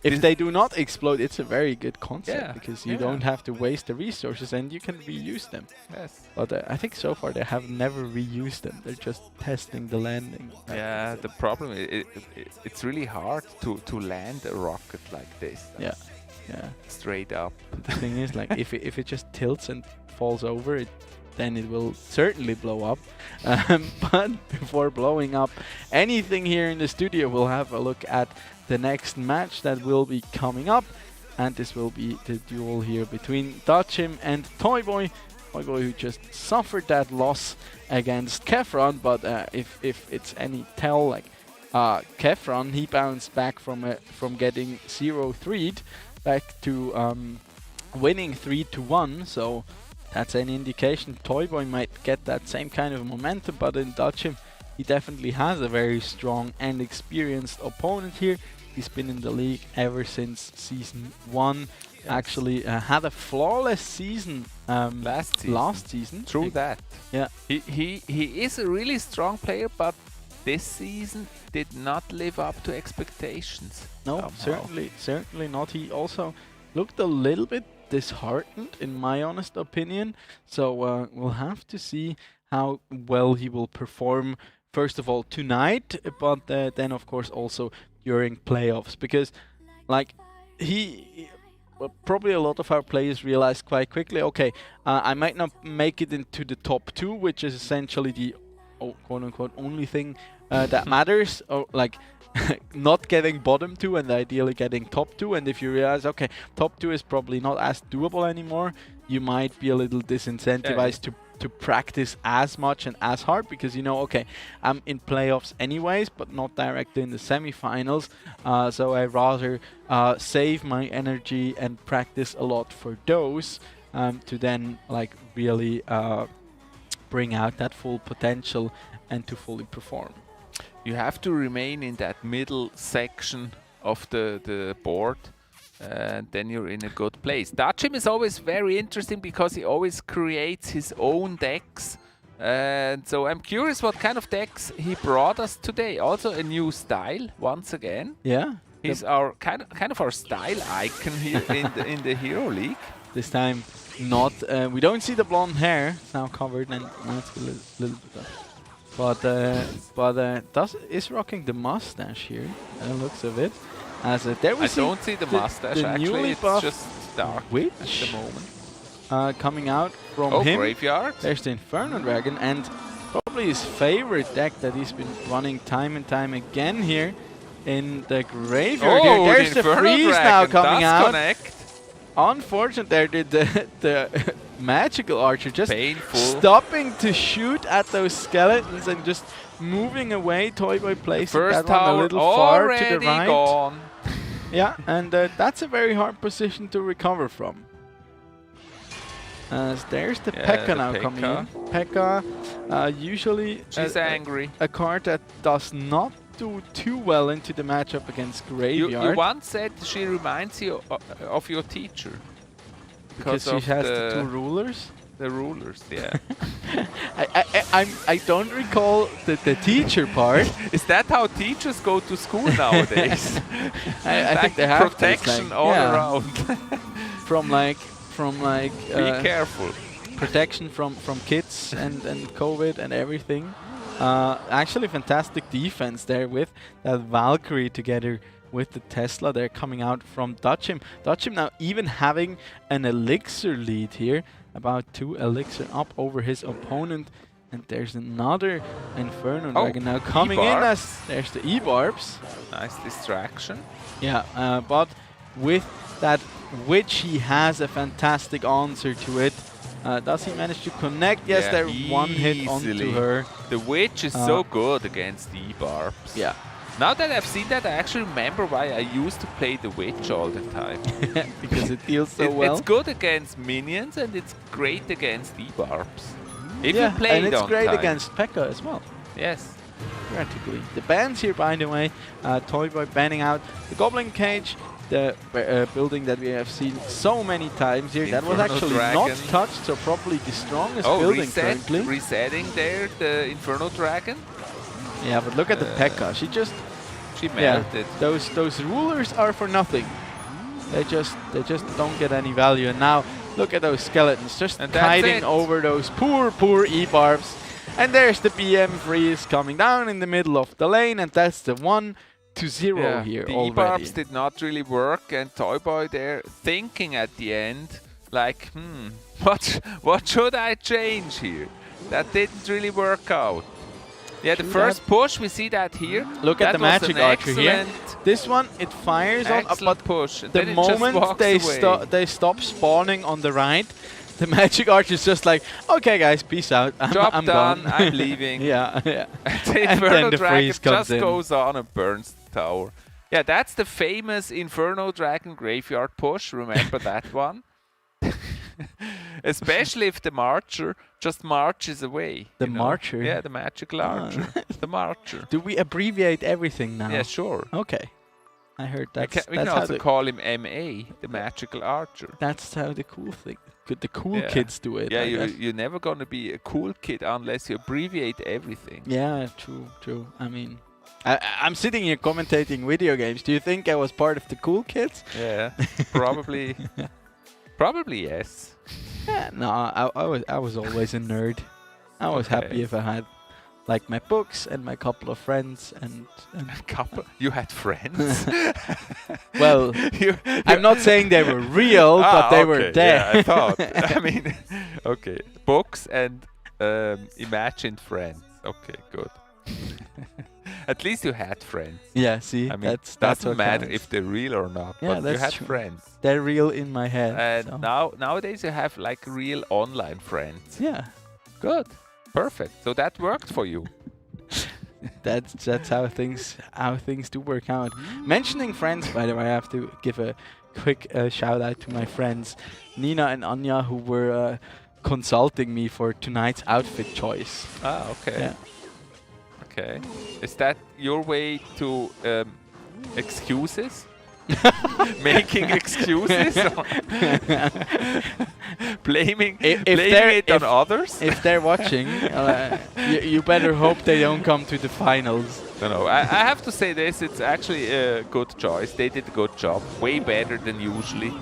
If they do not explode, it's a very good concept, because you don't have to waste the resources and you can reuse them. Yes. But I think so far they have never reused them. They're just testing the landing. Yeah, the problem is it's really hard to land a rocket like this. Yeah. Straight up. The thing is, like, if it just tilts and falls over, then it will certainly blow up. But before blowing up anything here in the studio, we'll have a look at the next match that will be coming up, and this will be the duel here between Dachim and Toyboy. Toyboy, who just suffered that loss against Kefron, but if it's any tell, like Kefron, he bounced back from getting 0-3'd back to winning 3-1, so that's an indication Toyboy might get that same kind of momentum. But in Dachim, he definitely has a very strong and experienced opponent here. He's been in the league ever since season 1. Actually had a flawless season last season. True that. Yeah. He is a really strong player, but this season did not live up to expectations. No, certainly not. He also looked a little bit disheartened, in my honest opinion. So we'll have to see how well he will perform, first of all tonight, but then of course also during playoffs, because like probably a lot of our players realized quite quickly, okay, I might not make it into the top 2, which is essentially the quote-unquote only thing that matters, or like not getting bottom 2 and ideally getting top 2. And if you realize, okay, top 2 is probably not as doable anymore, you might be a little disincentivized to practice as much and as hard, because you know, okay, I'm in playoffs anyways, but not directly in the semifinals, so I rather save my energy and practice a lot for those to then like really bring out that full potential and to fully perform. You have to remain in that middle section of the board, and then you're in a good place. Dachim is always very interesting because he always creates his own decks. And so I'm curious what kind of decks he brought us today. Also a new style once again. Yeah. He's our kind of our style icon here in the Hero League. This time, not. We don't see the blonde hair. It's now covered, and now it's a little bit. But is rocking the mustache here. Looks of it. As there we I don't see the mustache actually. It's just dark witch at the moment. Coming out from him. Graveyard. There's the Inferno Dragon, and probably his favorite deck that he's been running time and time again here in the graveyard. Oh, there's the freeze now coming out. Connect. Unfortunate there, the magical archer just painful. Stopping to shoot at those skeletons and just moving away. Toyboy plays that one a little far to the right. Gone. Yeah, and that's a very hard position to recover from. As there's the P.E.K.K.A. now coming in. P.E.K.K.A. Usually she's angry. A card that does not do too well into the matchup against Graveyard. You once said she reminds you of your teacher. Because she has the two rulers? The rulers, yeah. I don't recall the teacher part. Is that how teachers go to school nowadays? I think they have protection all around. from like be careful. Protection from kids and COVID and everything. Actually, fantastic defense there with that Valkyrie together with the Tesla. They're coming out from Dachim. Dachim now even having an elixir lead here, about 2 elixir up over his opponent. And there's another Inferno Dragon now coming in as there's the E-Barbs. Nice distraction. Yeah, but with that Witch, he has a fantastic answer to it. Does he manage to connect? Yes, yeah, they're one hit onto her. The Witch is so good against the E-Barbs. Yeah. Now that I've seen that, I actually remember why I used to play the Witch all the time. Because it deals so well. It's good against minions and it's great against E-Barbs. If you play and it it's on great time. against P.E.K.K.A. as well. Yes. Practically. The bans here, by the way, Toyboy banning out the Goblin Cage, the building that we have seen so many times here. Inferno that was actually Dragon. not touched, so probably the strongest building currently. Resetting there the Inferno Dragon. Yeah, but look at the P.E.K.K.A. She melted. Those rulers are for nothing. They just don't get any value. And now look at those skeletons just hiding over those poor E-Barbs. And there's the BM freeze coming down in the middle of the lane, and that's the 1-0 here the already. E-Barbs did not really work, and Toyboy there thinking at the end, like, what should I change here? That didn't really work out. Yeah, the first push, we see that here. Look at the magic archer here. This one, it fires on, but push. The moment they stop spawning on the right, the magic archer is just like, okay guys, peace out. I'm done. gone. I'm leaving. yeah. The Inferno Dragon just goes on and burns the tower. Yeah, that's the famous Inferno Dragon graveyard push. Remember that one? Especially if the Marcher just marches away. The Marcher? Yeah, the magical archer. The Marcher. Do we abbreviate everything now? Yeah, sure. Okay. I heard that. We can also call him MA, the magical archer. That's how the cool kids do it. Yeah, you're never going to be a cool kid unless you abbreviate everything. Yeah, true. I mean, I'm sitting here commentating video games. Do you think I was part of the cool kids? Yeah, probably. Probably yes. Yeah, no, I was always a nerd. I was happy if I had like my books and my couple of friends and a couple. You had friends? Well, I'm not saying they were real, but they were there. Yeah, I thought. I mean, okay, books and imagined friends. Okay, good. At least you had friends. Yeah, see, I mean, that's doesn't what matter counts. if they're real or not. Yeah, but you had true. friends. They're real in my head. And nowadays you have like real online friends. Yeah, good, perfect. So that worked for you. that's how things do work out. Mentioning friends, by the way, I have to give a quick shout out to my friends Nina and Anya, who were consulting me for tonight's outfit choice. Ah, okay. Yeah. Okay. Is that your way to excuses? Making excuses? blaming it on others? If they're watching, you better hope they don't come to the finals. No, I have to say this, it's actually a good choice. They did a good job. Way better than usually.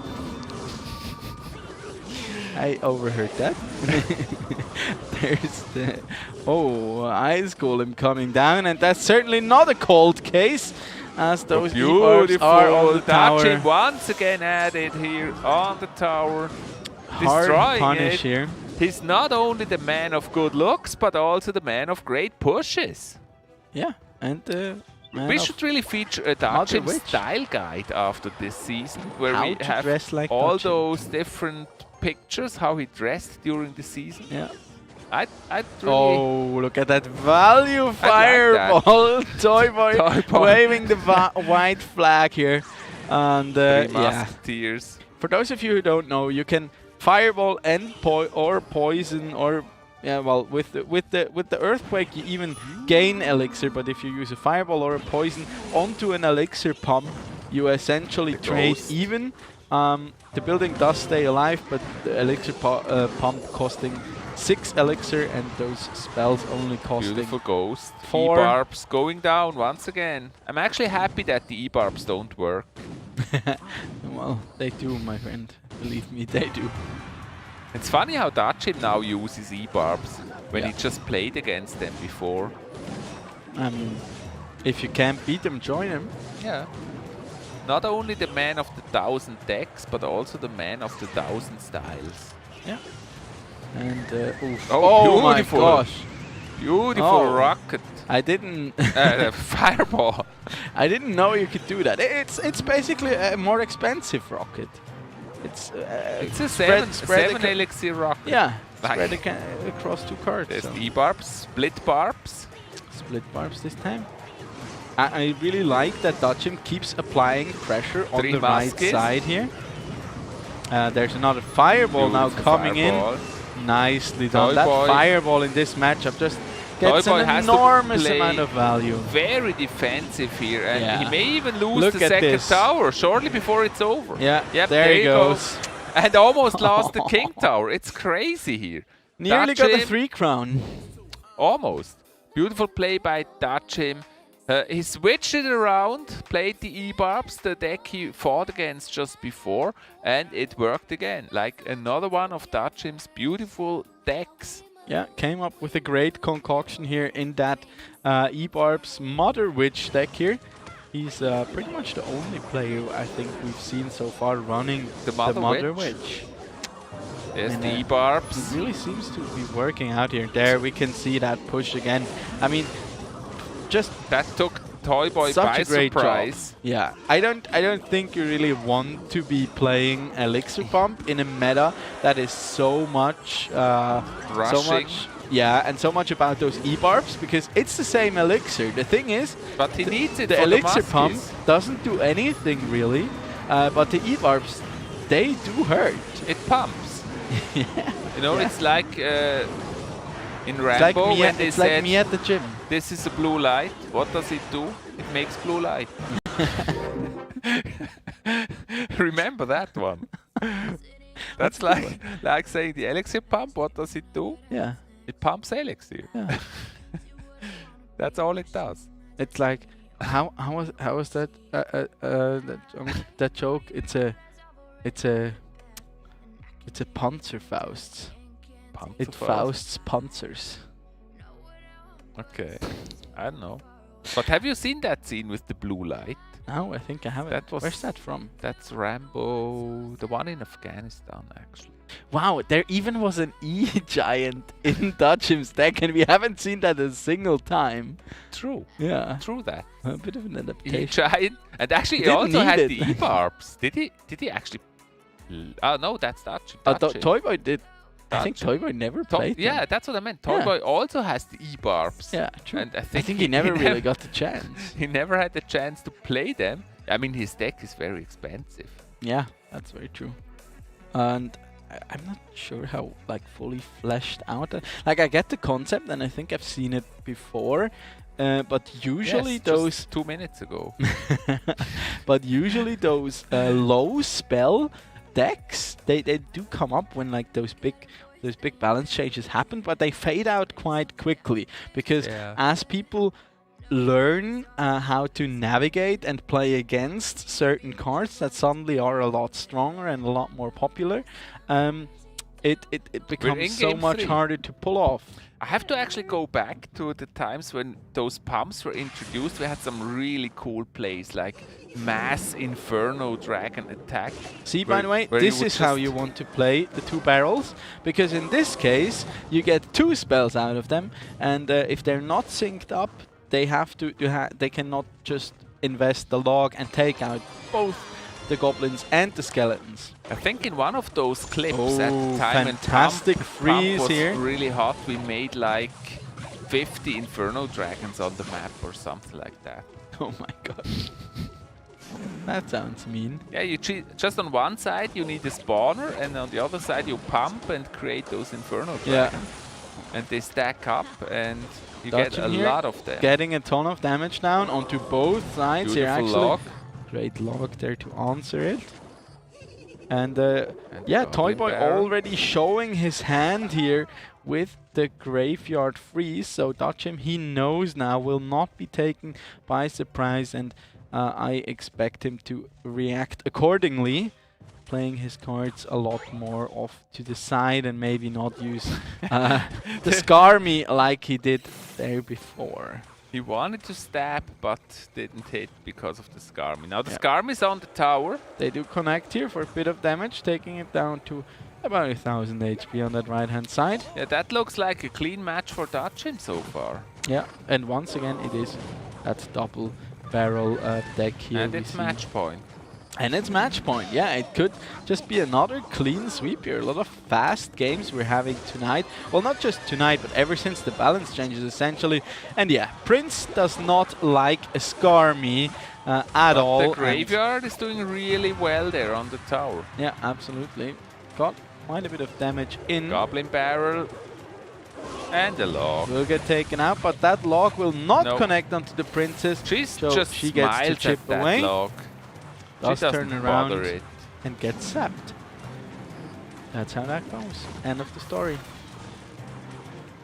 I overheard that. There's the... Oh, Ice Golem coming down, and that's certainly not a cold case, as those E-barbs are on the tower. Dachim once again added here on the tower. Hard Destroying punish it. here. He's not only the man of good looks, but also the man of great pushes. Yeah, and we should really feature a Dachim style guide after this season, where how we to have dress like all Dachim. those different pictures, how he dressed during the season. Yeah. I'd really... Oh, look at that value fireball! Toy Boy waving the white flag here. And yeah. Tears. For those of you who don't know, you can fireball and poison, or yeah, well, with the earthquake you even gain elixir. But if you use a fireball or a poison onto an elixir pump, you essentially trade even. The building does stay alive, but the elixir pump costing 6 elixir, and those spells only costing Beautiful ghost. 4. E-barbs going down once again. I'm actually happy that the E-barbs don't work. Well, they do, my friend. Believe me, they do. It's funny how Dachim now uses E-barbs when he just played against them before. I mean, if you can't beat them, join them. Yeah. Not only the man of the 1,000 decks, but also the man of the 1,000 styles. Yeah. And oof. Oh my gosh! Beautiful rocket. I didn't. Fireball. I didn't know you could do that. It's basically a more expensive rocket. It's a seven elixir rocket. Yeah. Spread across 2 cards. There's the E-barbs, split barbs. Split barbs this time. I really like that Dachim keeps applying pressure on the right side here. There's another fireball now coming in. Nicely done. That fireball in this matchup just gets an enormous amount of value. Very defensive here, and he may even lose the second tower shortly before it's over. Yeah, yep, there he goes. And almost lost the king tower. It's crazy here. Nearly got the 3 crown. Almost. Beautiful play by Dachim. He switched it around, played the E-barbs, the deck he fought against just before, and it worked again. Like another one of Dachim's beautiful decks. Yeah, came up with a great concoction here in that E-barbs Mother Witch deck here. He's pretty much the only player I think we've seen so far running the Mother Witch. There's the E-barbs. It really seems to be working out here. There we can see that push again. I mean, just that took Toy Boy by surprise. Yeah, I don't think you really want to be playing Elixir Pump in a meta that is so much rushing. And so much about those E-barbs, because it's the same elixir. The thing is, but he needs it. The elixir pump doesn't do anything really, but the E-barbs, they do hurt. It pumps. Yeah. You know, it's like in Rambo when they said, like me at the gym. This is a blue light. What does it do? It makes blue light. Remember that one. That's like saying the elixir pump. What does it do? Yeah. It pumps elixir. Yeah. That's all it does. It's like how was that that joke? It's a Panzerfaust. It fausts panzers. Okay, I don't know. But have you seen that scene with the blue light? No, I think I haven't. Where's that from? That's Rambo, the one in Afghanistan, actually. Wow, there even was an E-giant in Dachim's deck, and we haven't seen that a single time. True. Yeah. True that. A bit of an adaptation. E-giant, and actually he also had the E-barbs. Did he actually? Oh no, that's Dachim. Toy Boy did. I think Toy Boy never played Yeah, that's what I meant. Toy Boy also has the E-barbs. Yeah, true. And I think he never really got the chance. He never had the chance to play them. I mean, his deck is very expensive. Yeah, that's very true. And I'm not sure how fully fleshed out. Like, I get the concept, and I think I've seen it before. but usually Yes, those just 2 minutes ago. but usually those low spell decks they do come up when like those big balance changes happen, but they fade out quite quickly because as people learn how to navigate and play against certain cards that suddenly are a lot stronger and a lot more popular, it becomes so much harder to pull off. I have to actually go back to the times when those pumps were introduced. We had some really cool plays like Mass Inferno Dragon Attack. See, by the way, this is how you want to play the 2 barrels, because in this case you get 2 spells out of them, and if they're not synced up, they have to they cannot just invest the log and take out both the goblins and the skeletons. I think in one of those clips at the time fantastic when freeze pump was here. really hot, we made like 50 Inferno Dragons on the map or something like that. Oh my god. That sounds mean. Yeah, you just on one side you need a spawner, and on the other side you pump and create those Inferno Dragons. And they stack up, and you get a lot of them. Getting a ton of damage down onto both sides here. Beautiful Actually, log. great log there to answer it. And yeah, Toyboy already showing his hand here with the Graveyard Freeze. So Dutchim, he knows now, will not be taken by surprise, and I expect him to react accordingly, playing his cards a lot more off to the side and maybe not use the Scar Me like he did there before. He wanted to stab, but didn't hit because of the Scar Me. Now the Scar Me is on the tower. They do connect here for a bit of damage, taking it down to about 1000 HP on that right-hand side. Yeah, that looks like a clean match for Dutchim so far. Yeah, and once again it is that double barrel deck here. And it's match point. And it's match point, yeah. It could just be another clean sweep here. A lot of fast games we're having tonight. Well, not just tonight, but ever since the balance changes, essentially. And yeah, Prince does not like a Scar Me at all. The Graveyard is doing really well there on the tower. Yeah, absolutely. Got quite a bit of damage in. Goblin Barrel. And the log. Will get taken out, but that log will not connect onto the Princess. So just she gets to chip away. Log. Does turn around it. and get sapped. That's how that goes. End of the story.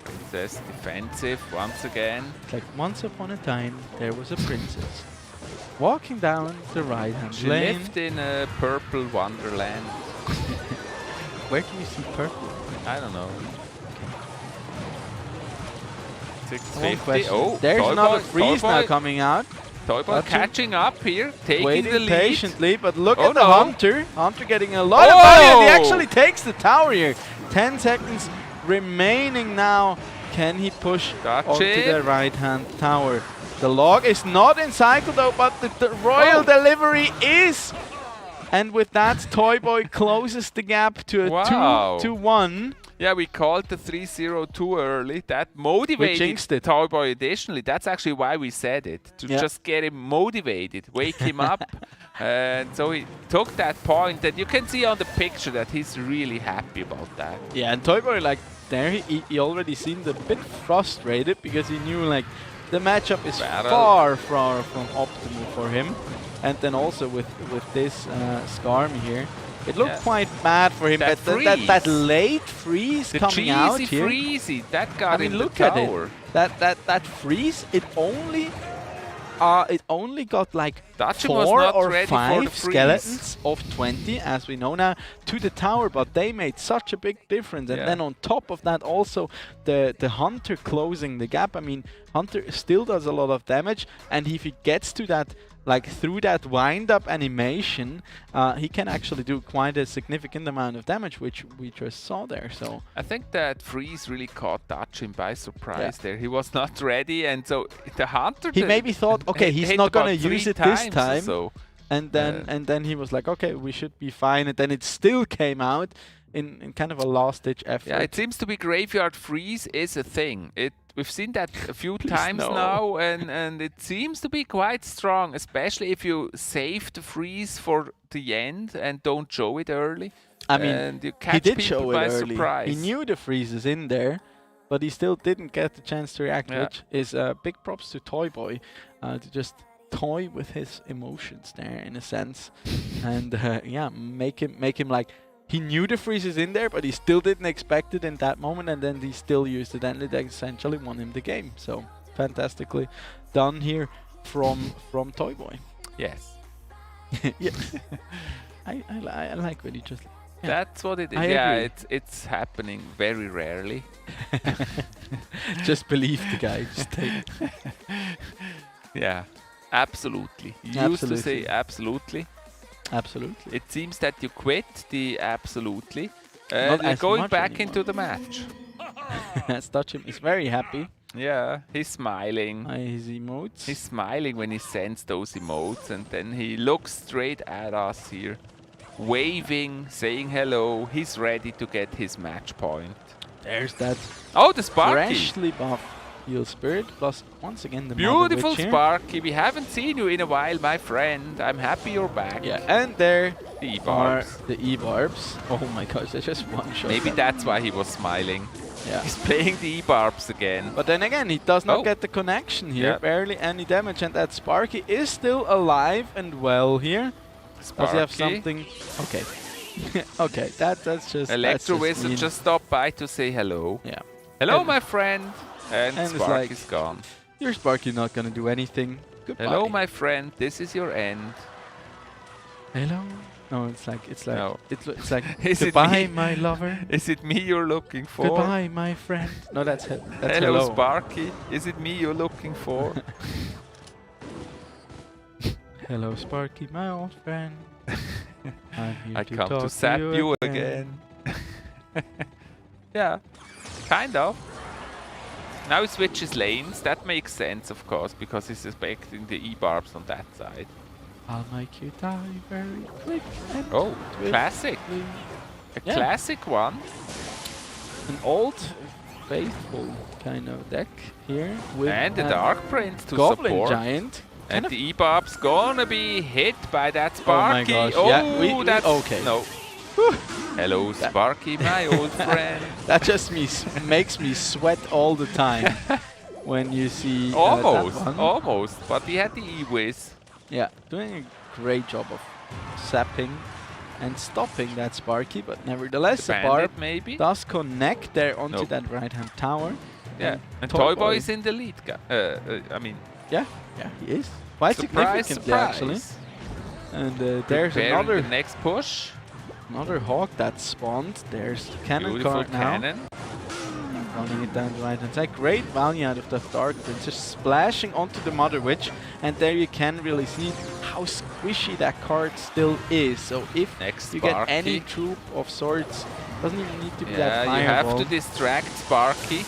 Princess defensive once again. It's like once upon a time there was a princess walking down the right-hand She lane. lived in a purple wonderland. Where do you see purple? I don't know. 650. Oh, there's another freeze now coming out. Toyboy catching up here, taking waiting the lead. patiently, but look at the Hunter. Hunter getting a lot of value, and he actually takes the tower here. 10 seconds remaining now. Can he push onto the right-hand tower? The log is not in cycle though, but the Royal delivery is. And with that, Toyboy closes the gap to a 2-1. Yeah, we called the 3-0 too early. That motivated Toyboy additionally. That's actually why we said it. To just get him motivated, wake him up. And so he took that point. And you can see on the picture that he's really happy about that. Yeah, and Toyboy, like, there he already seemed a bit frustrated because he knew, like, the matchup is far from optimal for him. And then also with this Scar Me here, it looked quite bad for him. That late freeze coming out here. The cheesy freezy, that got in look the tower. At it. That freeze, it only got like Dutchim 4 or 5 skeletons of 20, as we know now, to the tower, but they made such a big difference. And then on top of that, also the Hunter closing the gap. I mean, Hunter still does a lot of damage, and if he gets to that, like through that wind-up animation, he can actually do quite a significant amount of damage, which we just saw there. So I think that freeze really caught Dutchim by surprise there. He was not ready, and so the Hunter... He maybe thought, okay, he's not going to use it this time. So. And then he was like, okay, we should be fine. And then it still came out in kind of a last-ditch effort. Yeah, it seems to be Graveyard Freeze is a thing. We've seen that a few times now, and it seems to be quite strong, especially if you save the freeze for the end and don't show it early. I mean, you catch he did show it by early. surprise. He knew the freeze is in there, but he still didn't get the chance to react, Yeah. which is big props to Toy Boy to just toy with his emotions there in a sense, and yeah, make him like he knew the freeze is in there, but he still didn't expect it in that moment, and then he still used it, and it essentially won him the game. So fantastically done here from Toy Boy. Yes. Yes. I like when he just. Yeah. That's what it is. I Yeah, agree. it's happening very rarely. Just believe the guy. Just take. Yeah, absolutely. You used to say absolutely. Absolutely. It seems that you quit the absolutely. Not You're as going much back anymore. into the match. Stotchim is very happy. Yeah, he's smiling. His emotes. He's smiling when he sends those emotes, and then he looks straight at us here, waving, saying hello. He's ready to get his match point. There's that. Oh, the Sparky! Freshly buffed Heal Spirit, plus once again the Beautiful Mother Witch here. Sparky. We haven't seen you in a while, my friend. I'm happy you're back. Yeah, and there The are E-barbs. the E-barbs. Oh my gosh, they're just one shot. Maybe that's why he was smiling. Yeah. He's playing the E-barbs again. But then again, he does not Oh. get the connection here. Yeah. Barely any damage, and that Sparky is still alive and well here. Does he have Sparky. something? Okay. Okay, that's just. Electro that's Wizard mean. just stopped by to say hello. Yeah. Hello, And- my friend. And and it's Sparky's like- gone. Your Sparky not gonna do anything. Goodbye. Hello, my friend. This is your end. Hello. No, it's like No. it's like Is it goodbye, me? my lover. Is it me you're looking for? Goodbye, my friend. No, that's Hello, hello. Sparky. Is it me you're looking for? Hello, Sparky, my old friend. I'm here I to come talk to sap you again. again. Yeah, kind of. Now he switches lanes. That makes sense, of course, because he's expecting the E-barbs on that side. I'll make you die very quick. And Oh, classic. swiftly. A Yeah. classic one. An old, faithful kind of deck here with And the a Dark Prince to Goblin support. Giant. And Kind the E-barb's gonna be hit by that Oh my Sparky. gosh, Oh, yeah, we- that's okay. No. Hello, Sparky, my old friend. That just makes me sweat all the time when you see that Almost, one. almost. But he had the E-Wiz. Yeah, doing a great job of sapping and stopping that Sparky, but nevertheless the Bandit, barb maybe? does connect there onto Nope. that right-hand tower. Yeah, and Toy Boy is in the lead. I mean, yeah, he is. Quite surprise, significantly, surprise. actually. And there's Preparing another the next push. hawk that spawned. There's the cannon Beautiful card now. cannon. Running it down the right hand side. Great value out of the Dark Prince. Just splashing onto the Mother Witch. And there you can really see how squishy that card still is. So if Next you get Sparky. any troop of swords, doesn't even need to be that Yeah, fireball. you have to distract Sparky.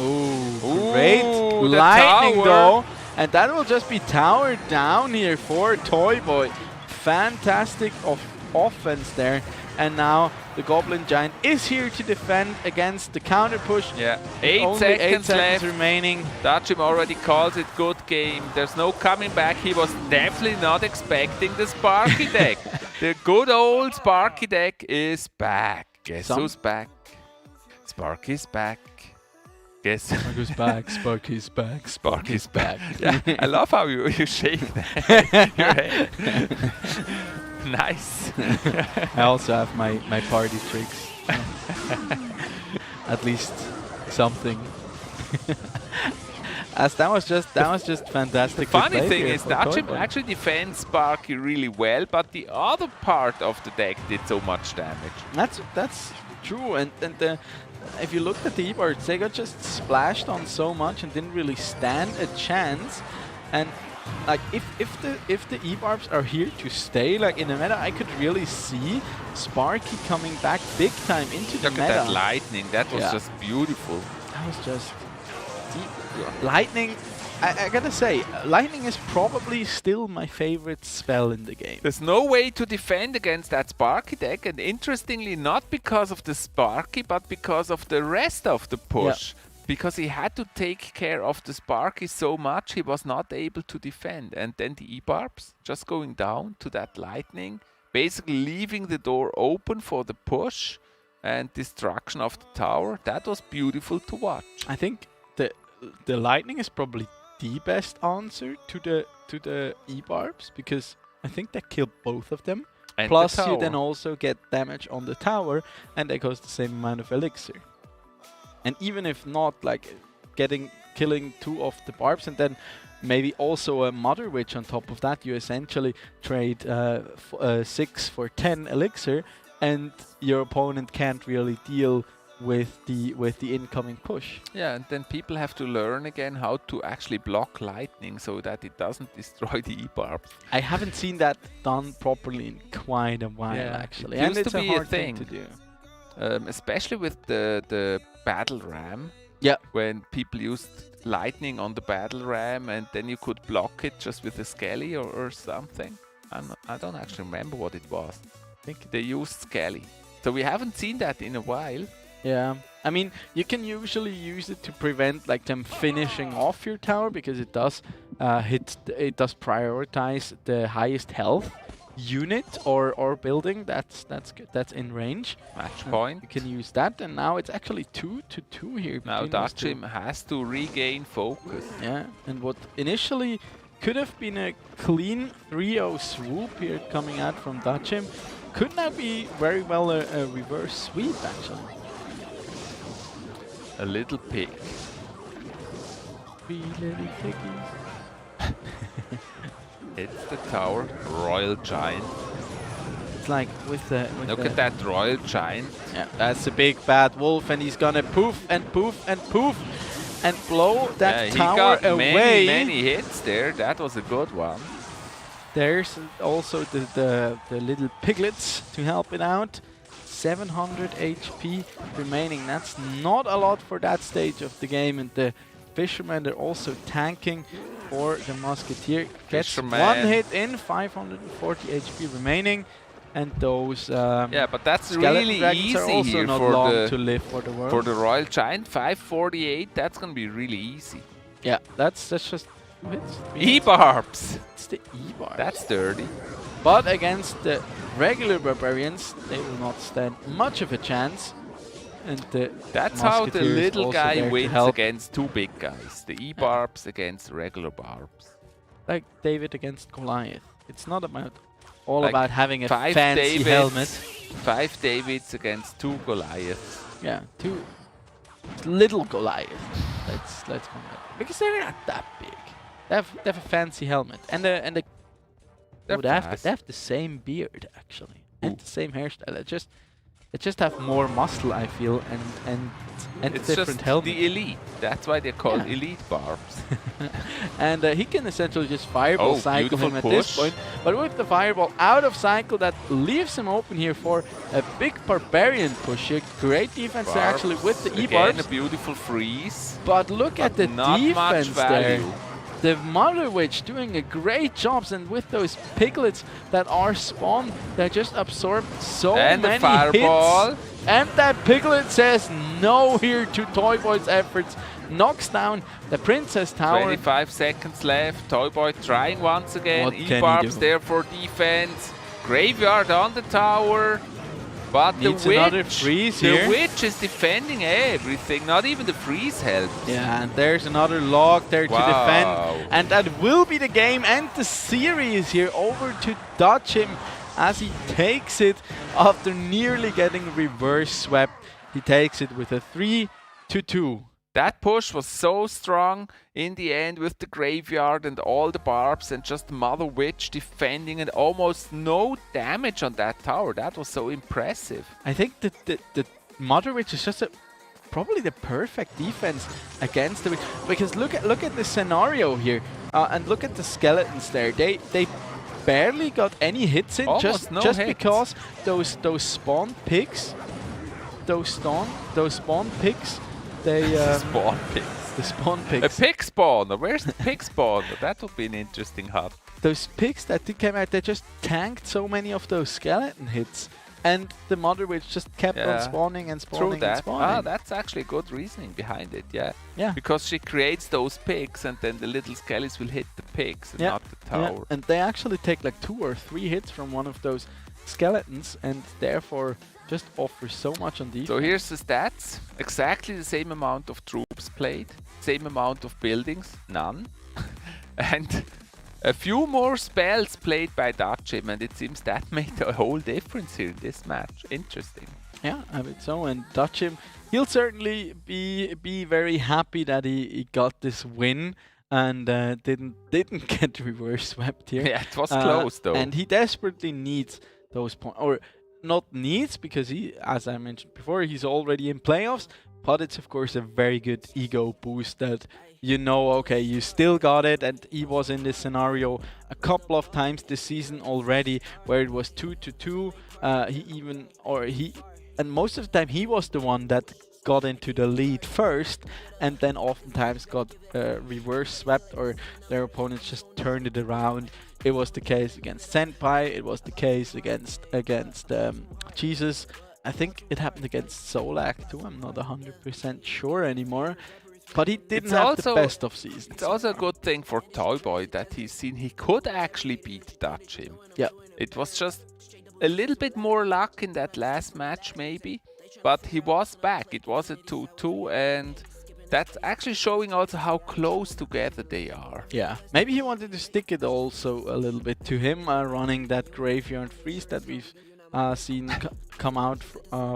Ooh, great the lightning tower. though. And that will just be towered down here for Toy Boy. Fantastic offense there. And now the Goblin Giant is here to defend against the counter push. Yeah, Only 8 seconds left. remaining. Dachim already calls it good game. There's no coming back. He was definitely not expecting the Sparky deck. The good old Sparky deck is back. Guess who's back? Sparky's back. Guess Sparky's back, Sparky's back, Sparky's back. Yeah, I love how you shake that. Your head. Nice. I also have my party tricks. At least something. As that was just fantastic. Funny thing is, Dachim actually defends Sparky really well, but the other part of the deck did so much damage. That's true, and if you looked at the E-Bards, they got just splashed on so much and didn't really stand a chance. And like if the E-Barbs are here to stay, like in the meta, I could really see Sparky coming back big time into the Look meta. at that lightning, that was Yeah. just beautiful. That was just lightning. I gotta say, lightning is probably still my favorite spell in the game. There's no way to defend against that Sparky deck, and interestingly, not because of the Sparky, but because of the rest of the push. Because he had to take care of the Sparky so much, he was not able to defend. And then the E-Barbs just going down to that lightning, basically leaving the door open for the push. and destruction of the tower. That was beautiful to watch. I think the lightning is probably the best answer to the E-barbs, because I think that killed both of them. And Plus, the you then tower. also get damage on the tower, and that costs the same amount of elixir. And even if not, like killing 2 of the barbs, and then maybe also a Mother Witch on top of that, you essentially trade 6 for 10 elixir, and your opponent can't really deal with the incoming push. Yeah, and then people have to learn again how to actually block lightning so that it doesn't destroy the E-barbs. I haven't seen that done properly in quite a while, Yeah, actually. it And used it's to a be hard a thing thing. to do. Especially with the battle ram. Yeah. When people used lightning on the battle ram and then you could block it just with a skelly or something. I don't actually remember what it was. I think they used skelly. So we haven't seen that in a while. Yeah, I mean, you can usually use it to prevent like them finishing off your tower, because it does it does prioritize the highest health unit or building that's good. That's in range. Match point. You can use that, and now it's actually 2-2 here. Now between those two. Dachim has to regain focus. Yeah, and what initially could have been a clean 3-0 swoop here coming out from Dachim could now be very well a reverse sweep, actually. A little pig. 3 little piggies. It's the tower. Royal Giant. It's like with the... Look at that Royal Giant. Yeah, that's a big bad wolf, and he's gonna poof and poof and poof and blow that he tower got away. many hits there. That was a good one. There's also the little piglets to help it out. 700 HP remaining. That's not a lot for that stage of the game, and the fishermen, they're also tanking for the musketeer. Gets Fisherman. 1 hit in, 540 HP remaining, and those yeah, but that's skeleton really dragons easy are also here not for long the to live for the world. For the Royal Giant. 548. That's gonna be really easy. Yeah, that's just 2 hits. 3 hits. E-barbs. It's the E-barbs. That's dirty. But against the regular barbarians, they will not stand much of a chance. And that's how the musketeers little also guy there to wins help. against 2 big guys. The E-barbs against regular barbs. Like David against Goliath. It's not about all Like about having a 5 fancy Davids, helmet. 5 Davids against 2 Goliaths. Yeah, 2 little Goliath. Let's call it, because they're not that big. They have a fancy helmet, and they have the same beard actually, and the same hairstyle. It just have more muscle, I feel, and It's different just helmet. the elite. That's why they're called Yeah. elite barbs. And he can essentially just fireball cycle beautiful him at this push. point. But with the fireball out of cycle, that leaves him open here for a big barbarian push here. Great defense there actually with the Again, E-barbs. a beautiful freeze. But look at the not much defense there. value. The Mother Witch doing a great job, and with those piglets that are spawned, they just absorb so And the many fireball. hits. And that piglet says no here to Toy Boy's efforts. Knocks down the Princess Tower. 25 seconds left. Toy Boy trying once again. What can he E-barbs do? there for defense. Graveyard on the tower. But Needs the another witch, freeze the here. witch is defending everything. Not even the freeze helps. Yeah, and there's another log there to Wow. defend. And that will be the game and the series here over to Dachim as he takes it after nearly getting reverse swept. He takes it with a 3-2. That push was so strong in the end with the graveyard and all the barbs and just Mother Witch defending and almost no damage on that tower. That was so impressive. I think that the Mother Witch is just probably the perfect defense against the witch, because look at the scenario here and look at the skeletons there. They barely got any hits in, Almost no just hits. because those spawn pigs, those spawn pigs, they Spawn pigs. the spawn A pigs. pig spawner. Where's the pig spawner? That would be an interesting hut. Those pigs that came out, they just tanked so many of those skeleton hits and the Mother Witch just kept on spawning and spawning True that. and spawning. That's actually good reasoning behind it, yeah. Yeah. Because she creates those pigs and then the little skellies will hit the pigs and not the tower. And they actually take like 2 or 3 hits from one of those skeletons and therefore just offer so much on defense. So here's the stats. Exactly the same amount of troops played, same amount of buildings, none. And a few more spells played by Dachim, and it seems that made a whole difference here in this match. Interesting. Yeah, I bit so. And Dachim, he'll certainly be very happy that he got this win and didn't get reverse swept here. Yeah, it was close though. And he desperately needs those points, or not needs, because he, as I mentioned before, he's already in playoffs. But it's of course a very good ego boost that you know, okay, you still got it. And he was in this scenario a couple of times this season already, where it was 2-2. And most of the time he was the one that got into the lead first, and then oftentimes got reverse swept, or their opponents just turned it around. It was the case against Senpai. It was the case against Jesus. I think it happened against Solak too. I'm not 100% sure anymore. But he didn't have the best of seasons. It's also a good thing for Toyboy that he's seen he could actually beat Dachim. Yeah. It was just a little bit more luck in that last match maybe, but he was back. It was a 2-2, and that's actually showing also how close together they are. Yeah, maybe he wanted to stick it also a little bit to him, running that Graveyard Freeze that we've seen come out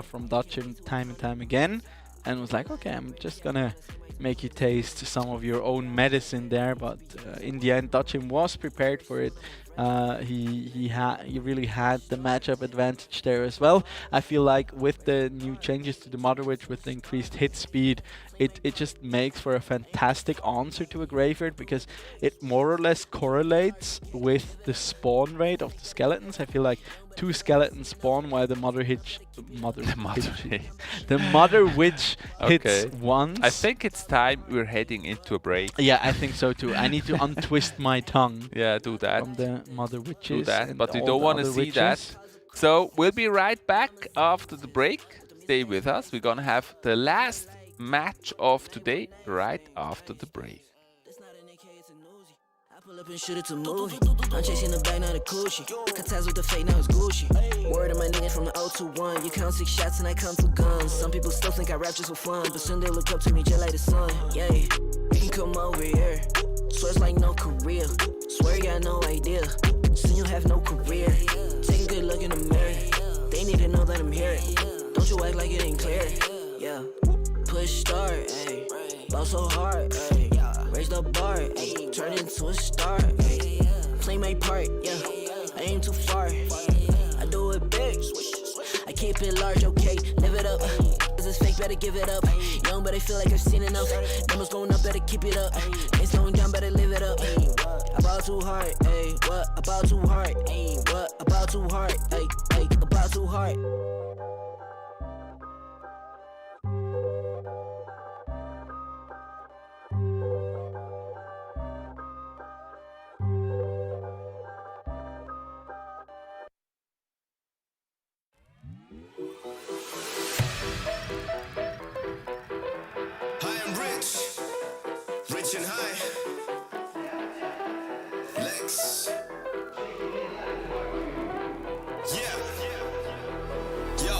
from Dachim time and time again, and was like, okay, I'm just gonna make you taste some of your own medicine there. But in the end, Dachim was prepared for it. He really had the matchup advantage there as well. I feel like with the new changes to the Mother Witch, with the increased hit speed, it just makes for a fantastic answer to a Graveyard, because it more or less correlates with the spawn rate of the skeletons. I feel like 2 skeletons spawn while the Mother Witch hits once. I think it's time we're heading into a break. Yeah, I think so too. I need to untwist my tongue. Yeah, do that. From the Mother Witches. Do that, but we don't want to see that. So we'll be right back after the break. Stay with us. We're gonna have the last match of today right after the break. Pull up and shoot it to movie. I'm chasing the bag, not a coochie. Cut ties with the fake, now it's Gucci. Word of my niggas from the 021. You count 6 shots and I count 2 guns. Some people still think I rap just for fun, but soon they look up to me just like the sun. Yeah, you can come over here. Swear it's like no career. Swear you got no idea. Soon you have no career. Take a good look in the mirror. They need to know that I'm here. Don't you act like it ain't clear. Yeah, push start, ayy. Ball so hard, ayy. Raise the bar, ayy. Turn into a star, ayy. Play my part, yeah. I aim too far. I do it big. I keep it large, okay. Live it up. This is fake, better give it up. Young, but I feel like I've seen enough. Numbers going up, better keep it up. Ain't slowing down, better live it up. About too hard, ayy. What? About too hard, ayy. What? About too hard, ayy. About too hard. Rich and high. Lex. Yeah. Yo.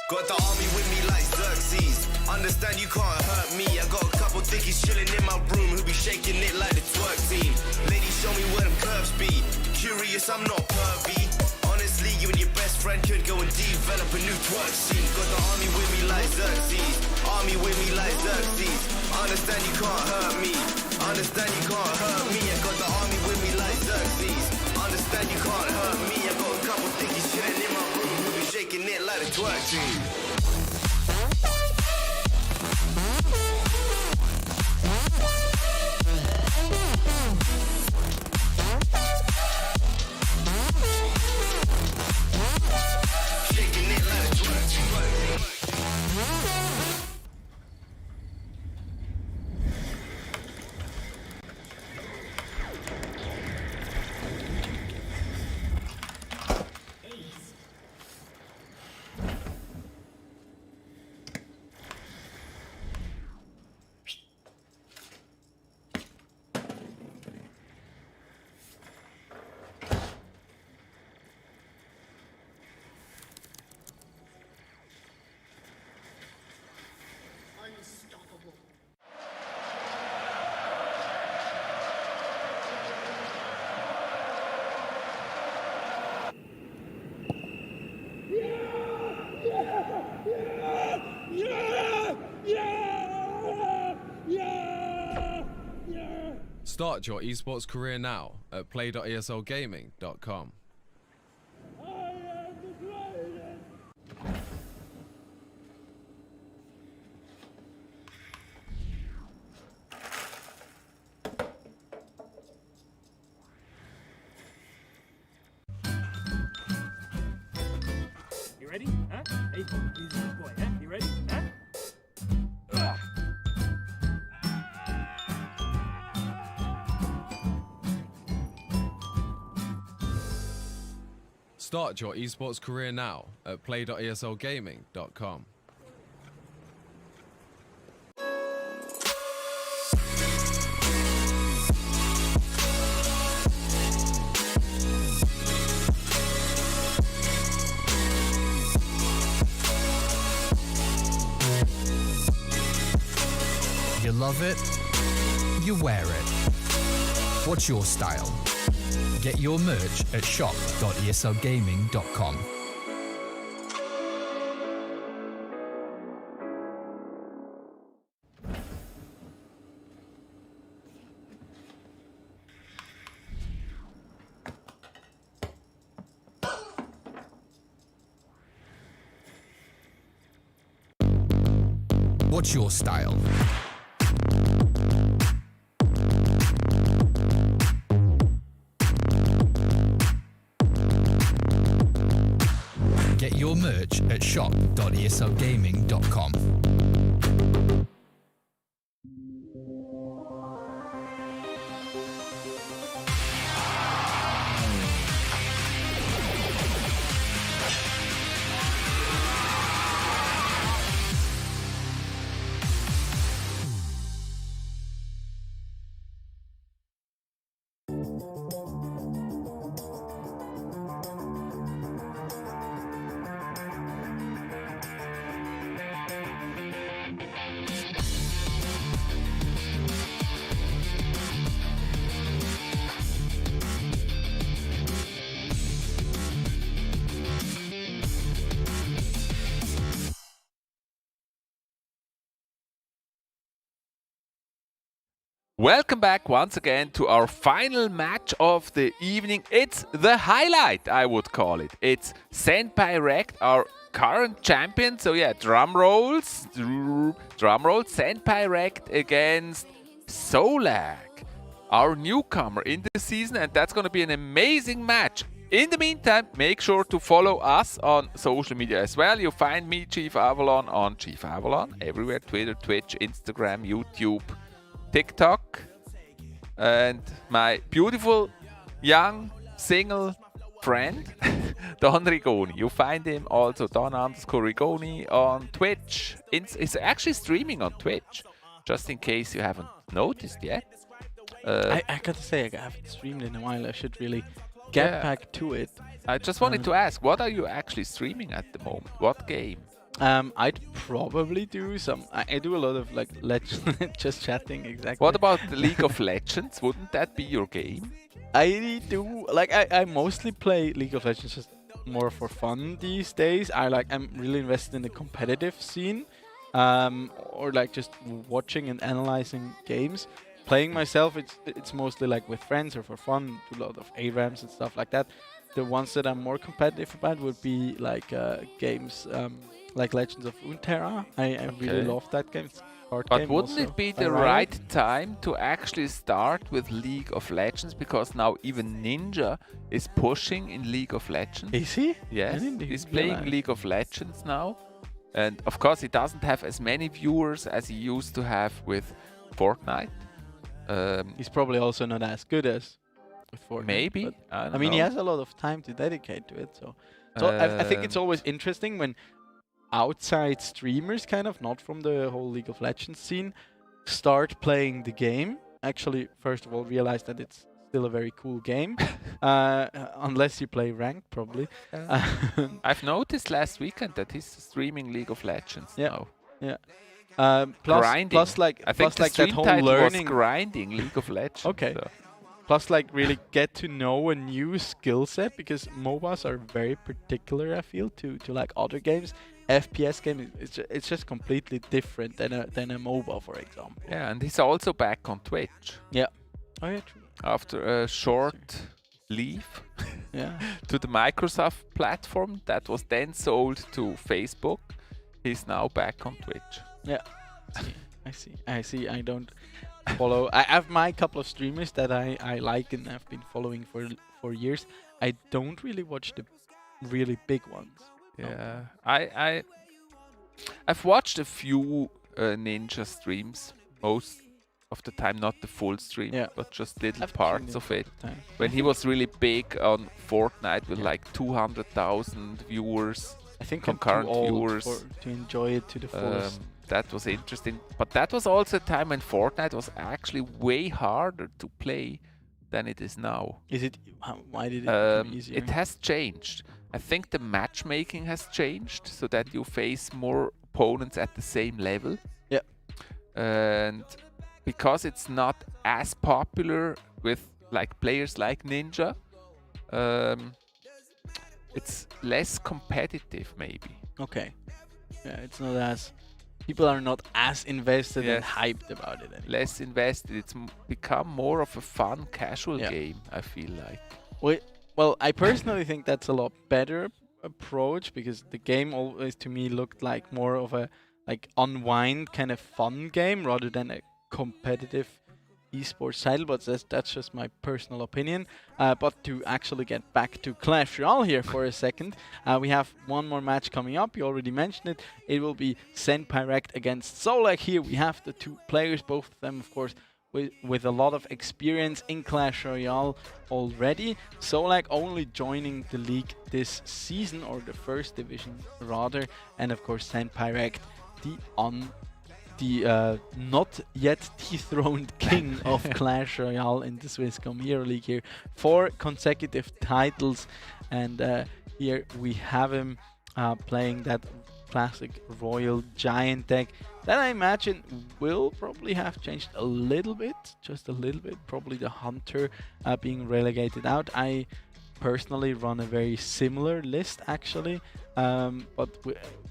Got the army with me like Xerxes. Understand you can't hurt me. I got a couple thickies chilling in my room who be shaking it like the twerk team. Ladies, show me where them curves be. Curious, I'm not pervy. Honestly, you and your best friend could go and develop a new twerk scene. Got the army with me like Xerxes. Army with me like Xerxes. Understand you can't hurt me. Understand you can't hurt me. I got the army with me like Xerxes. Understand you can't hurt me. I got a couple thickies chilling in my room who be shaking it like the twerk team. Start your esports career now at play.eslgaming.com. You ready? Huh? Hey, he's a good boy, huh? You ready? Huh? Start your esports career now at play.eslgaming.com. You love it, you wear it. What's your style? Get your merch at shop.eslgaming.com. What's your style? Get your merch at shop.eslgaming.com. Welcome back once again to our final match of the evening. It's the highlight, I would call it. It's Senpai Rect, our current champion. So yeah, drum rolls. Senpai Rect against Solag, our newcomer in the season, and that's going to be an amazing match. In the meantime, make sure to follow us on social media as well. You find me, Chief Avalon, on Chief Avalon everywhere: Twitter, Twitch, Instagram, YouTube, TikTok, and my beautiful young single friend Don Rigoni. You find him also Don_Rigoni on Twitch. He's actually streaming on Twitch, just in case you haven't noticed yet. I gotta say, I haven't streamed in a while. I should really get back to it. I just wanted to ask, what are you actually streaming at the moment? What game? I'd probably do some. I do a lot of like just chatting, exactly. What about the League of Legends? Wouldn't that be your game? I do like I mostly play League of Legends just more for fun these days. I'm really invested in the competitive scene, or like just watching and analyzing games. Playing myself, it's mostly like with friends or for fun. Do a lot of ARAMs and stuff like that. The ones that I'm more competitive about would be like games. Like Legends of Runeterra. I really love that game. It's a card but game wouldn't also it be by the Riot. right time to actually start with League of Legends? Because now even Ninja is pushing in League of Legends. Is he? Yes, he's playing League of Legends now. And of course he doesn't have as many viewers as he used to have with Fortnite. He's probably also not as good as with Fortnite. Maybe. I mean, he has a lot of time to dedicate to it. So I think it's always interesting when outside streamers, kind of not from the whole League of Legends scene, start playing the game. Actually, first of all, realize that it's still a very cool game, unless you play ranked, probably. I've noticed last weekend that he's streaming League of Legends now. Yeah. Grinding. Plus, like, I think plus, the like that stream whole title learning. was grinding League of Legends. Okay. So. Plus, like, really get to know a new skill set, because MOBAs are very particular, I feel, to like other games. FPS game, it's just completely different than a MOBA, for example. Yeah, and he's also back on Twitch. Yeah. Oh yeah, true. after a short leave Yeah. to the Microsoft platform that was then sold to Facebook. He's now back on Twitch. Yeah. I see. I don't follow. I have my couple of streamers that I like and have been following for years. I don't really watch the really big ones. Yeah, I've watched a few Ninja streams, most of the time not the full stream, but just little parts of it. When he was really big on Fortnite with like 200,000 viewers, I think concurrent I'm too viewers, old to enjoy it to the fullest. that was interesting. But that was also a time when Fortnite was actually way harder to play than it is now. Is it? Why did it become easier? It has changed. I think the matchmaking has changed so that you face more opponents at the same level. Yeah. And because it's not as popular with like players like Ninja, it's less competitive maybe. Okay. Yeah, it's not as... People are not as invested and hyped about it anymore. Less invested. It's become more of a fun, casual game, I feel like. Well, I personally think that's a lot better approach because the game always to me looked like more of a like unwind kind of fun game rather than a competitive esports title, but that's just my personal opinion. But to actually get back to Clash Royale here for a second, we have one more match coming up. You already mentioned it. It will be Senpai Rect against Solak. Here we have the two players, both of them, of course, with a lot of experience in Clash Royale already. Solak only joining the league this season, or the first division rather, and of course Senpai Rect, the not yet dethroned king of Clash Royale in the Swisscom Hero League here. 4 consecutive titles, and here we have him playing that classic Royal Giant deck that I imagine will probably have changed a little bit, just a little bit. Probably the Hunter being relegated out. I personally run a very similar list actually, but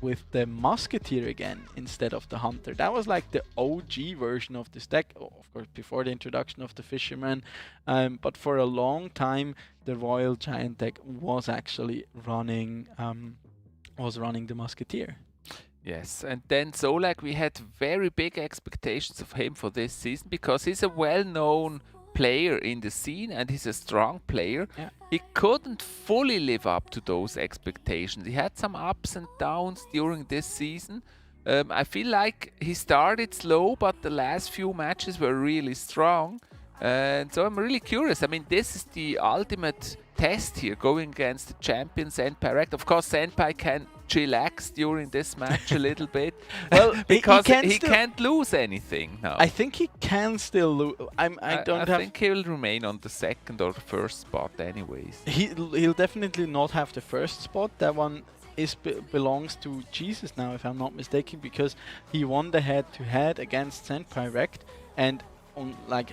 with the Musketeer again instead of the Hunter. That was like the OG version of this deck, of course before the introduction of the Fisherman, but for a long time the Royal Giant deck was actually running the Musketeer. Yes, and then Solak, we had very big expectations of him for this season because he's a well-known player in the scene and he's a strong player. Yeah. He couldn't fully live up to those expectations. He had some ups and downs during this season. I feel like he started slow, but the last few matches were really strong. And so I'm really curious. I mean, this is the ultimate test here, going against the champion Senpai Rect. Of course, Senpai can chillax during this match a little bit. Well, because he can't lose anything now. I think he can still lose. I think he'll remain on the second or the first spot anyways. He'll definitely not have the first spot. That one belongs to Jesus now, if I'm not mistaken, because he won the head-to-head against Senpai Rect and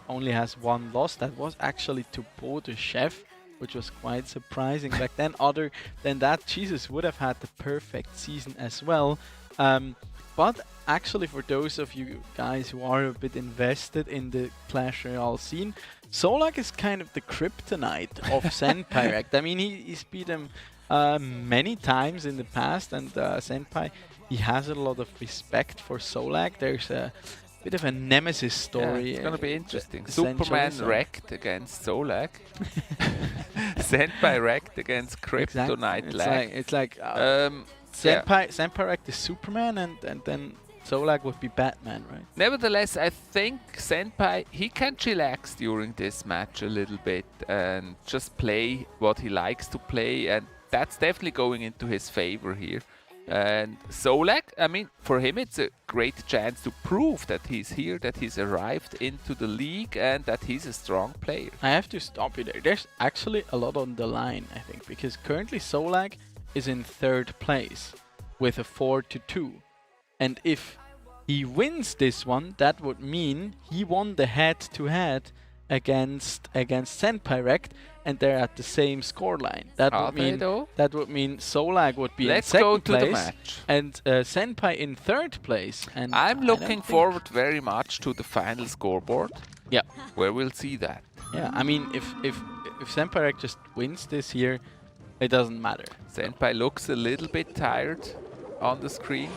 only has one loss. That was actually to Bo the Chef, which was quite surprising back then. Other than that, Jesus would have had the perfect season as well. But actually, for those of you guys who are a bit invested in the Clash Royale scene, Solak is kind of the kryptonite of Senpai Rect. I mean, he's beat him many times in the past, and Senpai, he has a lot of respect for Solak. There's a bit of a nemesis story. It's gonna be interesting. Superman Rect against Solak. Senpai Rect against Kryptonite Lag. It's like Senpai Rect is Superman, and then Solak would be Batman, right? Nevertheless, I think Senpai, he can chillax during this match a little bit and just play what he likes to play, and that's definitely going into his favor here. And Solak, I mean, for him it's a great chance to prove that he's here, that he's arrived into the league, and that he's a strong player. I have to stop you there. There's actually a lot on the line, I think, because currently Solak is in 3rd place with a 4-2. And if he wins this one, that would mean he won the head-to-head against Senpai Rect, and they're at the same scoreline. That would mean Solak would be in 2nd place, the match. And Senpai in 3rd place. And I'm looking forward very much to the final scoreboard. Yeah. where we'll see that. Yeah, I mean, if Senpai just wins this here, it doesn't matter. Senpai looks a little bit tired on the screen.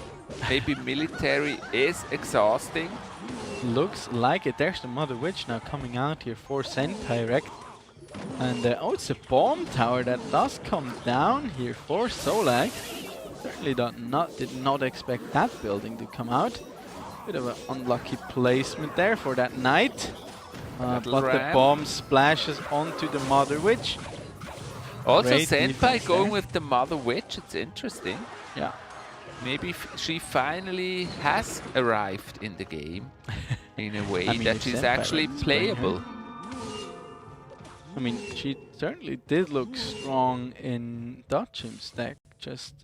Maybe military is exhausting. Looks like it. There's the Mother Witch now coming out here for Senpai. And oh, it's a bomb tower that does come down here for Solak. Certainly did not expect that building to come out. Bit of an unlucky placement there for that knight. But the bomb splashes onto the Mother Witch. Also, Great Senpai going there. with the Mother Witch. It's interesting. Yeah. Maybe she finally has arrived in the game in a way that she's actually playable. I mean, she certainly did look strong in Dutchim's deck. Just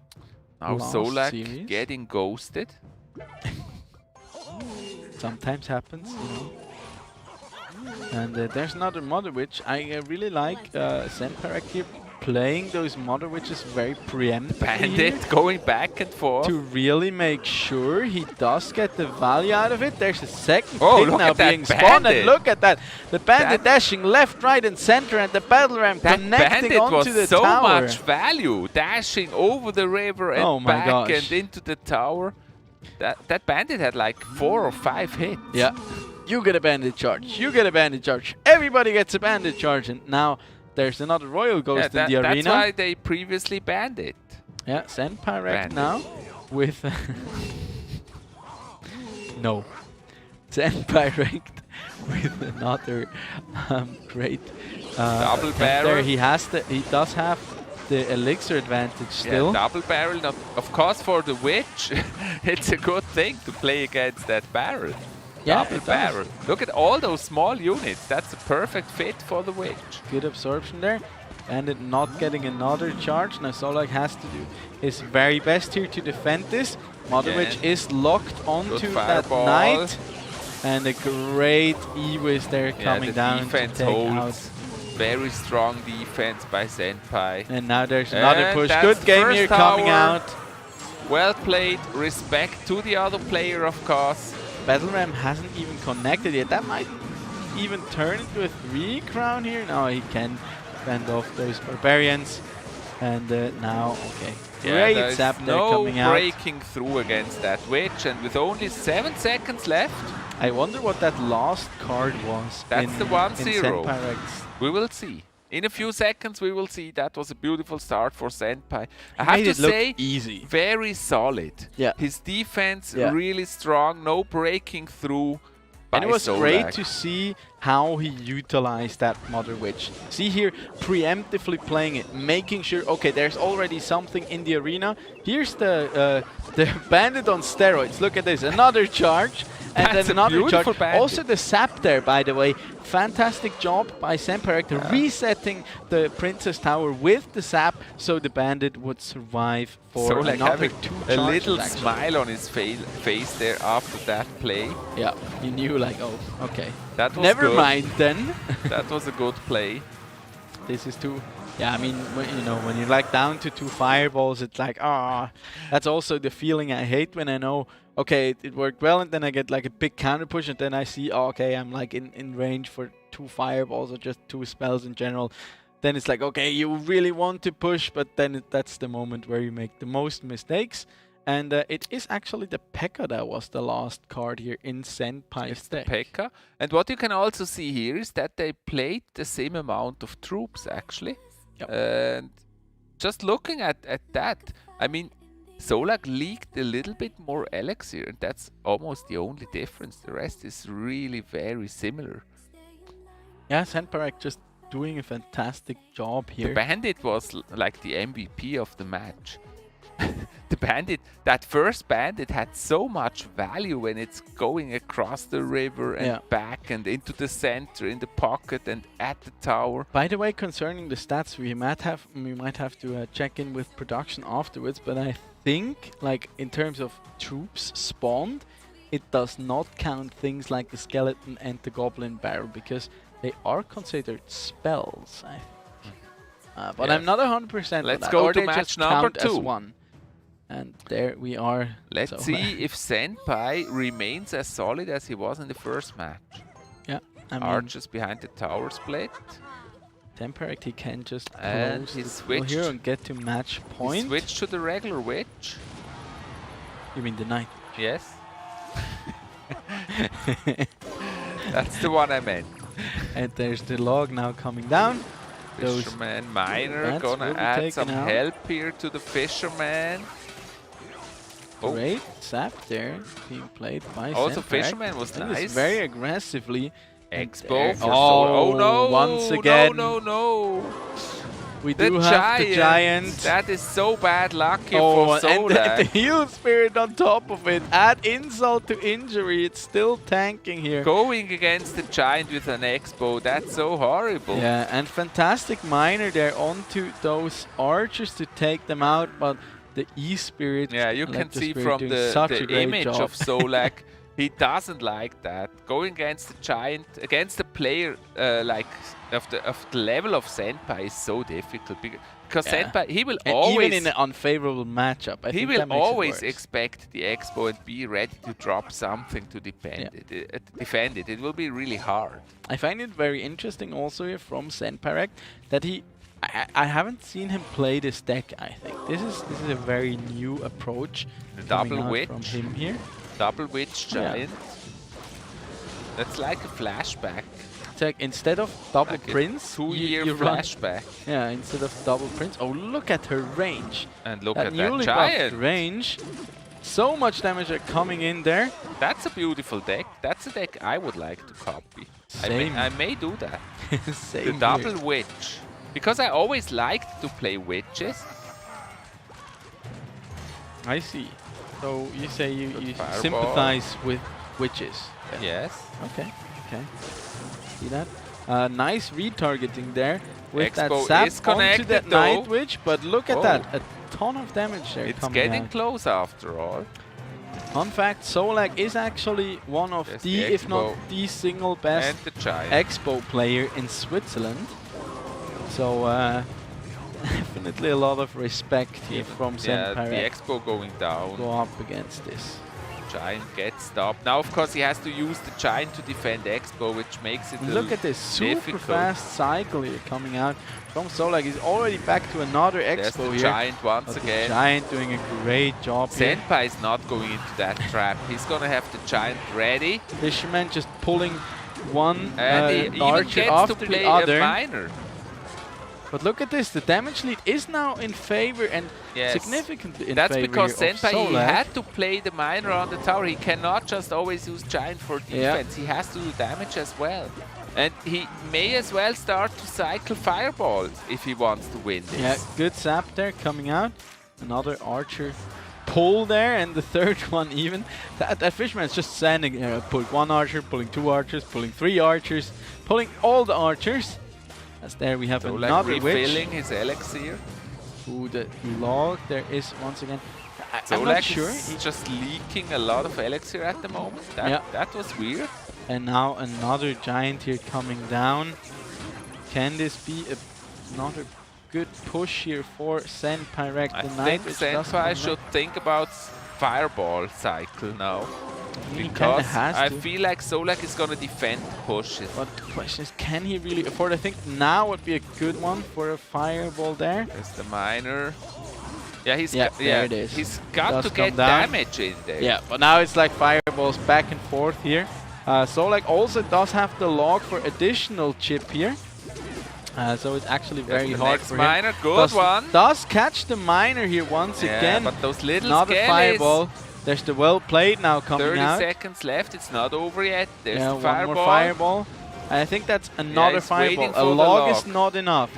now last Solak series. getting ghosted. Sometimes happens, you know. And there's another Mother Witch. I really like Senpai here playing those Mother Witches very preemptively. Bandit going back and forth. To really make sure he does get the value out of it. There's a second Oh, pick look now at that being spawned. bandit. And look at that. The bandit dashing left, right, and center, and the battle ram That connecting bandit onto was the so tower. much value, dashing over the river and Oh my back gosh. and into the tower. That bandit had like 4 or 5 hits. Yeah. You get a bandit charge. You get a bandit charge. Everybody gets a bandit charge. And now there's another Royal Ghost in the arena. That's why they previously banned it. Yeah, Senpai wrecked Bandit. now with... no. Senpai wrecked with another great... Double attempt barrel. there. He does have the elixir advantage still. Yeah, double barrel. Not, of course, for the witch, it's a good thing to play against that barrel. Yeah, Double it does. barrel. Look at all those small units. That's a perfect fit for the witch. Good absorption there. Bandit not getting another charge. Now Solak has to do his very best here to defend this. Mother Witch is locked onto that fireball. knight. And a great E-Wiz there coming the down to defense take holds. out. Very strong defense by Senpai. And now there's another And push. that's Good game first here coming tower. out. Well played. Respect to the other player, of course. Battle Ram hasn't even connected yet. That might even turn into a 3 crown here. No, he can fend off those barbarians. And now, okay. Great there's zap there no coming out. breaking through against that witch, and with only 7 seconds left. I wonder what that last card was. That's in, the 1-0. in Senpai Rex. We will see. In a few seconds, we will see. That was a beautiful start for Senpai. I He have made to it look say, easy. very solid. Yeah. His defense Yeah. really strong. No breaking through. And it was great Solak. to see how he utilized that Mother Witch. See here, preemptively playing it, making sure, okay, there's already something in the arena. Here's the bandit on steroids. Look at this, another charge. And That's then a another beautiful charge. bandit. Also the sap there, by the way. Fantastic job by Senpai resetting the Princess Tower with the sap so the bandit would survive for So like another having 2 a charges, little actually. smile on his face there after that play. Yeah, you knew like, oh, okay. That was Never good. mind then. That was a good play. This is too... Yeah, I mean, when you're like down to 2 fireballs, it's like, that's also the feeling I hate when I know, okay, it worked well, and then I get like a big counter push, and then I see, okay, I'm like in range for 2 fireballs or just 2 spells in general. Then it's like, okay, you really want to push, but then that's the moment where you make the most mistakes. And it is actually the P.E.K.K.A. that was the last card here in Senpai's deck. P.E.K.K.A. And what you can also see here is that they played the same amount of troops, actually. Yep. And just looking at that, I mean, Solak leaked a little bit more elixir, and that's almost the only difference. The rest is really very similar. Yeah, Senpai just doing a fantastic job here. The Bandit was like the MVP of the match. The Bandit, that first Bandit had so much value when it's going across the river and back and into the center, in the pocket and at the tower. By the way, concerning the stats, we might have to check in with production afterwards, but I think, like, in terms of troops spawned, it does not count things like the skeleton and the goblin barrel, because they are considered spells, I think. But I'm not 100%. Let's on that. go Or to they match just number count as 2. one. And there we are. Let's So, see if Senpai remains as solid as he was in the first match. Yeah, I mean, Archers behind the tower split. Temperate, he can just And close he the switched. here and get to match point. He switched to the regular witch. You mean the knight? Yes. That's the one I meant. And there's the log now coming down. Those Fisherman, miner, rats gonna will be add taken some out. help here to the fisherman. Great sap there being played by Also, Senpai. fisherman was That is nice. very aggressively. Expo for oh, oh no! once again. No! We The do have the giant. That is so bad luck here Oh, for and the Solak. heal spirit on top of it. Add insult to injury. It's still tanking here. Going against the giant with an expo, that's so horrible. Yeah, and fantastic miner there onto those archers to take them out, but the E-Spirit. Yeah, you can Electro see Spirit from doing the such a great image job. of Solak, he doesn't like that. Going against the giant, against the player like of the level of Senpai is so difficult because Yeah. Senpai he will And always even in an unfavorable matchup, I he think will that makes it always worse. expect the expo and be ready to drop something to defend it. Defend it. It will be really hard. I find it very interesting also here from Senpai that I haven't seen him play this deck. I think this is a very new approach. The coming double out witch. from him here. Double witch Yeah. giant. That's like a flashback. It's like instead of double Like a prince, two-year you run- flashback. Yeah, instead of double prince. Oh, look at her range. And look that at that newly giant. buffed range. So much damage are coming in there. That's a beautiful deck. That's a deck I would like to copy. Same. I may do that. Same The here. double witch. Because I always liked to play witches. I see. So you say you fireball. sympathize with witches. then? Yes. Okay. Okay. See that? Nice retargeting there with Expo that is sap onto connected that though. night witch. But look at Oh. that, a ton of damage there It's coming getting out. close after all. Fun fact: Solak is actually one of Yes, the, the if not Expo. the single best And the giant. Expo player in Switzerland. So definitely a lot of respect here from Yeah, Senpai. the expo going down. Go up against this. Giant gets stopped. Now, of course, he has to use the giant to defend expo, which makes it a Look little at this super difficult. fast cycle here coming out from Solak. He's already back to another There's Expo the here. giant once But the again. giant doing a great job here. Senpai is not going into that trap. He's gonna have the giant ready. Fisherman just pulling one And he even archer gets after to play the other. a miner. But look at this, the damage lead is now in favor and Yes. significantly in That's favor because here of Senpai, he Solak. had to play the miner on the tower. He cannot just always use giant for defense. He has to do damage as well. And he may as well start to cycle fireballs if he wants to win this. Yeah, good sap there coming out. Another archer pull there, and the third one even. That fisherman is just standing there. Pulling one archer, pulling two archers, pulling three archers, pulling all the archers. As there we have So another like witch. refilling his elixir. Ooh, the log there is once again. So I'm like not sure. he's just leaking a lot of elixir at the moment. That was weird. And now another giant here coming down. Can this be another good push here for Senpai? I The think Knight which does come Senpai back. should think about fireball cycle now. He kinda Because has I to. feel like Solak is gonna defend pushes. But the question is, can he really afford? I think now would be a good one for a fireball there. There's the miner. Yeah, there it is. He's got Does to come get down. damage in there. Yeah, but now it's like fireballs back and forth here. Solak also does have the log for additional chip here. So it's actually very the hard next for miner, him. good one. Does catch the miner here once Yeah, again. but those little Another skellies. fireball. There's the well played now coming 30 out. seconds left. It's not over yet. There's Yeah, the one fireball. more fireball. And I think that's another he's waiting fireball. A for the log is log. not enough.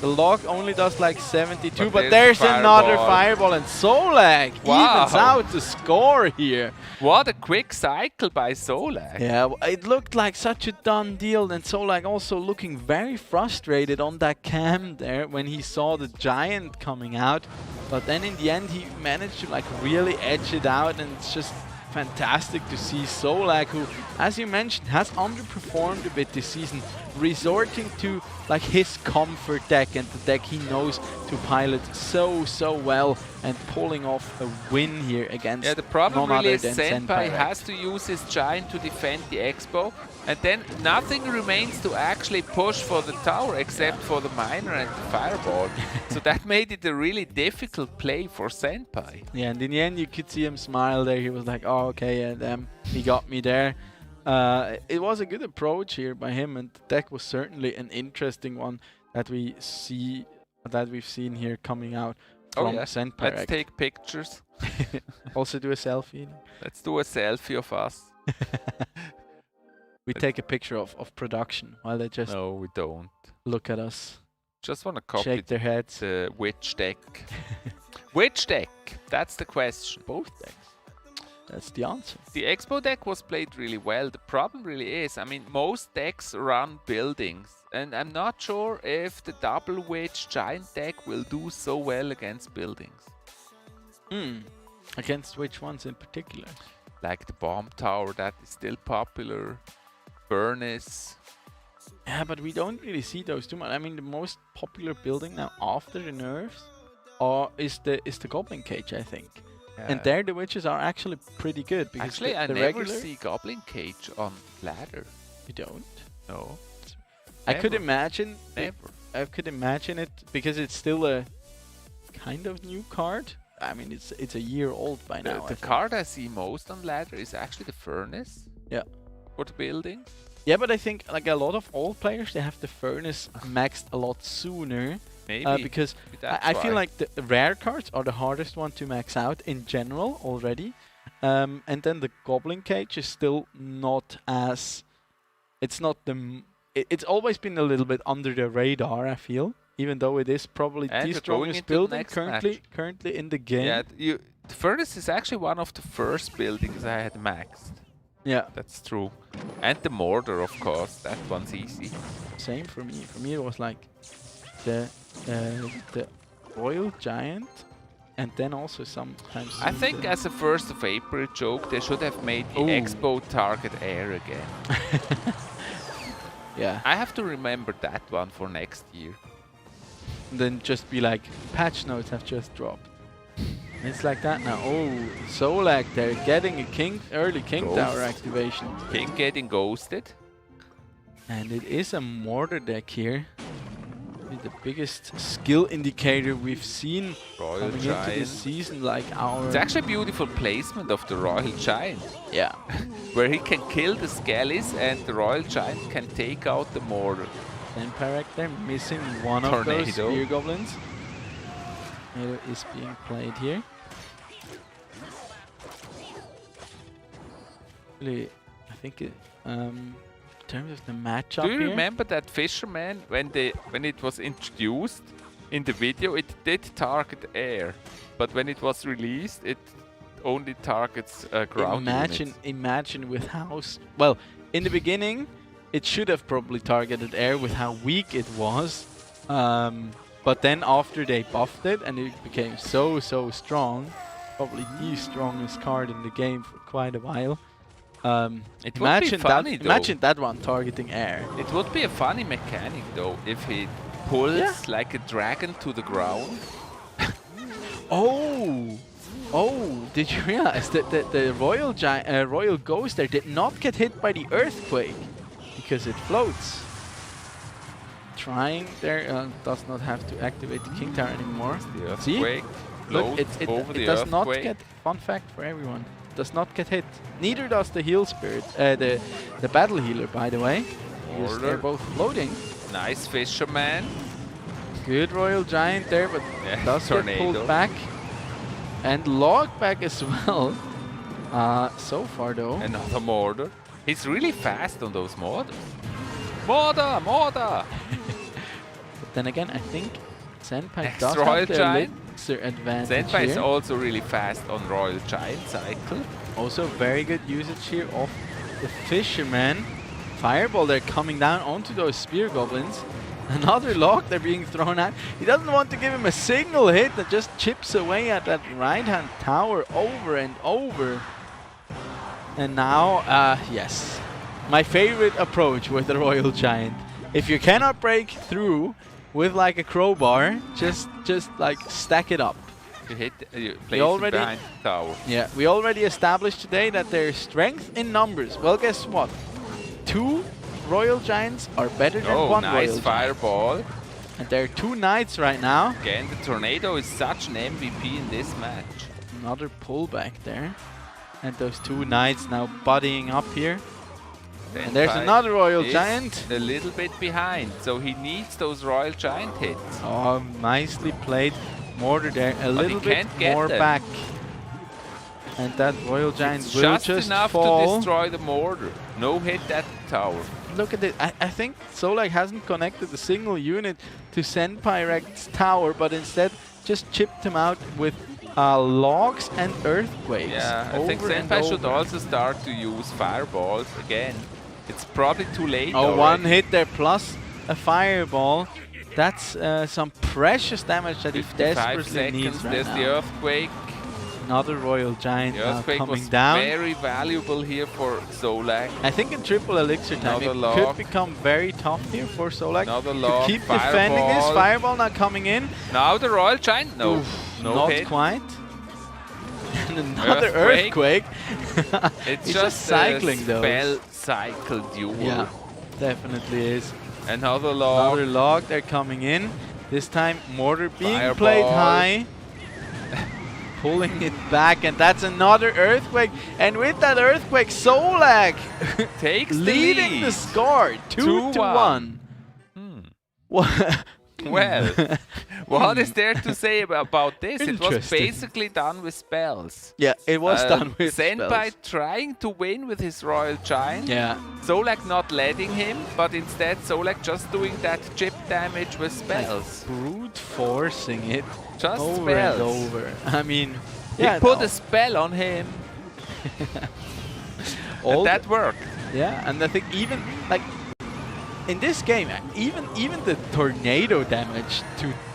The log only does like 72, But but there's there's the another fireball. fireball, and Solak Wow. evens out the score here. What a quick cycle by Solak. Yeah, it looked like such a done deal, and Solak also looking very frustrated on that cam there when he saw the giant coming out. But then in the end, he managed to like really edge it out, and it's just fantastic to see Solak, who, as you mentioned, has underperformed a bit this season, resorting to like his comfort deck and the deck he knows to pilot so well and pulling off a win here against Yeah, the problem none really other is than Senpai Senpai. has to use his giant to defend the Expo, and then nothing remains to actually push for the tower except for the miner and the fireball. So that made it a really difficult play for Senpai. Yeah, and in the end you could see him smile there. He was like, oh, okay, and he got me there. It was a good approach here by him, and the deck was certainly an interesting one that we've seen here coming out from Senpai. Let's take pictures. Also do a selfie. Let's do a selfie of us. We take a picture of production while they just No, we don't. look at us, Just want to copy shake their heads. the which deck. Which deck? That's the question. Both decks. That's the answer. The Expo deck was played really well. The problem really is, I mean, most decks run buildings, and I'm not sure if the double witch giant deck will do so well against buildings. Against which ones in particular? Like the bomb tower, that is still popular. Furnace. Yeah, but we don't really see those too much. I mean, the most popular building now after the nerfs is the Goblin Cage, I think. And there the witches are actually pretty good. Because Actually, I never see Goblin Cage on ladder. You don't? No. I could imagine. Never. I could imagine it because it's still a kind of new card. I mean, it's a year old by now. The card I see most on ladder is actually the Furnace. Yeah. For the building. Yeah, but I think like a lot of old players, they have the Furnace maxed a lot sooner. Maybe. Because That's I feel why. like the rare cards are the hardest one to max out in general already. And then the Goblin Cage is still not as... It's not the... It's always been a little bit under the radar, I feel. Even though it is probably And the we're going strongest into the building next currently in the game. Yeah, the Furnace is actually one of the first buildings I had maxed. Yeah. That's true. And the Mortar, of course. That one's easy. Same for me. For me, it was like the Royal Giant, and then also sometimes. I think as a 1st of April joke, they should have made the Expo target air again. Yeah. I have to remember that one for next year. And then just be like, patch notes have just dropped. It's like that now. Oh, Solak, they're getting a early King Ghost. Tower activation. King getting ghosted. And it is a mortar deck here. With the biggest skill indicator we've seen Royal coming into Giant. this season, like our... It's actually a beautiful placement of the Royal Giant. Yeah. Where he can kill the Skellies and the Royal Giant can take out the Mortar. And Parak there missing one of those Tornado. Spear Goblins. Tornado is being played here. Really, I think it, in terms of the matchup Do you here, remember that Fisherman when it was introduced in the video? It did target air, but when it was released, it only targets ground units. Imagine with how well in the beginning, it should have probably targeted air with how weak it was. But then after they buffed it and it became so strong, probably the strongest card in the game for quite a while. It would be funny though. Imagine that one targeting air. It would be a funny mechanic though if he pulls like a dragon to the ground. Oh, did you realize that the Royal Ghost there did not get hit by the earthquake because it floats? Trying there does not have to activate the King Tower anymore. The earthquake. See? Look, it does not get, fun fact for everyone, does not get hit. Neither does the Heal Spirit, the Battle Healer, by the way. Because they're both floating. Nice Fisherman. Good Royal Giant there, but does get Tornado. pulled back. And logged back as well. So far though. Another Mortar. He's really fast on those Mortars. Mortar! Mortar! But then again, I think Senpai Next does Royal have the Giant. elixir advantage Senpai is here. also really fast on Royal Giant cycle. Also very good usage here of the Fisherman. Fireball, they're coming down onto those Spear Goblins. Another lock they're being thrown at. He doesn't want to give him a single hit that just chips away at that right-hand tower over and over. And now, yes. My favorite approach with the Royal Giant. if you cannot break through with like a crowbar, just like stack it up. You hit, you place it behind the tower. Yeah, we already established today that there's strength in numbers. Well, guess what? 2 Royal Giants are better than 1 nice Royal fireball. Giant. And there are 2 Knights right now. Again, the Tornado is such an MVP in this match. Another pullback there. And those 2 Knights now buddying up here. And there's another Royal Giant. A little bit behind, so he needs those Royal Giant hits. Oh, nicely played. Mortar there, a little bit more back. And that Royal Giant will just enough fall. to destroy the mortar. No hit at the tower. Look at it. I think Solak hasn't connected a single unit to Senpyrek's tower, but instead just chipped him out with logs and earthquakes. Yeah, I think Senpai should also start to use fireballs again. It's probably too late. Oh, one hit there plus a fireball. That's some precious damage that he desperately needs right There's now. the earthquake. Another Royal Giant The earthquake coming was down. very valuable here for Solak. I think in triple elixir time it could become very tough here for Solak to keep defending this. Fireball now coming in. Now the Royal Giant, no, Oof, no not hit. quite. And another earthquake. It's just cycling a those. spell cycle duel. Yeah, definitely is. Another log. Another log, they're coming in. This time mortar being Fireball. played high. Pulling it back, and that's another earthquake. And with that earthquake, Solak takes leading the score 2-1. Well, what is there to say about this? It was basically done with spells. Yeah, it was done with Senpai spells. trying to win with his Royal Giant. Yeah. Solak not letting him, but instead Solak just doing that chip damage with spells. Like brute forcing it just over spells. and over. I mean, he put a spell on him. And that worked. Yeah, and I think even like in this game, even the tornado damage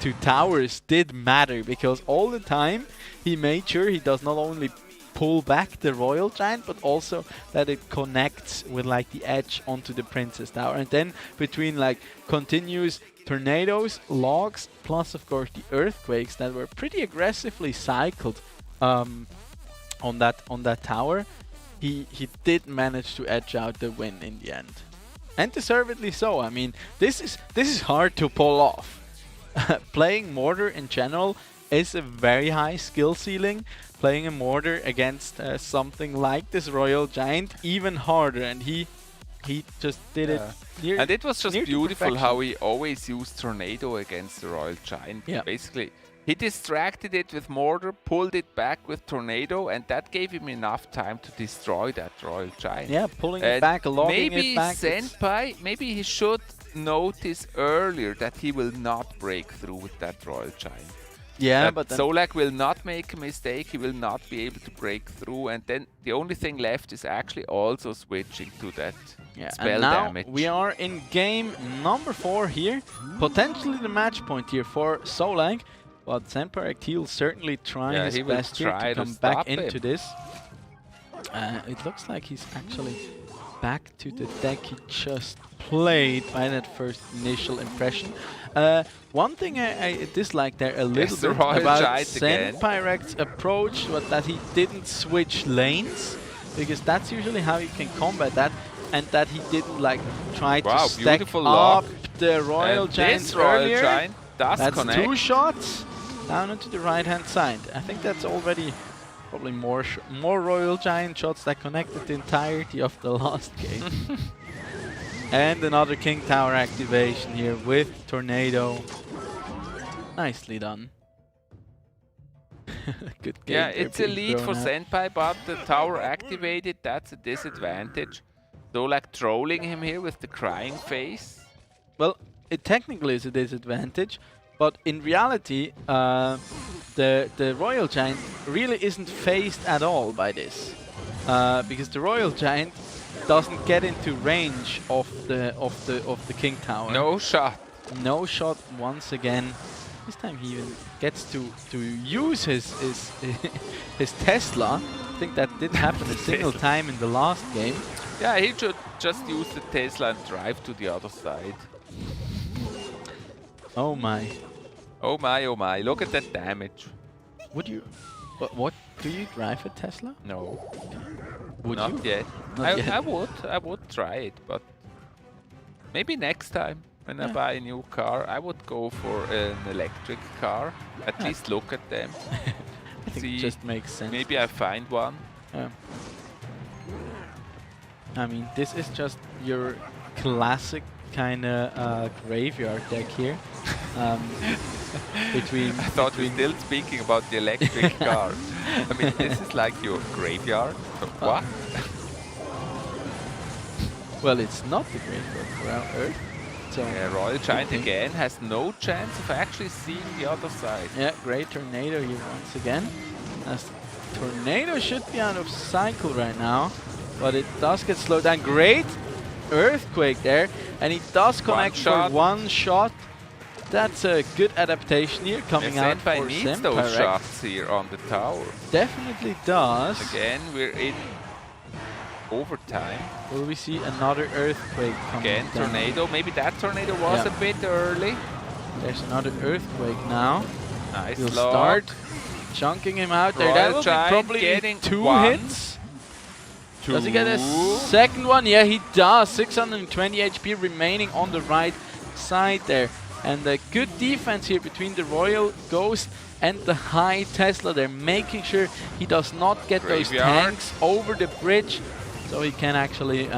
to towers did matter, because all the time he made sure he does not only pull back the Royal Giant, but also that it connects with like the edge onto the Princess Tower. And then between like continuous tornadoes, logs, plus of course the earthquakes that were pretty aggressively cycled on that tower, he did manage to edge out the win in the end. And deservedly so. I mean, this is hard to pull off. Playing Mortar in general is a very high skill ceiling. Playing a Mortar against something like this Royal Giant, even harder. And he just did it. And it was just beautiful how he always used Tornado against the Royal Giant. Yeah. Basically, he distracted it with Mortar, pulled it back with Tornado, and that gave him enough time to destroy that Royal Giant. Yeah, pulling it back, logging maybe it back. Senpai, maybe he should notice earlier that he will not break through with that Royal Giant. Yeah, but Solak will not make a mistake, he will not be able to break through, and then the only thing left is actually also switching to that spell and now damage. We are in game number 4 here. Potentially the match point here for Solak. But Senpai he'll certainly try his best here to come back into this. It looks like he's actually back to the deck he just played by that first initial impression. One thing I dislike there a little bit about Senpyrek's approach was that he didn't switch lanes, because that's usually how you can combat that, and that he didn't like try to stack up the Royal Giants earlier. Giant does that's connect. 2 shots down into the right hand side. I think that's already probably more Royal Giant shots that connected the entirety of the last game. And another King Tower activation here with Tornado. Nicely done. Good game. Yeah, it's a lead for Senpai, but the tower activated, that's a disadvantage. Solak trolling him here with the crying face. Well, it technically is a disadvantage, but in reality, the Royal Giant really isn't phased at all by this, because the Royal Giant doesn't get into range of the King Tower. No shot. No shot once again. This time he even gets to use his Tesla. I think that didn't happen a single time in the last game. Yeah, he should just use the Tesla and drive to the other side. Oh my. Oh my, oh my. Look at that damage. Would you... What? Do you drive a Tesla? No. Would Not you? yet. Not yet. I would try it, but maybe next time when I buy a new car, I would go for an electric car. At least look at them. I think See, it just makes sense. maybe I find one. Yeah. I mean, this is just your classic kind of graveyard deck here. Between I thought we were still speaking about the electric car. I mean, this is like your graveyard. What? Well, it's not the graveyard for our Earth. So yeah, Royal Giant again has no chance of actually seeing the other side. Yeah, great tornado here once again. As tornado should be out of cycle right now, but it does get slowed down. Great earthquake there, and he does connect for one shot. That's a good adaptation here coming out for Senpai needs those shots here on the tower. Definitely does. Again, we're in overtime. Will we see another earthquake coming Again, down? tornado. Maybe that tornado was a bit early. There's another earthquake now. Nice We'll lock. start chunking him out there. Royal That will be Giant probably getting two one. hits. Does he get a second one? Yeah, he does. 620 HP remaining on the right side there. And a good defense here between the Royal Ghost and the High Tesla. They're making sure he does not get those tanks over the bridge, so he can actually he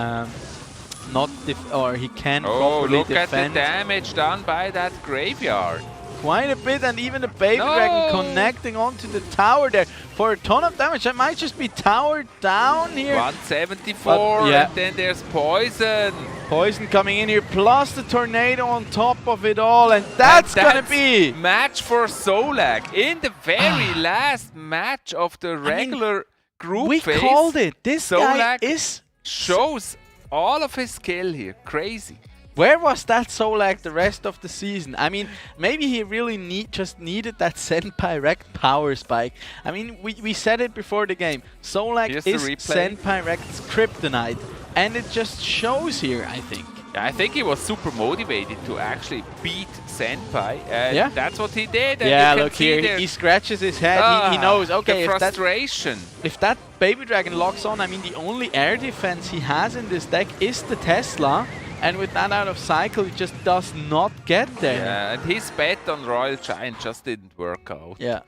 can properly look defend. at the damage done by that graveyard. Quite a bit, and even the Baby Dragon connecting onto the tower there for a ton of damage. That might just be tower down here. 174, and then there's poison. Poison coming in here, plus the tornado on top of it all, and that's gonna be match for Solak in the very last match of the regular group phase. We called it. This guy Solak shows all of his skill here. Crazy. Where was that Solak the rest of the season? I mean, maybe he really just needed that Senpai Rect power spike. I mean, we said it before the game. Solak is Senpai Rect's kryptonite, and it just shows here, I think. Yeah, I think he was super motivated to actually beat Senpai, and that's what he did. And yeah, look here, he scratches his head. He knows, okay, the frustration. If that Baby Dragon locks on, I mean, the only air defense he has in this deck is the Tesla. And with that out of cycle, it just does not get there. Yeah, and his bet on Royal Giant just didn't work out. Yeah.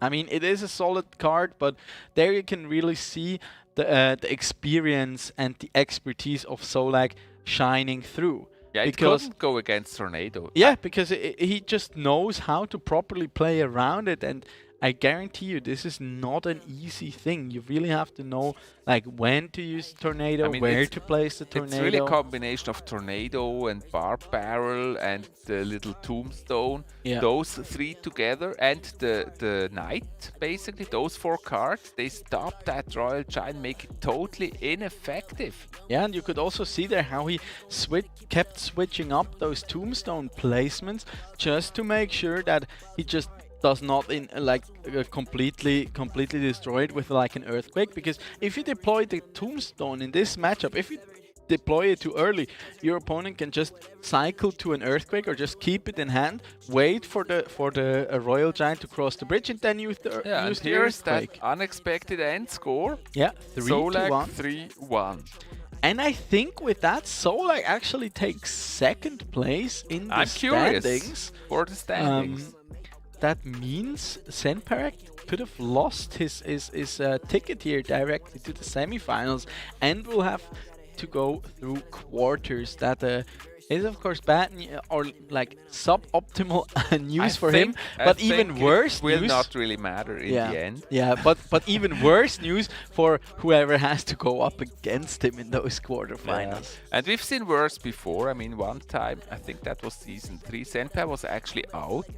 I mean, it is a solid card, but there you can really see the experience and the expertise of Solak shining through. Yeah, it couldn't go against Tornado. Yeah, because he just knows how to properly play around it, and I guarantee you this is not an easy thing. You really have to know like when to use Tornado, where to place the Tornado. It's really a combination of Tornado and Barb Barrel and the little Tombstone. Yeah. Those three together and the Knight, basically, those four cards, they stop that Royal Giant, make it totally ineffective. Yeah, and you could also see there how he kept switching up those Tombstone placements just to make sure that he just does not completely destroy it with like an earthquake, because if you deploy the Tombstone in this matchup, if you deploy it too early, your opponent can just cycle to an earthquake or just keep it in hand, wait for the Royal Giant to cross the bridge, and then use the earthquake. That unexpected end score. Yeah, 3-1. 3-1. And I think with that, Solak actually takes second place in the standings. Curious for the standings. That means Senpai Rect could have lost his ticket here directly to the semifinals, and will have to go through quarters. That is of course bad or like suboptimal news for him, but even worse will news not really matter in the end. Yeah, but even worse news for whoever has to go up against him in those quarterfinals. Yeah. And we've seen worse before. I mean, one time, I think that was season 3, Senpai was actually out.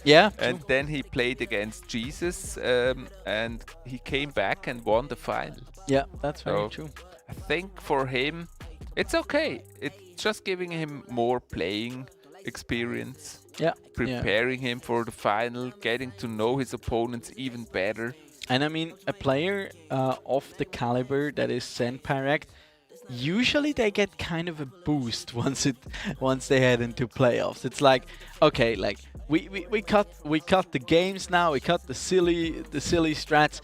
Yeah. And then he played against Jesus, and he came back and won the final. Yeah, that's very true. I think for him, it's okay. It's just giving him more playing experience. Yeah. Preparing him for the final, getting to know his opponents even better. And I mean, a player of the caliber that is Senpai Rect, usually they get kind of a boost once they head into playoffs. It's like, okay, like we cut the games now, we cut the silly strats.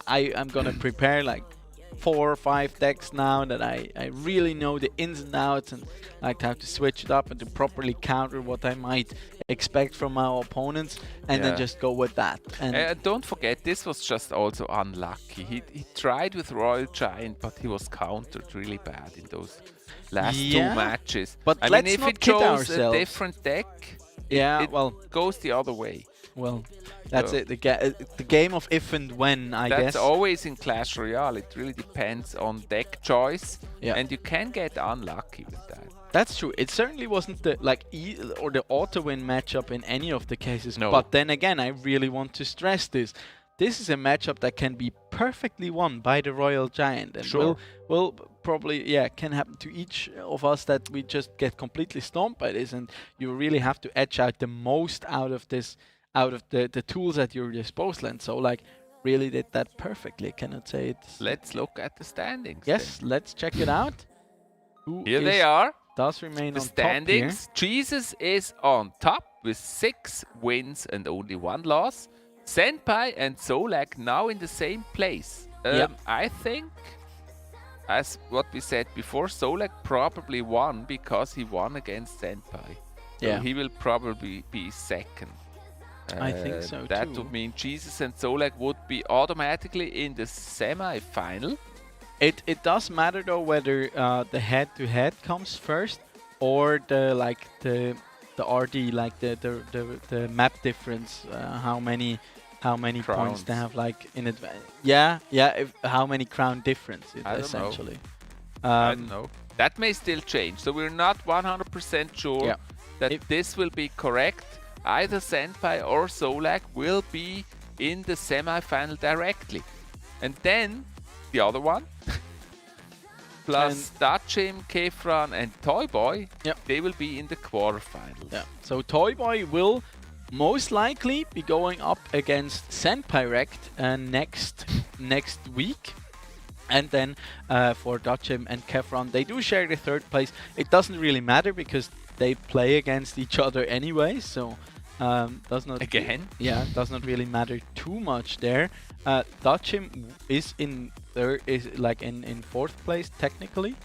I'm gonna prepare like 4 or 5 decks now that I really know the ins and outs and like how to switch it up and to properly counter what I might expect from our opponents, and then just go with that. And don't forget, this was just also unlucky. He tried with Royal Giant, but he was countered really bad in those last 2 matches. But I let's mean, if not it kid chose ourselves. a different deck, it well, goes the other way. Well, that's it. The game of if and when, I guess. That's always in Clash Royale. It really depends on deck choice, Yeah. and you can get unlucky with that. That's true. It certainly wasn't the or the auto-win matchup in any of the cases. No. But then again, I really want to stress this. This is a matchup that can be perfectly won by the Royal Giant, and Sure. will probably can happen to each of us that we just get completely stomped by this, and you really have to edge out the most out of this, out of the tools at your disposal. And so like really did that perfectly. Cannot say it's. Let's look at the standings. Yes, let's check it out. Here they are. Does remain The on top here. standings. Jesus is on top with 6 wins and only 1 loss. Senpai and Solak now in the same place. I think, as what we said before, Solak probably won because he won against Senpai. So he will probably be second. I think so That too. would mean Jesus and Solak would be automatically in the semi-final. It does matter though whether the head-to-head comes first or the RD, like the map difference, how many points they have like in advance. How many crown difference essentially. I don't know. That may still change. So we're not 100% sure that this will be correct. Either Senpai or Solak will be in the semi-final directly, and then the other one, plus Dachim, Kefran and Toyboy, they will be in the quarterfinals. Yeah. So Toyboy will most likely be going up against Senpai Rect next week. And then for Dachim and Kefran, they do share the 3rd place. It doesn't really matter because they play against each other anyway, so does not does not really matter too much there. Dachim is in 4th place technically,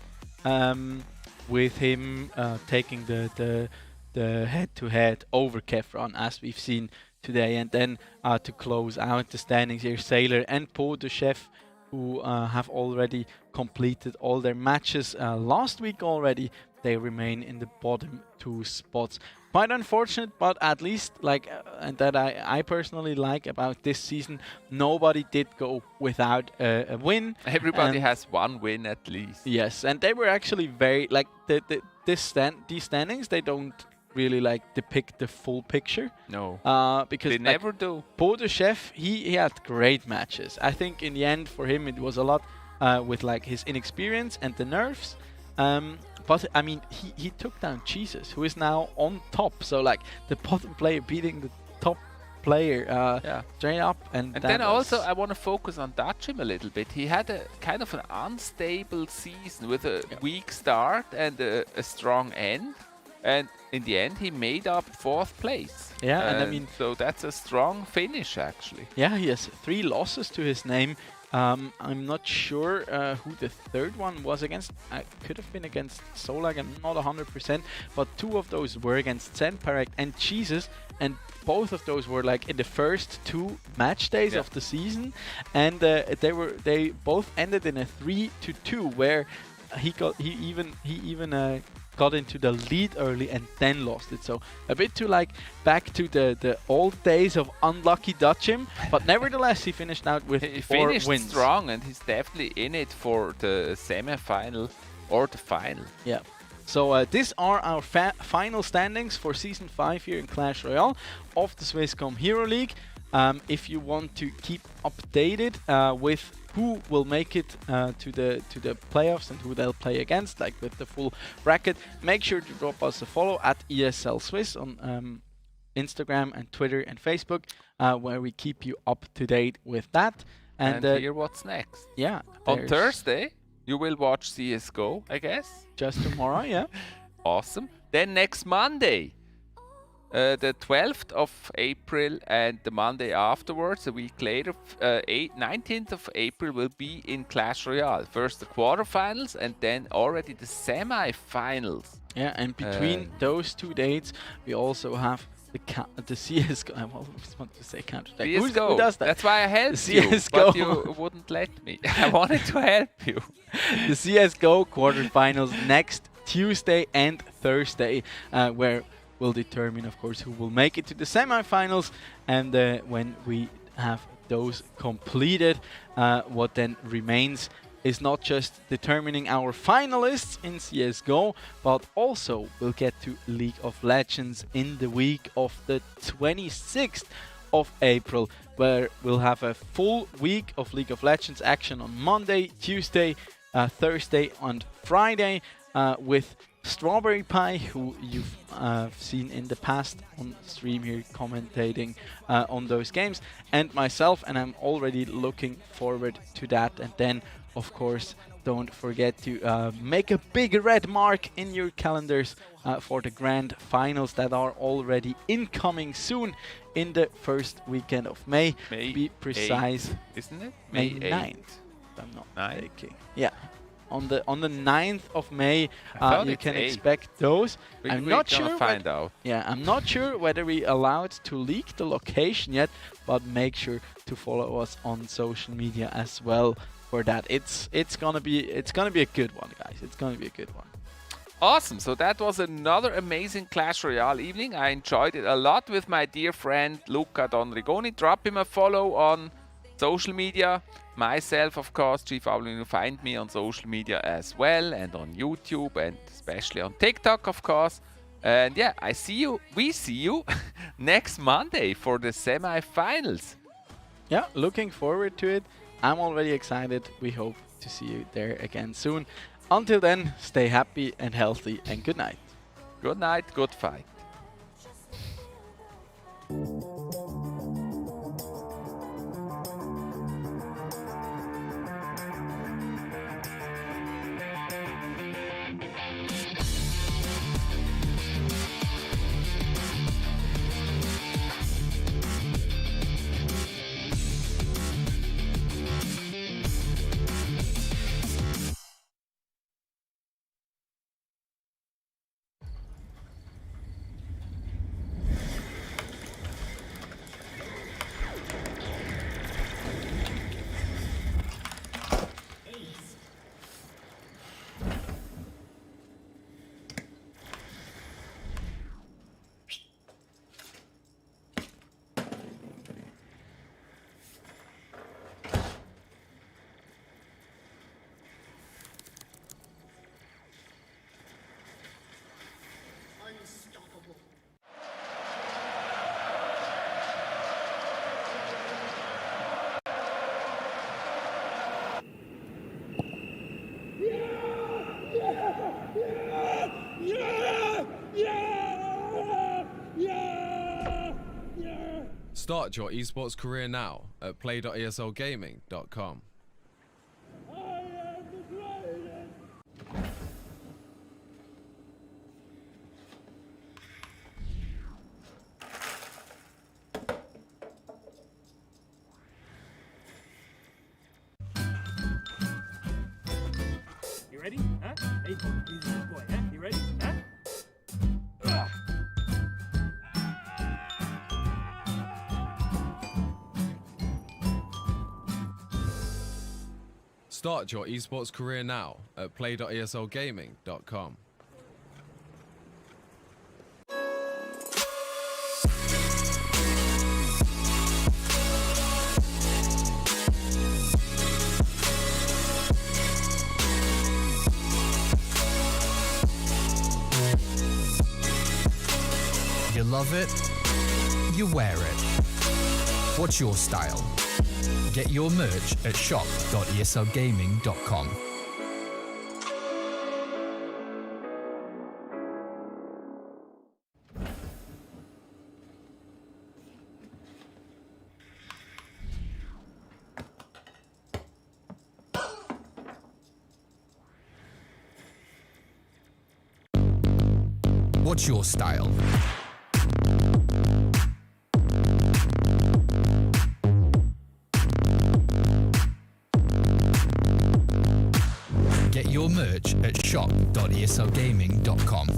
with him taking the head-to-head over Kefran, as we've seen today. And then to close out the standings here, Sailor and Po the Chef, who have already completed all their matches last week already, they remain in the bottom 2 spots. Quite unfortunate, but at least and that I personally like about this season, nobody did go without a win. Everybody has 1 win at least. Yes, and they were actually very these standings. They don't really depict the full picture. No, because they never do. Po the Chef, he had great matches. I think in the end for him it was a lot with his inexperience and the nerfs. But I mean, he took down Jesus, who is now on top. So the bottom player beating the top player straight up. And then also I want to focus on Dachim a little bit. He had a kind of an unstable season with a weak start and a strong end. And in the end, he made up 4th place. Yeah, and I mean, so that's a strong finish actually. Yeah, he has 3 losses to his name. I'm not sure who the 3rd one was against. I could have been against Solak, I'm not 100%, but 2 of those were against Senpai and Jesus, and both of those were in the first 2 match days of the season, and they both ended in a 3-2, where he even got into the lead early and then lost it. So a bit too back to the old days of unlucky Dachim, but nevertheless he finished out with 4 wins. He finished strong, and he's definitely in it for the semi-final or the final. Yeah. So these are our final standings for Season 5 here in Clash Royale of the Swisscom Hero League. If you want to keep updated with who will make it to the playoffs and who they'll play against, with the full bracket, make sure to drop us a follow at ESL Swiss on Instagram and Twitter and Facebook, where we keep you up to date with that. And hear what's next. Yeah. On Thursday, You will watch CSGO, I guess? Just tomorrow, yeah. Awesome. Then next Monday, the 12th of April, and the Monday afterwards, a week later, 19th of April, will be in Clash Royale. First the quarterfinals, and then already the semi-finals. Yeah, and between those 2 dates, we also have the CSGO. I always want to say Counter-Strike. CSGO. Who does that? That's why I helped CSGO. you, but you wouldn't let me. I wanted to help you. The CSGO quarterfinals next Tuesday and Thursday, where we'll determine, of course, who will make it to the semifinals. And when we have those completed, what then remains is not just determining our finalists in CSGO, but also we'll get to League of Legends in the week of the 26th of April, where we'll have a full week of League of Legends action on Monday, Tuesday, Thursday and Friday, with Strawberry Pie, who you've seen in the past on stream here commentating on those games, and myself, and I'm already looking forward to that. And then, of course, don't forget to make a big red mark in your calendars for the grand finals that are already incoming soon in the first weekend of May. To be precise, 8th, isn't it? May 9th. 9th. If I'm not mistaken. Yeah. On the 9th of May, you can expect those. I'm not sure. Find out. Yeah, I'm not sure whether we allowed to leak the location yet, but make sure to follow us on social media as well for that. It's gonna be a good one, guys. It's gonna be a good one. Awesome. So that was another amazing Clash Royale evening. I enjoyed it a lot with my dear friend Luca Don Rigoni. Drop him a follow on social media. Myself, of course, Chief Ablin, you find me on social media as well, and on YouTube, and especially on TikTok, of course. And yeah, we see you next Monday for the semi-finals. Yeah, looking forward to it. I'm already excited. We hope to see you there again soon. Until then, stay happy and healthy, and good night. Good night, good fight. Start your esports career now at play.eslgaming.com. You ready? Huh? Hey, he's a good boy, huh? You ready? Huh? Start your esports career now at play.eslgaming.com. You love it, you wear it. What's your style? Get your merch at shop.eslgaming.com. What's your style? Get your merch at shop.eslgaming.com.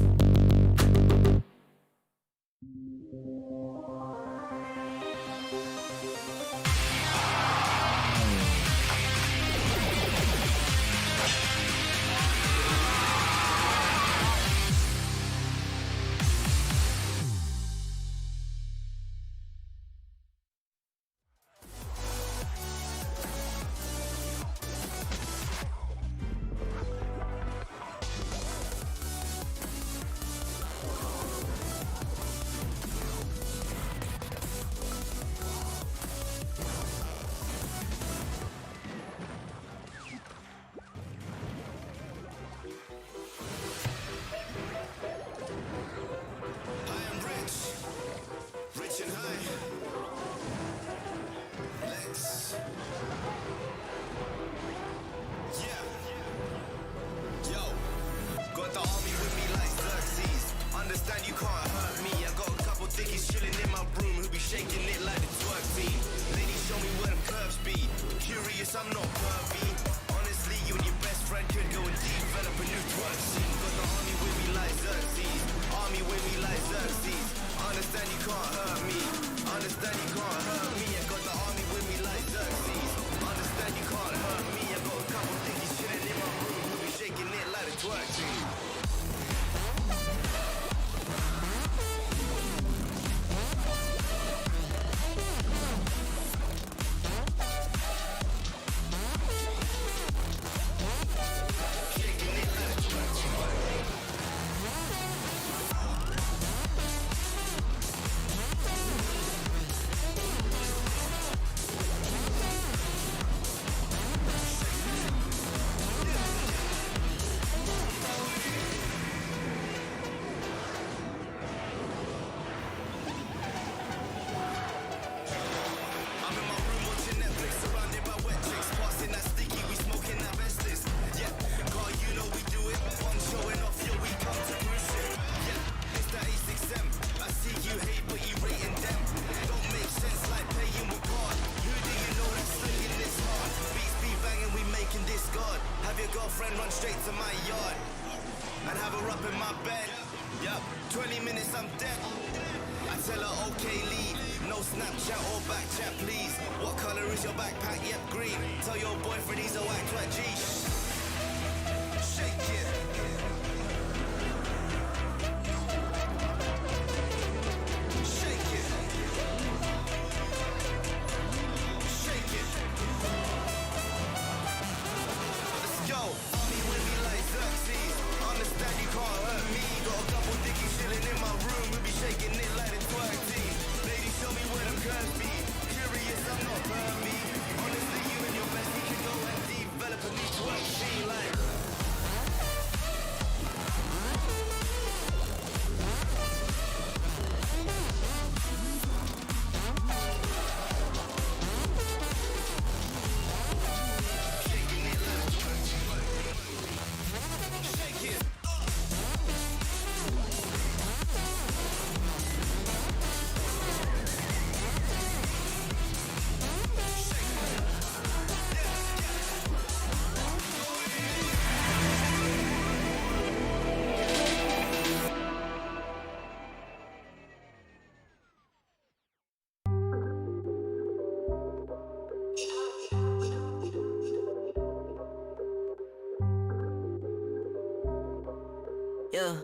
Yeah.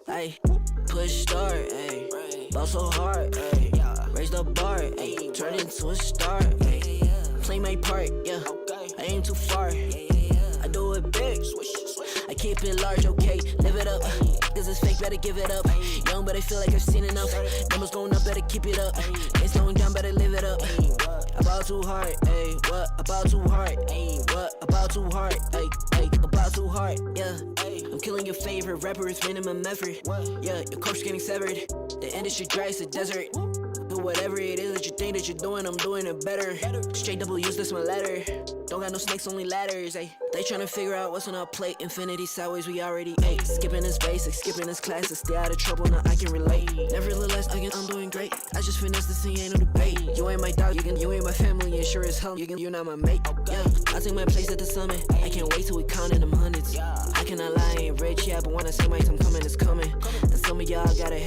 Ay, push start, ay. Ball so hard, ay. Raise the bar, ay. Turn into a star, ay. Play my part, yeah. I ain't too far. I do it big. I keep it large, okay. Live it up. Cause it's fake, better give it up. Young, but I feel like I've seen enough. Numbers going up, better keep it up. Ain't slowing down, better live it up. About too hard, ayy. What? About too hard, ayy. What? About too hard, ayy. About too hard, yeah. I'm killing your favorite rapper with minimum effort. Yeah, your corpse getting severed. The industry dry as a desert. The whatever it is that you think that you're doing, I'm doing it better. Straight double use, that's my letter. Don't got no snakes, only ladders, ayy. They tryna figure out what's on our plate. Infinity sideways, we already ate. Skipping is basic, skipping is classic. Stay out of trouble, now I can relate. Nevertheless, again, I'm doing great. I just finished the scene, ain't no debate. You ain't my dog, you ain't my family, and sure as hell, you're not my mate. Yeah, I take my place at the summit. I can't wait till we countin' them hundreds. I cannot lie, I ain't rich, yeah, but when I say my time coming, it's coming. And some of y'all got a head.